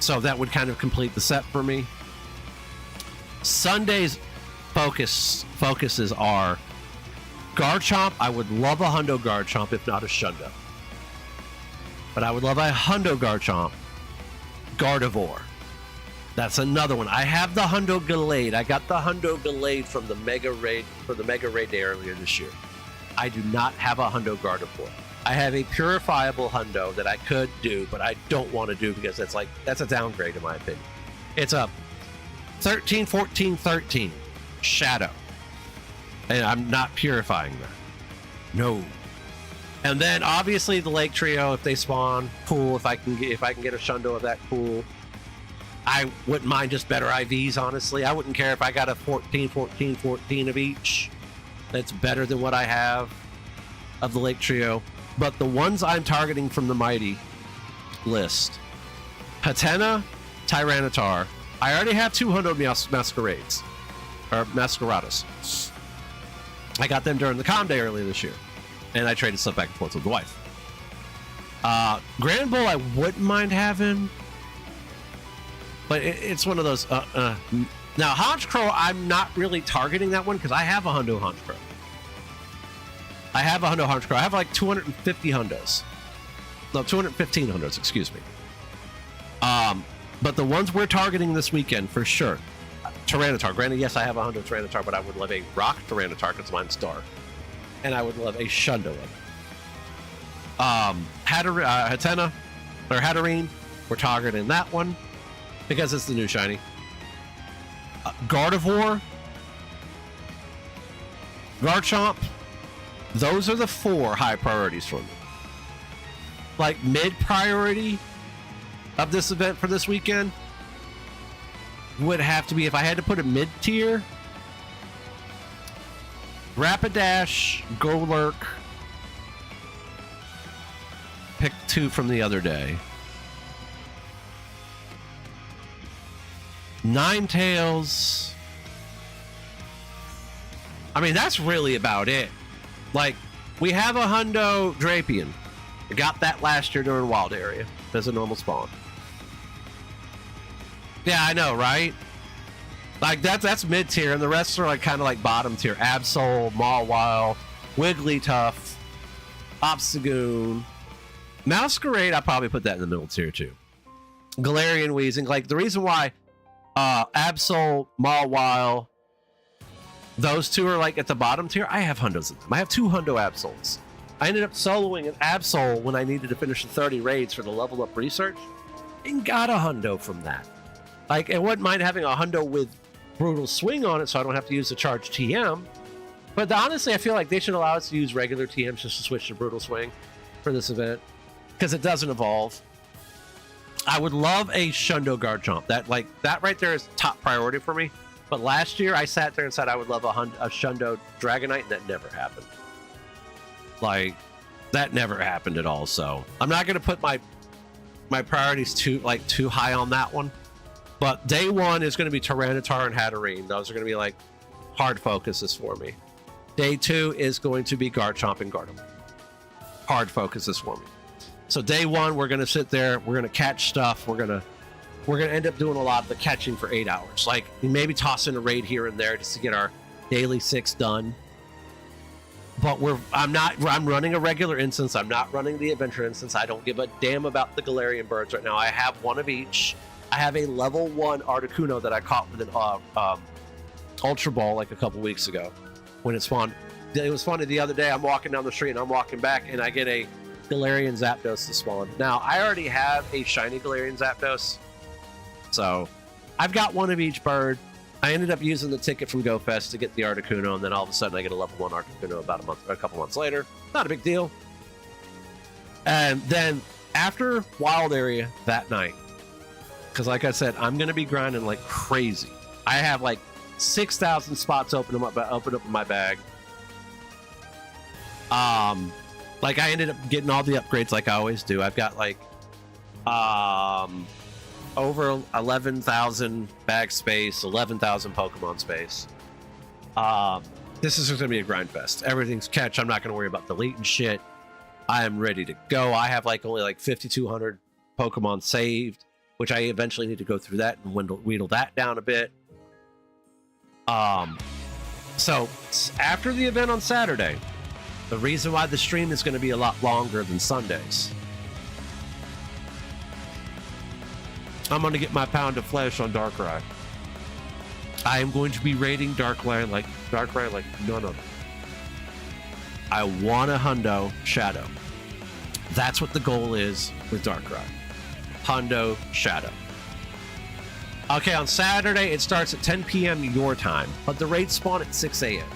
A: so that would kind of complete the set for me. Sunday's focuses are Garchomp. I would love a Hundo Garchomp, if not a Shundo. But I would love a Hundo Garchomp. Gardevoir. That's another one. I have the Hundo Gallade. I got the Hundo Gallade from the Mega Raid Day earlier this year. I do not have a Hundo Gardevoir. I have a purifiable Hundo that I could do, but I don't want to do because that's a downgrade in my opinion. It's a 13, 14, 13 Shadow. And I'm not purifying that. No. And then obviously the Lake Trio, if they spawn, cool. If I can get a Shundo of that, cool. I wouldn't mind just better IVs, honestly. I wouldn't care if I got a 14, 14, 14 of each. That's better than what I have of the Lake Trio. But the ones I'm targeting from the Mighty list, Hatena, Tyranitar. I already have 200 Masquerades. Or Masqueradas. I got them during the Com Day earlier this year. And I traded stuff back and forth with the wife. Grand Bull I wouldn't mind having. But it's one of those. Now, Honchkrow, I'm not really targeting that one because I have a Hundo Honchkrow. I have a Hundo Honchkrow. I have like 250 Hundos. No, 215 Hundos, excuse me. But the ones we're targeting this weekend, for sure. Tyranitar. Granted, yes, I have a Hundo Tyranitar, but I would love a Rock Tyranitar because mine's dark. And I would love a Shundo of it. Hatena, or Hatterene, we're targeting that one. Because it's the new shiny. Gardevoir. Garchomp. Those are the 4 high priorities for me. Like mid priority of this event for this weekend would have to be, if I had to put a mid tier, Rapidash, Golurk, picked 2 from the other day. Ninetales. I mean, that's really about it. Like, we have a hundo Drapion. I got that last year during Wild Area as a normal spawn. Yeah, I know, right? Like, that's mid-tier, and the rest are like kind of like bottom tier. Absol, Mawile, Wigglytuff, Obstagoon. Masquerade, I probably put that in the middle tier too. Galarian Weezing. Like, the reason why Absol, Mawile, those 2 are like at the bottom tier, I have hundos in them. I have 2 hundo Absols. I ended up soloing an Absol when I needed to finish the 30 raids for the level up research and got a hundo from that. Like, I wouldn't mind having a hundo with Brutal Swing on it so I don't have to use the charge TM. But honestly, I feel like they should allow us to use regular TMs just to switch to Brutal Swing for this event because it doesn't evolve. I would love a Shundo Garchomp. That right there is top priority for me. But last year I sat there and said I would love a Shundo Dragonite, and that never happened. Like, that never happened at all. So I'm not going to put my priorities too high on that one. But day 1 is going to be Tyranitar and Hatterene. Those are going to be like hard focuses for me. Day 2 is going to be Garchomp and Gardevoir. Hard focuses for me. So day 1, we're going to sit there. We're going to catch stuff. We're going to end up doing a lot of the catching for 8 hours. Like, maybe toss in a raid here and there just to get our daily 6 done. But I'm running a regular instance. I'm not running the adventure instance. I don't give a damn about the Galarian birds right now. I have 1 of each. I have a level 1 Articuno that I caught with an Ultra Ball like a couple weeks ago when it spawned. It was funny the other day. I'm walking down the street and I'm walking back and I get a Galarian Zapdos to spawn. Now, I already have a shiny Galarian Zapdos. So, I've got 1 of each bird. I ended up using the ticket from GoFest to get the Articuno, and then all of a sudden I get a level 1 Articuno about a couple months later. Not a big deal. And then, after Wild Area that night, because like I said, I'm going to be grinding like crazy. I have like 6,000 spots open up in my bag. Like, I ended up getting all the upgrades like I always do. I've got like over 11,000 bag space, 11,000 Pokemon space. This is going to be a grind fest. Everything's catch. I'm not going to worry about deleting shit. I am ready to go. I have like only like 5,200 Pokemon saved, which I eventually need to go through that and wheedle that down a bit. So after the event on Saturday, the reason why the stream is going to be a lot longer than Sundays, I'm going to get my pound of flesh on Darkrai. I am going to be raiding Darkrai like none other. I want a hundo Shadow. That's what the goal is with Darkrai. Hundo Shadow. Okay, on Saturday it starts at 10 p.m. your time, but the raids spawn at 6 a.m.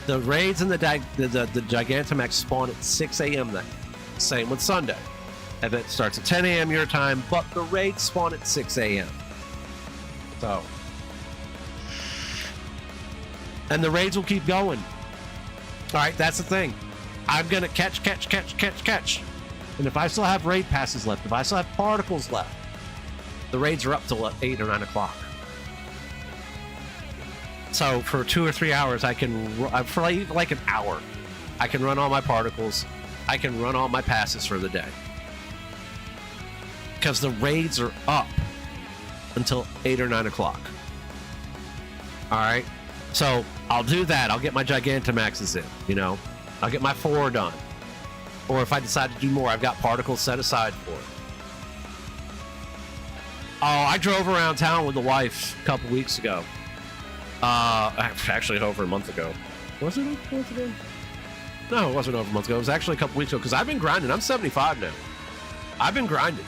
A: The raids and the Gigantamax spawn at 6 a.m. then. Same with Sunday. Event starts at 10 a.m. your time, but the raids spawn at 6 a.m. So. And the raids will keep going. Alright, that's the thing. I'm gonna catch. And if I still have raid passes left, if I still have particles left, the raids are up till 8 or 9 o'clock. So for 2 or 3 hours, I can, for like an hour, I can run all my particles. I can run all my passes for the day. Because the raids are up until 8 or 9 o'clock. Alright? So I'll do that. I'll get my Gigantamaxes in, you know? I'll get my 4 done. Or if I decide to do more, I've got particles set aside for it. Oh, I drove around town with the wife a couple weeks ago. Actually over a month ago. Was it a month ago? No, it wasn't over a month ago. It was actually a couple weeks ago because I've been grinding. I'm 75 now. I've been grinding.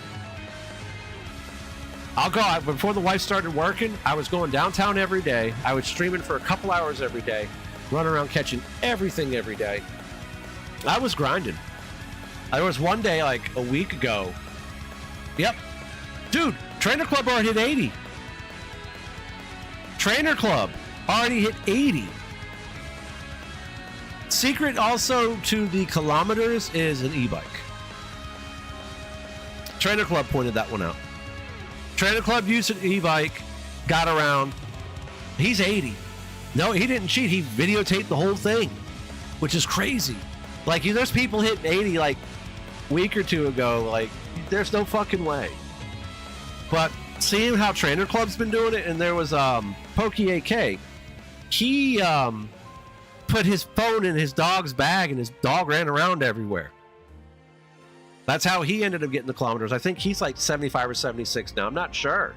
A: I'll go, before the wife started working, I was going downtown every day. I was streaming for a couple hours every day, running around catching everything every day. I was grinding. There was one day, like a week ago. Yep. Dude, Trainer Club already hit 80. Trainer Club already hit 80. Secret also to the kilometers is an e-bike. Trainer Club pointed that one out. Trainer Club used an e-bike, got around. He's 80. No, he didn't cheat. He videotaped the whole thing, which is crazy. Like, there's people hitting 80 like a week or two ago. Like, there's no fucking way. But seeing how Trainer Club's been doing it, and there was Pokey AK. He put his phone in his dog's bag, and his dog ran around everywhere. That's how he ended up getting the kilometers. I think he's like 75 or 76 now. I'm not sure.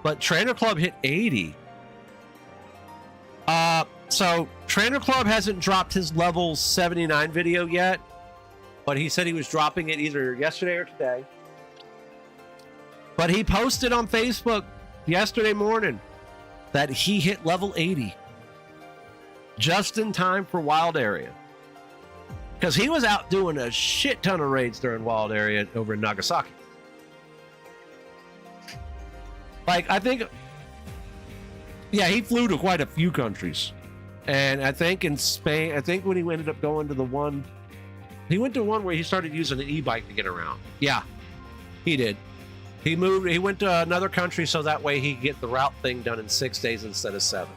A: But Trainer Club hit 80. So Trainer Club hasn't dropped his level 79 video yet, but he said he was dropping it either yesterday or today. But he posted on Facebook yesterday morning that he hit level 80 just in time for Wild Area. Because he was out doing a shit ton of raids during Wild Area over in Nagasaki. Like, I think, yeah, he flew to quite a few countries. And I think in Spain, I think when he ended up going to the one, he went to one where he started using an e-bike to get around. Yeah, he did. He went to another country so that way he could get the route thing done in 6 days instead of 7.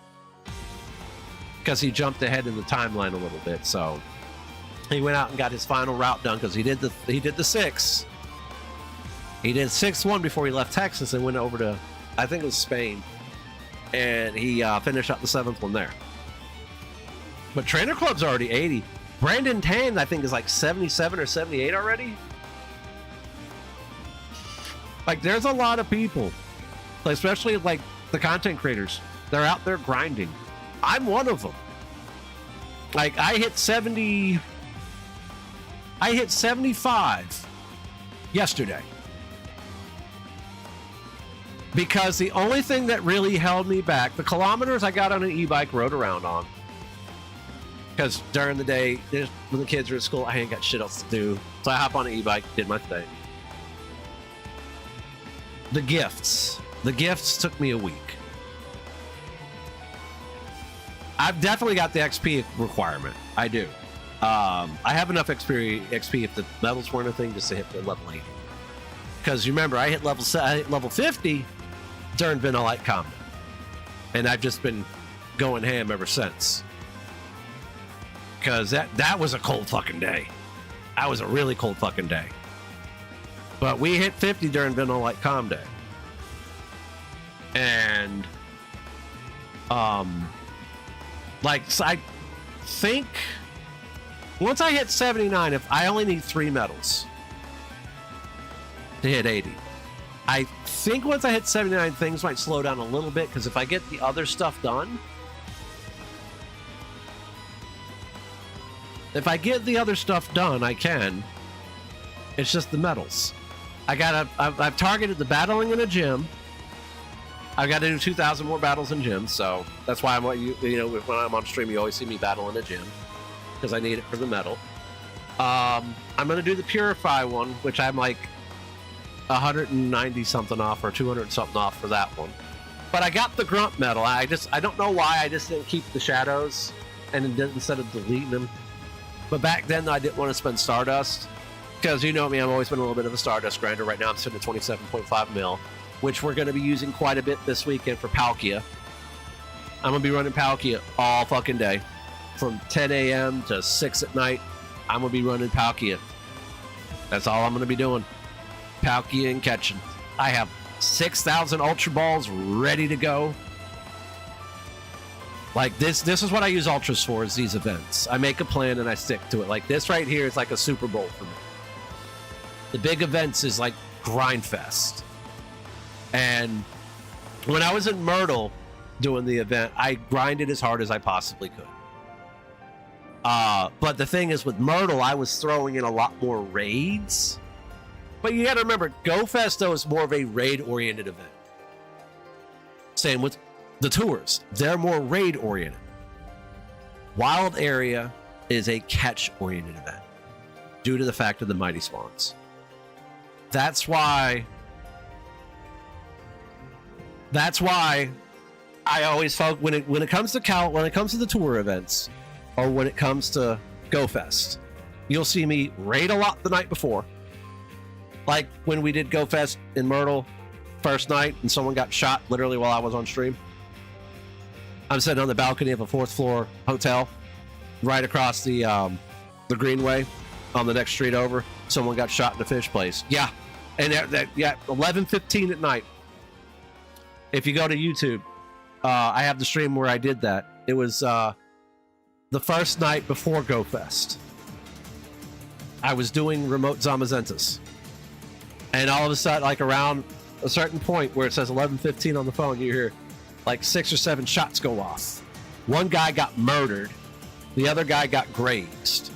A: Because he jumped ahead in the timeline a little bit, so he went out and got his final route done because he did the 6. He did 6-1 before he left Texas and went over to, I think it was Spain, and he finished up the 7th one there. But Trainer Club's already 80. Brandon Tan, I think, is like 77 or 78 already. Like, there's a lot of people, especially like the content creators. They're out there grinding. I'm one of them. Like, I hit 75 yesterday. Because the only thing that really held me back, the kilometers I got on an e-bike, rode around on. Because during the day, when the kids are at school, I ain't got shit else to do. So I hop on an e-bike, did my thing. The gifts took me a week. I've definitely got the XP requirement. I do. I have enough XP if the medals weren't a thing just to hit the level 80. Because you remember, I hit level 50 during Vanilla Light Combat. And I've just been going ham ever since. Because that was a cold fucking day. That was a really cold fucking day. But we hit 50 during Vanilla Light Combat. And like, so I think once I hit 79, if I only need 3 medals to hit 80, I think once I hit 79, things might slow down a little bit, because if I get the other stuff done, I can. It's just the medals. I've targeted the battling in a gym. I've got to do 2,000 more battles in gyms, so that's why when I'm on stream, you always see me battle in a gym, because I need it for the medal. I'm going to do the Purify one, which I'm like 190 something off or 200 something off for that one. But I got the Grunt medal. I don't know why I just didn't keep the shadows instead of deleting them. But back then I didn't want to spend Stardust, because you know me, I've always been a little bit of a Stardust grinder. Right now I'm sitting at 27.5 mil, which we're going to be using quite a bit this weekend for Palkia. I'm going to be running Palkia all fucking day. From 10 a.m. to 6 at night, I'm going to be running Palkia. That's all I'm going to be doing. Palkia and catching. I have 6,000 Ultra Balls ready to go. Like, this is what I use Ultras for, is these events. I make a plan and I stick to it. Like, this right here is like a Super Bowl for me. The big events is like Grind Fest. And when I was in Myrtle doing the event, I grinded as hard as I possibly could. But the thing is, with Myrtle, I was throwing in a lot more raids. But you gotta remember, Go Festo is more of a raid-oriented event. Same with the tours. They're more raid-oriented. Wild Area is a catch-oriented event, due to the fact of the mighty spawns. That's why I always felt when it comes to the tour events, or when it comes to Go Fest, you'll see me raid a lot the night before. Like when we did Go Fest in Myrtle first night and someone got shot literally while I was on stream. I'm sitting on the balcony of a 4th floor hotel right across the Greenway on the next street over. Someone got shot in a fish place. Yeah. And yeah, 11:15 at night. If you go to YouTube, I have the stream where I did that. It was the first night before Go Fest. I was doing remote Zamazentas. And all of a sudden, like around a certain point where it says 11:15 on the phone, you hear like 6 or 7 shots go off. One guy got murdered. The other guy got grazed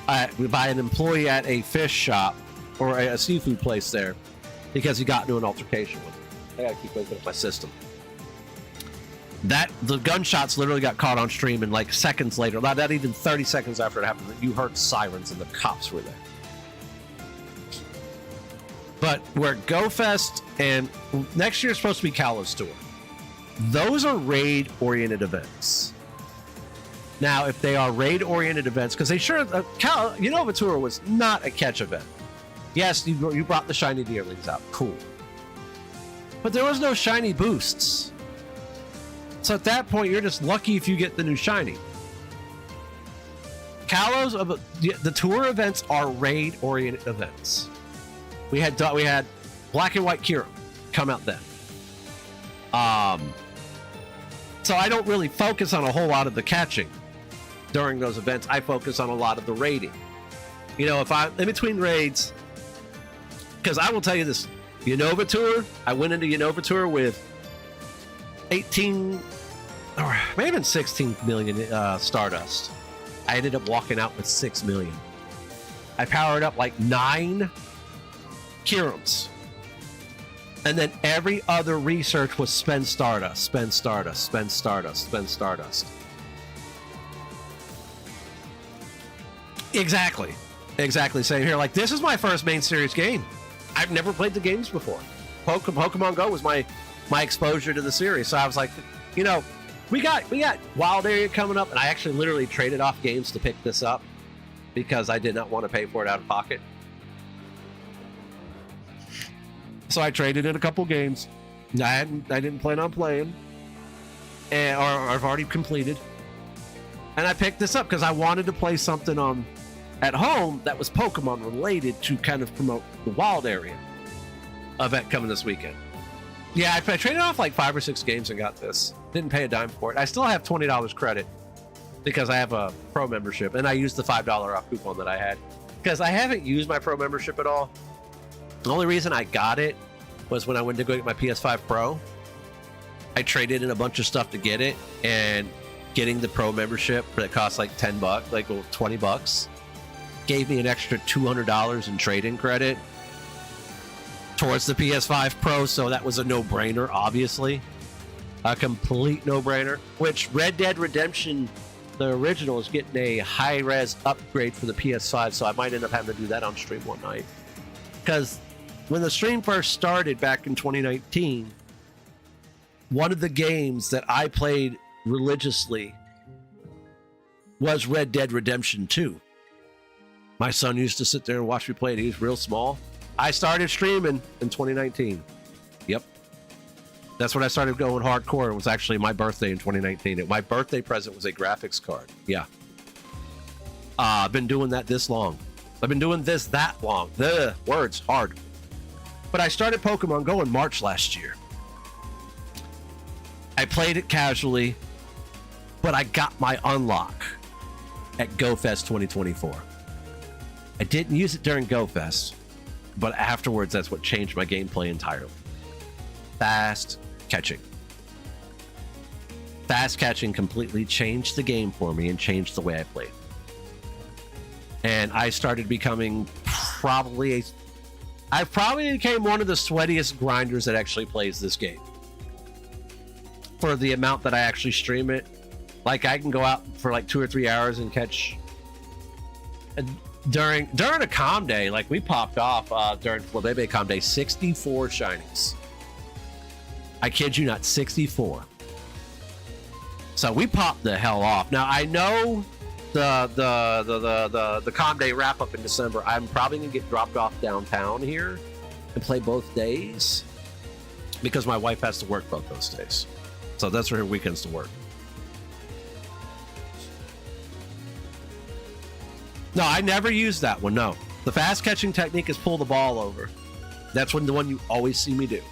A: by an employee at a fish shop or a seafood place there because he got into an altercation with him. I gotta keep opening up my system. The gunshots literally got caught on stream, and like seconds later, not even 30 seconds after it happened, you heard sirens and the cops were there. But where Go Fest and next year is supposed to be Kalos Tour, those are raid-oriented events. Now, if they are raid-oriented events, because they sure, Unova Tour was not a catch event. Yes, you brought the shiny deerlings out, cool. But there was no shiny boosts. So at that point, you're just lucky if you get the new shiny. Kalos, the tour events are raid-oriented events. We had Black and White Kira come out then. So I don't really focus on a whole lot of the catching during those events. I focus on a lot of the raiding. You know, if I'm in between raids, because I will tell you this, Unova Tour, I went into Unova Tour with 18 or maybe even 16 million Stardust. I ended up walking out with 6 million. I powered up like 9 Kirums. And then every other research was spend Stardust, spend Stardust, spend Stardust, spend Stardust. Exactly. Exactly. Same here. Like, this is my first main series game. I've never played the games before. Pokemon Go was my exposure to the series. So I was like, you know, we got Wild Area coming up, and I actually literally traded off games to pick this up because I did not want to pay for it out of pocket. So I traded in a couple games I didn't plan on playing, or I've already completed, and I picked this up because I wanted to play something at home that was Pokemon related to kind of promote the Wild Area event coming this weekend. Yeah, I traded off like 5 or 6 games and got this. Didn't pay a dime for it. I still have $20 credit because I have a pro membership, and I used the $5 off coupon that I had because I haven't used my pro membership at all. The only reason I got it was when I went to go get my PS5 Pro. I traded in a bunch of stuff to get it, and getting the pro membership that costs like $10, like $20, gave me an extra $200 in trade-in credit towards the PS5 Pro, so that was a no-brainer, obviously. A complete no-brainer, which Red Dead Redemption, the original, is getting a high-res upgrade for the PS5, so I might end up having to do that on stream one night. Because when the stream first started back in 2019, one of the games that I played religiously was Red Dead Redemption 2. My son used to sit there and watch me play it. He was real small. I started streaming in 2019. Yep. That's when I started going hardcore. It was actually my birthday in 2019. My birthday present was a graphics card. Yeah. I've been doing that this long. I've been doing this that long. The words hard. But I started Pokemon Go in March last year. I played it casually, but I got my unlock at GoFest 2024. I didn't use it during GoFest, but afterwards, that's what changed my gameplay entirely. Fast catching. Fast catching completely changed the game for me and changed the way I played. And I started becoming I probably became one of the sweatiest grinders that actually plays this game. For the amount that I actually stream it. Like, I can go out for like 2 or 3 hours and catch... During a calm day, like we popped off during Flabebe calm day, 64 shinies. I kid you not, 64. So we popped the hell off. Now, I know the Calm Day wrap up in December, I'm probably gonna get dropped off downtown here and play both days because my wife has to work both those days. So that's her weekends to work. No, I never used that one. No, the fast catching technique is pull the ball over. That's the one you always see me do.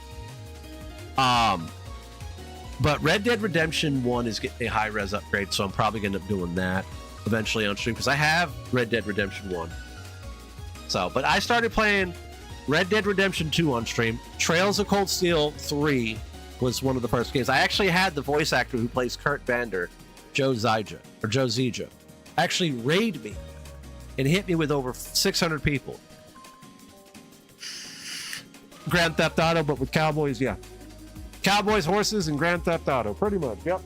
A: But Red Dead Redemption 1 is getting a high res upgrade, so I'm probably gonna end up doing that eventually on stream because I have Red Dead Redemption 1. So, but I started playing Red Dead Redemption 2 on stream. Trails of Cold Steel 3 was one of the first games. I actually had the voice actor who plays Kurt Vander, Joe Zija, actually raid me and hit me with over 600 people. Grand Theft Auto, but with cowboys, yeah. Cowboys, horses, and Grand Theft Auto, pretty much, yep.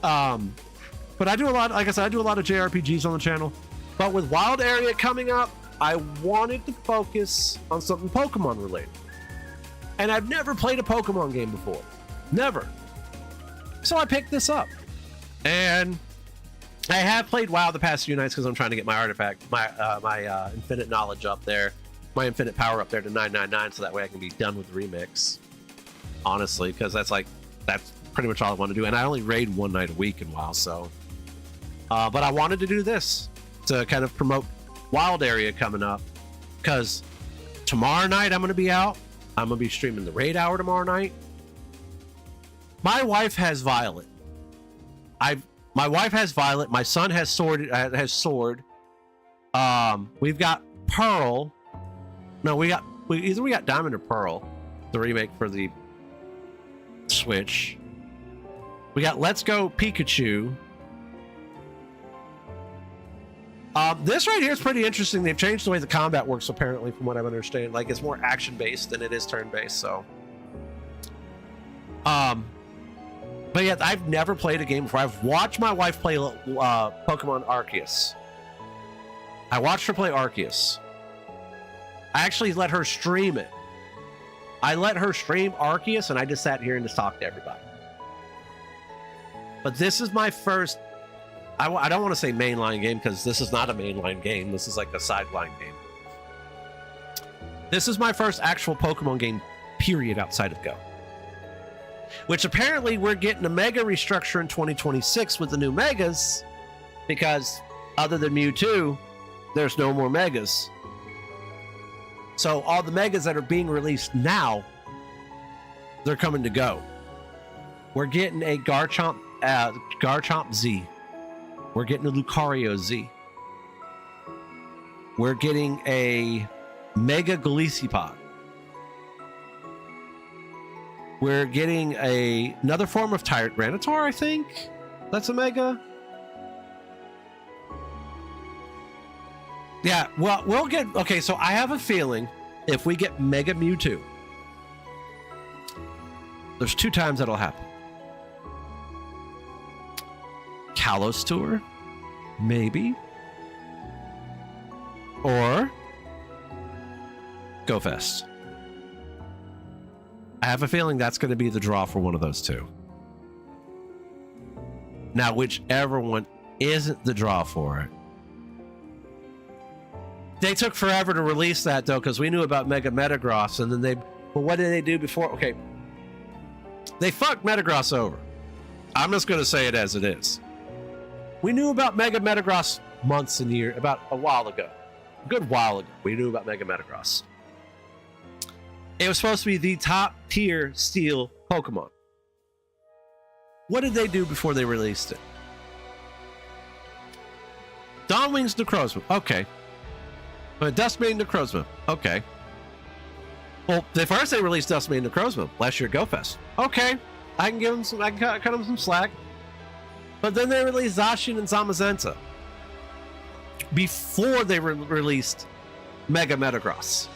A: But I do a lot, like I said, I do a lot of JRPGs on the channel. But with Wild Area coming up, I wanted to focus on something Pokemon related. And I've never played a Pokemon game before. Never. So I picked this up. And I have played WoW the past few nights because I'm trying to get my artifact, my infinite knowledge up there, my infinite power up there to 999, so that way I can be done with the remix. Honestly, because that's pretty much all I want to do. And I only raid one night a week in WoW, so. But I wanted to do this to kind of promote Wild Area coming up, because tomorrow night I'm going to be out. I'm going to be streaming the raid hour tomorrow night. My wife has Violet. My wife has Violet. My son has Sword. We've got Pearl. No, we got Diamond or Pearl, the remake for the Switch. We got Let's Go Pikachu. This right here is pretty interesting. They've changed the way the combat works, apparently, from what I understand. Like, it's more action-based than it is turn-based, so. But yeah, I've never played a game before. I've watched my wife play Pokemon Arceus. I watched her play Arceus. I actually let her stream it. I let her stream Arceus, and I just sat here and just talked to everybody. But this is my first... I don't want to say mainline game, because this is not a mainline game. This is like a sideline game. This is my first actual Pokemon game, period, outside of Go. Which apparently we're getting a mega restructure in 2026 with the new megas, because other than Mewtwo, there's no more megas. So all the megas that are being released now, they're coming to Go. We're getting a Garchomp Z. We're getting a Lucario Z. We're getting a Mega Golisopod. We're getting another form of Tyranitar, I think. That's a Mega. Yeah, well, we'll get... Okay, so I have a feeling if we get Mega Mewtwo, there's 2 times that'll happen. Kalos Tour, maybe, or Go Fest. I have a feeling that's going to be the draw for one of those 2. Now, whichever one isn't the draw for it, they took forever to release that though, because we knew about Mega Metagross, and then well, what did they do before? Okay, they fucked Metagross over. I'm just going to say it as it is. We knew about Mega Metagross months and years, about a while ago. A good while ago, we knew about Mega Metagross. It was supposed to be the top tier steel Pokemon. What did they do before they released it? Dawnwing's Necrozma. Okay. Dustmane Necrozma. Okay. Well, first they released Dustmane Necrozma last year at GoFest. Okay. I can give them some, I can cut them some slack. But then they released Zacian and Zamazenta before they released Mega Metagross.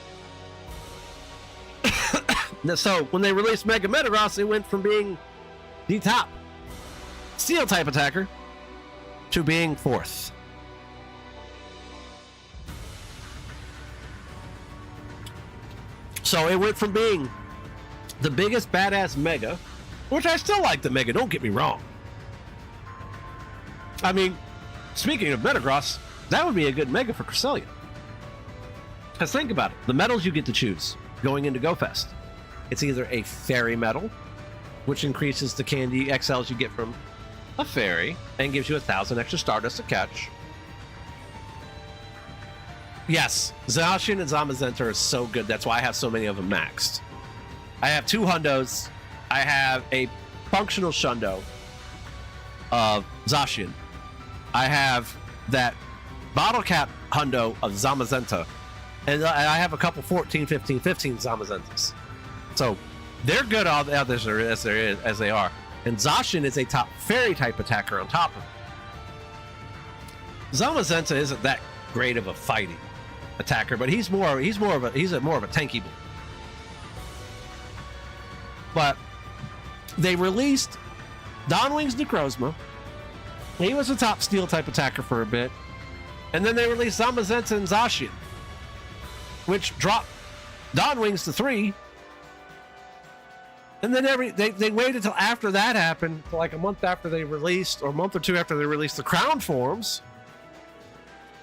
A: So when they released Mega Metagross, it went from being the top steel type attacker to being 4th. So it went from being the biggest badass Mega, which I still like the Mega, don't get me wrong. I mean, speaking of Metagross, that would be a good mega for Cresselia. Because think about it, the medals you get to choose going into GoFest. It's either a fairy medal, which increases the candy XLs you get from a fairy and gives you 1,000 extra Stardust to catch. Yes, Zacian and Zamazenta are so good. That's why I have so many of them maxed. I have 2 hundos. I have a functional shundo of Zacian. I have that bottle cap hundo of Zamazenta. And I have a couple 14, 15, 15 Zamazentas. So they're good out there as they are. And Zacian is a top fairy type attacker on top of it. Zamazenta isn't that great of a fighting attacker, but he's more of a tanky bull. But they released Dawnwing's Necrozma. He was a top steel type attacker for a bit. And then they released Zamazenta and Zacian, which dropped Dawnwings to 3. And then they waited till after that happened, like a month after they released, or a month or two after they released the crown forms,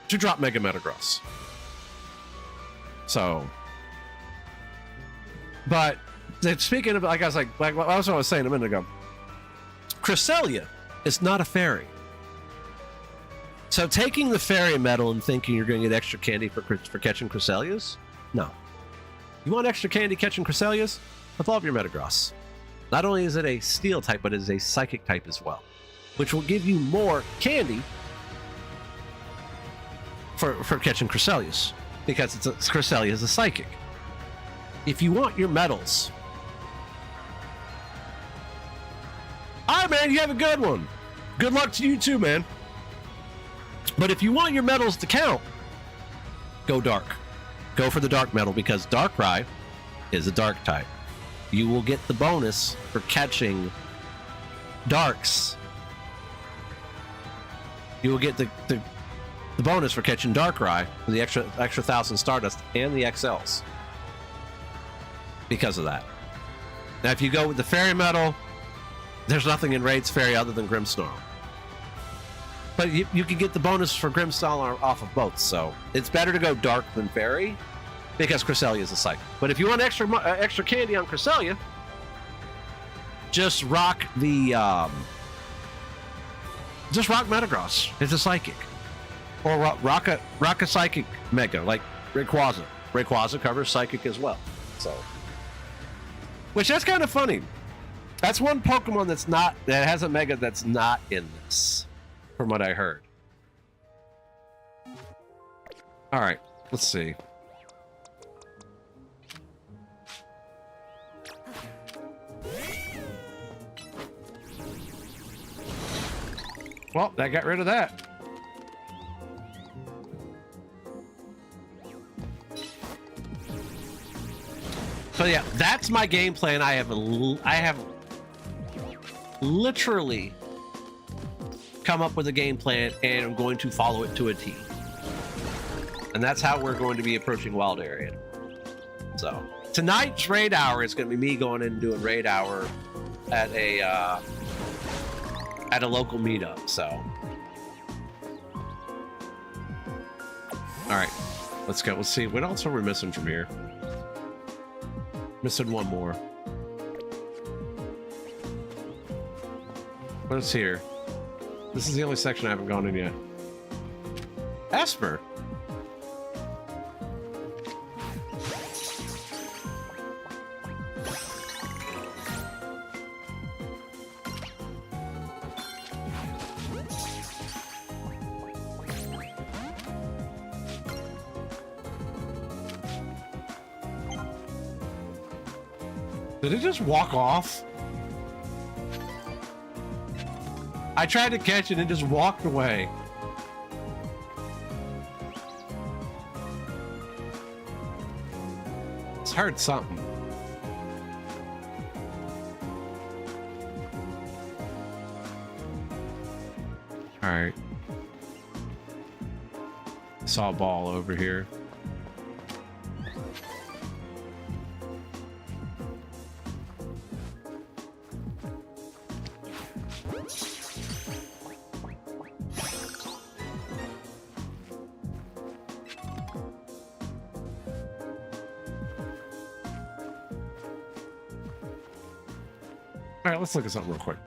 A: to drop Mega Metagross. So, but speaking of, like I was saying a minute ago, Cresselia is not a fairy. So taking the fairy medal and thinking you're going to get extra candy for catching Cresselias? No. You want extra candy catching Cresselias? Evolve your Metagross. Not only is it a steel type, but it is a psychic type as well, which will give you more candy for catching Cresselias, because Cresselia is a psychic. If you want your medals, all right, man, you have a good one. Good luck to you too, man. But if you want your medals to count, go dark. Go for the dark medal, because Darkrai is a dark type. You will get the bonus for catching darks. You will get the bonus for catching Darkrai for the extra 1,000 Stardust and the XLs because of that. Now, if you go with the fairy medal, there's nothing in Raid's fairy other than Grimmsnarl. But you can get the bonus for Grimmsnarl off of both, so it's better to go dark than fairy, because Cresselia is a psychic. But if you want extra candy on Cresselia, just rock Metagross. It's a psychic. Or rock a psychic mega, like Rayquaza. Rayquaza covers psychic as well. So, which that's kind of funny. That's one Pokemon that has a mega that's not in this, from what I heard. All right, let's see. Well, that got rid of that. So yeah, that's my game plan. I have literally come up with a game plan, and I'm going to follow it to a T. And that's how we're going to be approaching Wild Area. So tonight's raid hour is going to be me going in and doing raid hour at a local meetup. So, all right, let's go. Let's see, what else are we missing from here? Missing one more. What's here? This is the only section I haven't gone in yet. Esper. Did it just walk off? I tried to catch it and it just walked away. It's heard something. All right. Saw a ball over here. All right, let's look at something real quick.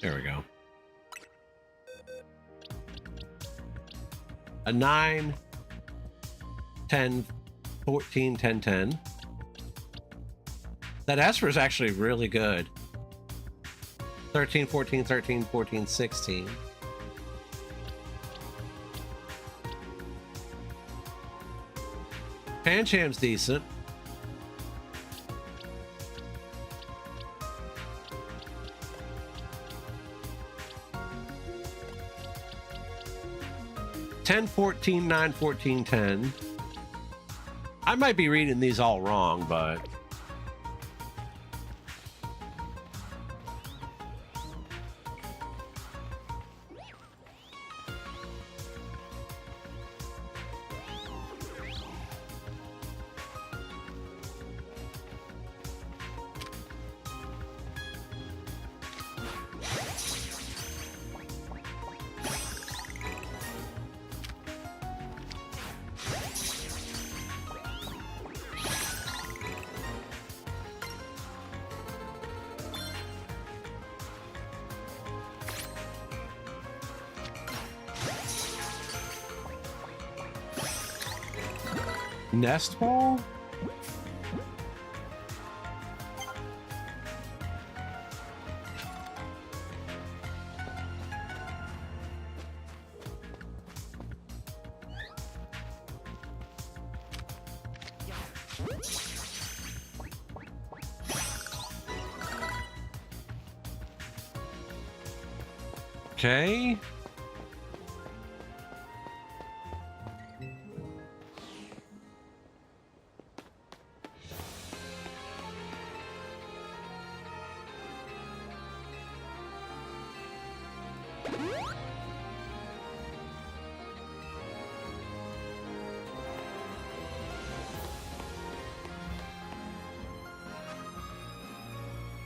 A: There we go. A 9, 10, 14, 10, 10. That Esper is actually really good. 13, 14, 13, 14, 16. Pancham's decent. Ten, 14, 9, 14, 10. I might be reading these all wrong, but Nest Ball? Okay.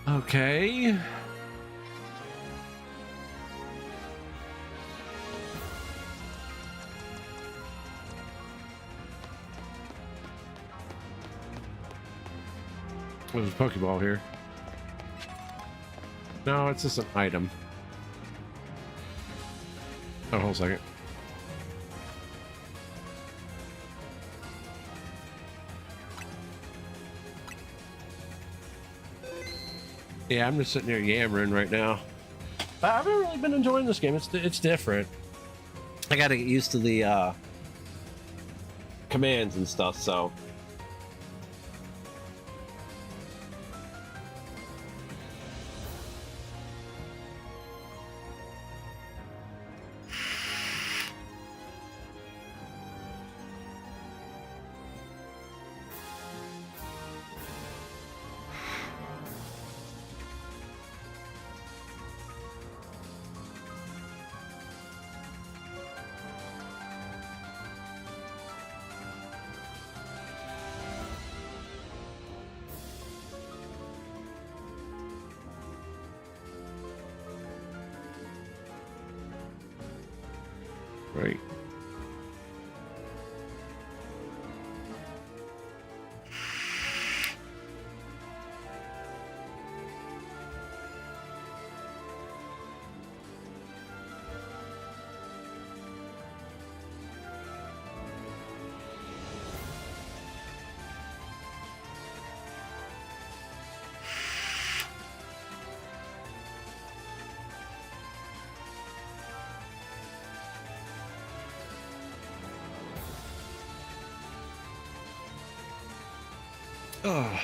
A: Okay. There's a Pokeball here. No, it's just an item. Oh, hold a second. Yeah, I'm just sitting here yammering right now. I haven't really been enjoying this game. It's different. I got to get used to the commands and stuff, so. Right. Oh.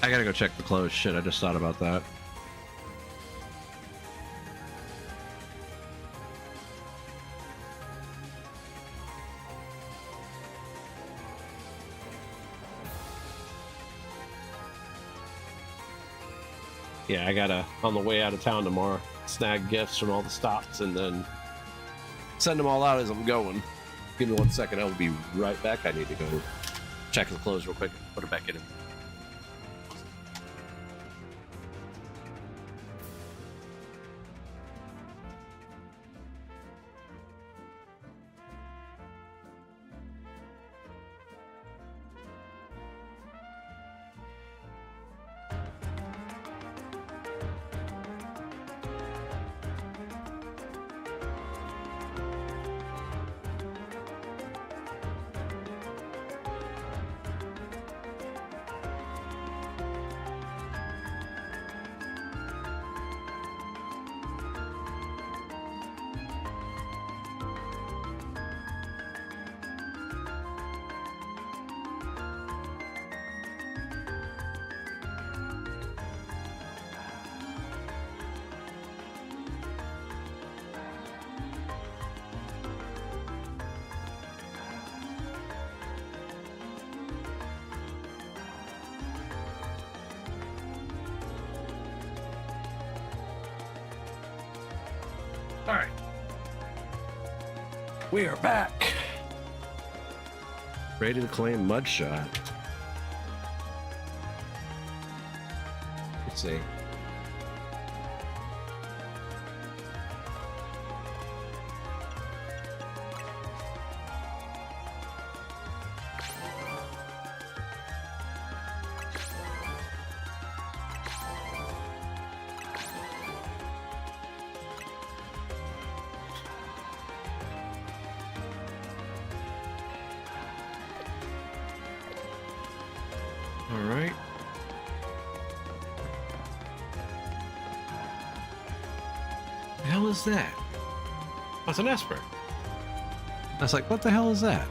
A: I gotta go check the clothes. Shit, I just thought about that. Yeah, I gotta, on the way out of town tomorrow, snag gifts from all the stops and then send them all out as I'm going. Give me 1 second, I will be right back. I need to go check the clothes real quick, put it back in. We are back. Ready to claim Mudshot. Let's see. All right. The hell is that? Oh, it's an Esper. I was like, what the hell is that?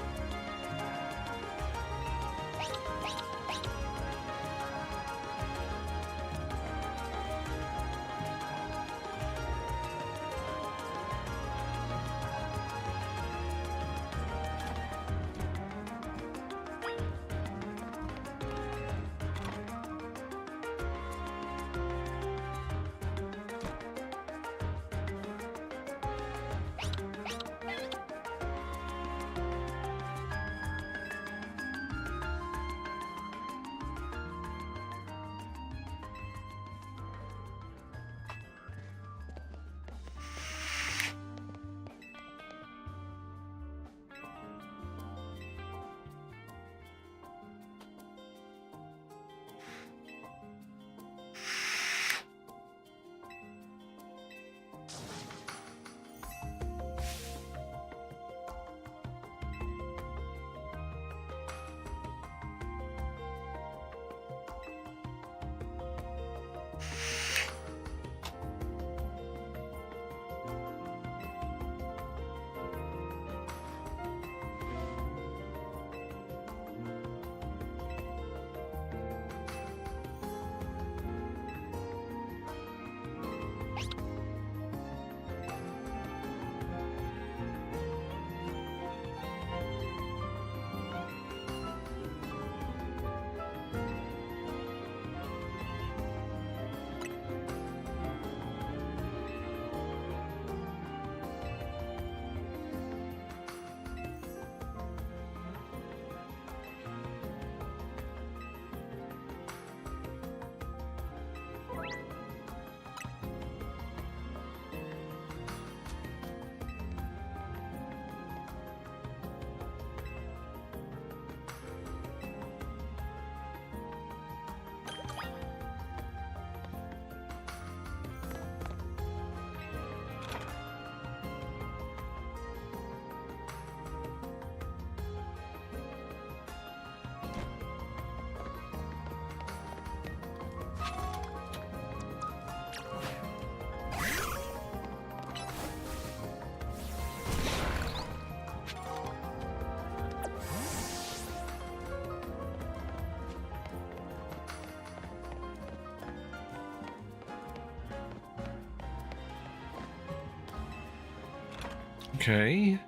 A: Okay.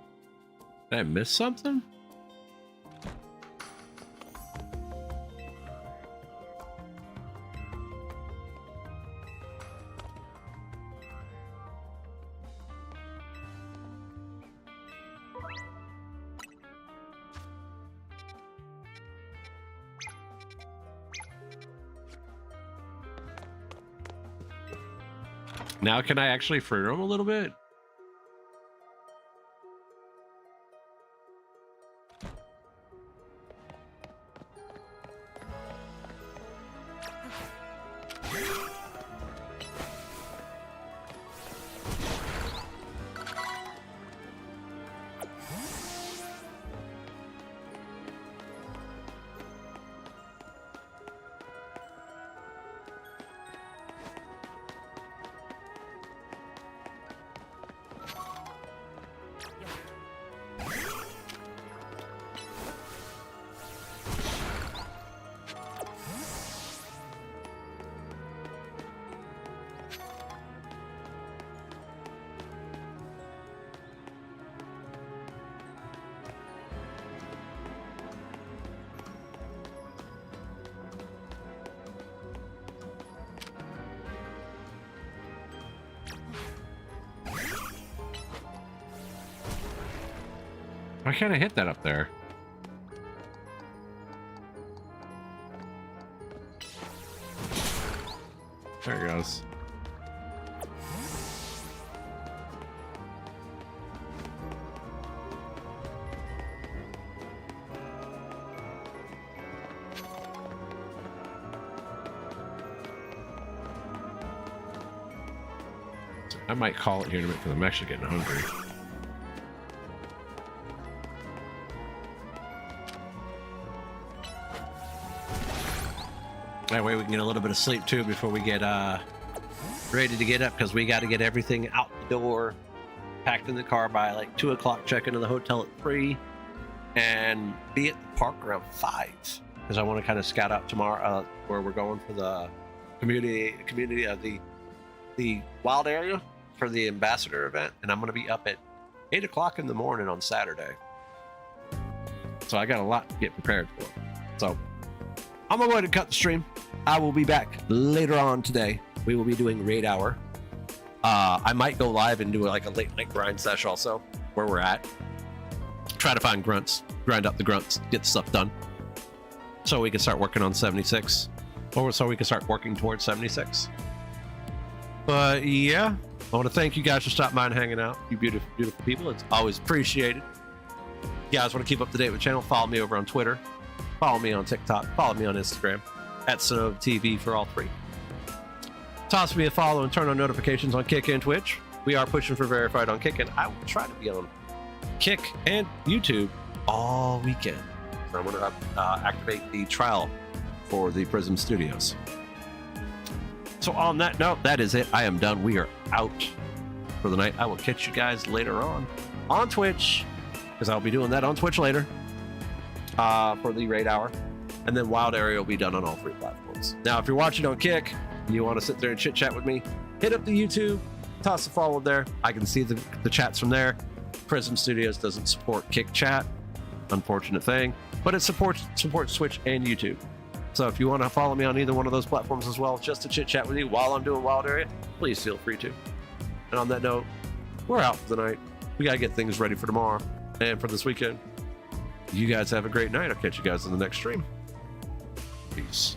A: Did I miss something? Now can I actually free roam a little bit? Why can't I hit that up there? There it goes. I might call it here in a minute because I'm actually getting hungry. That way we can get a little bit of sleep too before we get ready to get up, because we got to get everything out the door, packed in the car by like 2 o'clock, check into the hotel at 3, and be at the park around 5, because I want to kind of scout out tomorrow where we're going for the community of the wild area for the ambassador event, and I'm going to be up at 8 o'clock in the morning on Saturday. So I got a lot to get prepared for. So I'm gonna go ahead and cut the stream. I will be back later on today. We will be doing raid hour. I might go live and do like a late night grind sesh also, where we're at. Try to find grunts, grind up the grunts, get stuff done, so we can start working on 76, or so we can start working towards 76. But yeah, I want to thank you guys for stopping by and hanging out. You beautiful, beautiful people. It's always appreciated. You guys want to keep up to date with the channel? Follow me over on Twitter. Follow me on TikTok. Follow me on Instagram at Sonova TV for all 3. Toss me a follow and turn on notifications on Kick and Twitch. We are pushing for verified on Kick, and I will try to be on Kick and YouTube all weekend. So I'm going to activate the trial for the Prism Studios. So on that note, that is it. I am done. We are out for the night. I will catch you guys later on Twitch, because I'll be doing that on Twitch later for the raid hour. And then Wild Area will be done on all 3 platforms. Now, if you're watching on Kick and you want to sit there and chit chat with me, hit up the YouTube, toss a follow there. I can see the chats from there. Prism Studios doesn't support Kick chat, unfortunate thing, but it supports Twitch and YouTube. So if you want to follow me on either one of those platforms as well, just to chit chat with you while I'm doing Wild Area, please feel free to. And on that note, we're out for the night. We got to get things ready for tomorrow and for this weekend. You guys have a great night. I'll catch you guys in the next stream. Peace.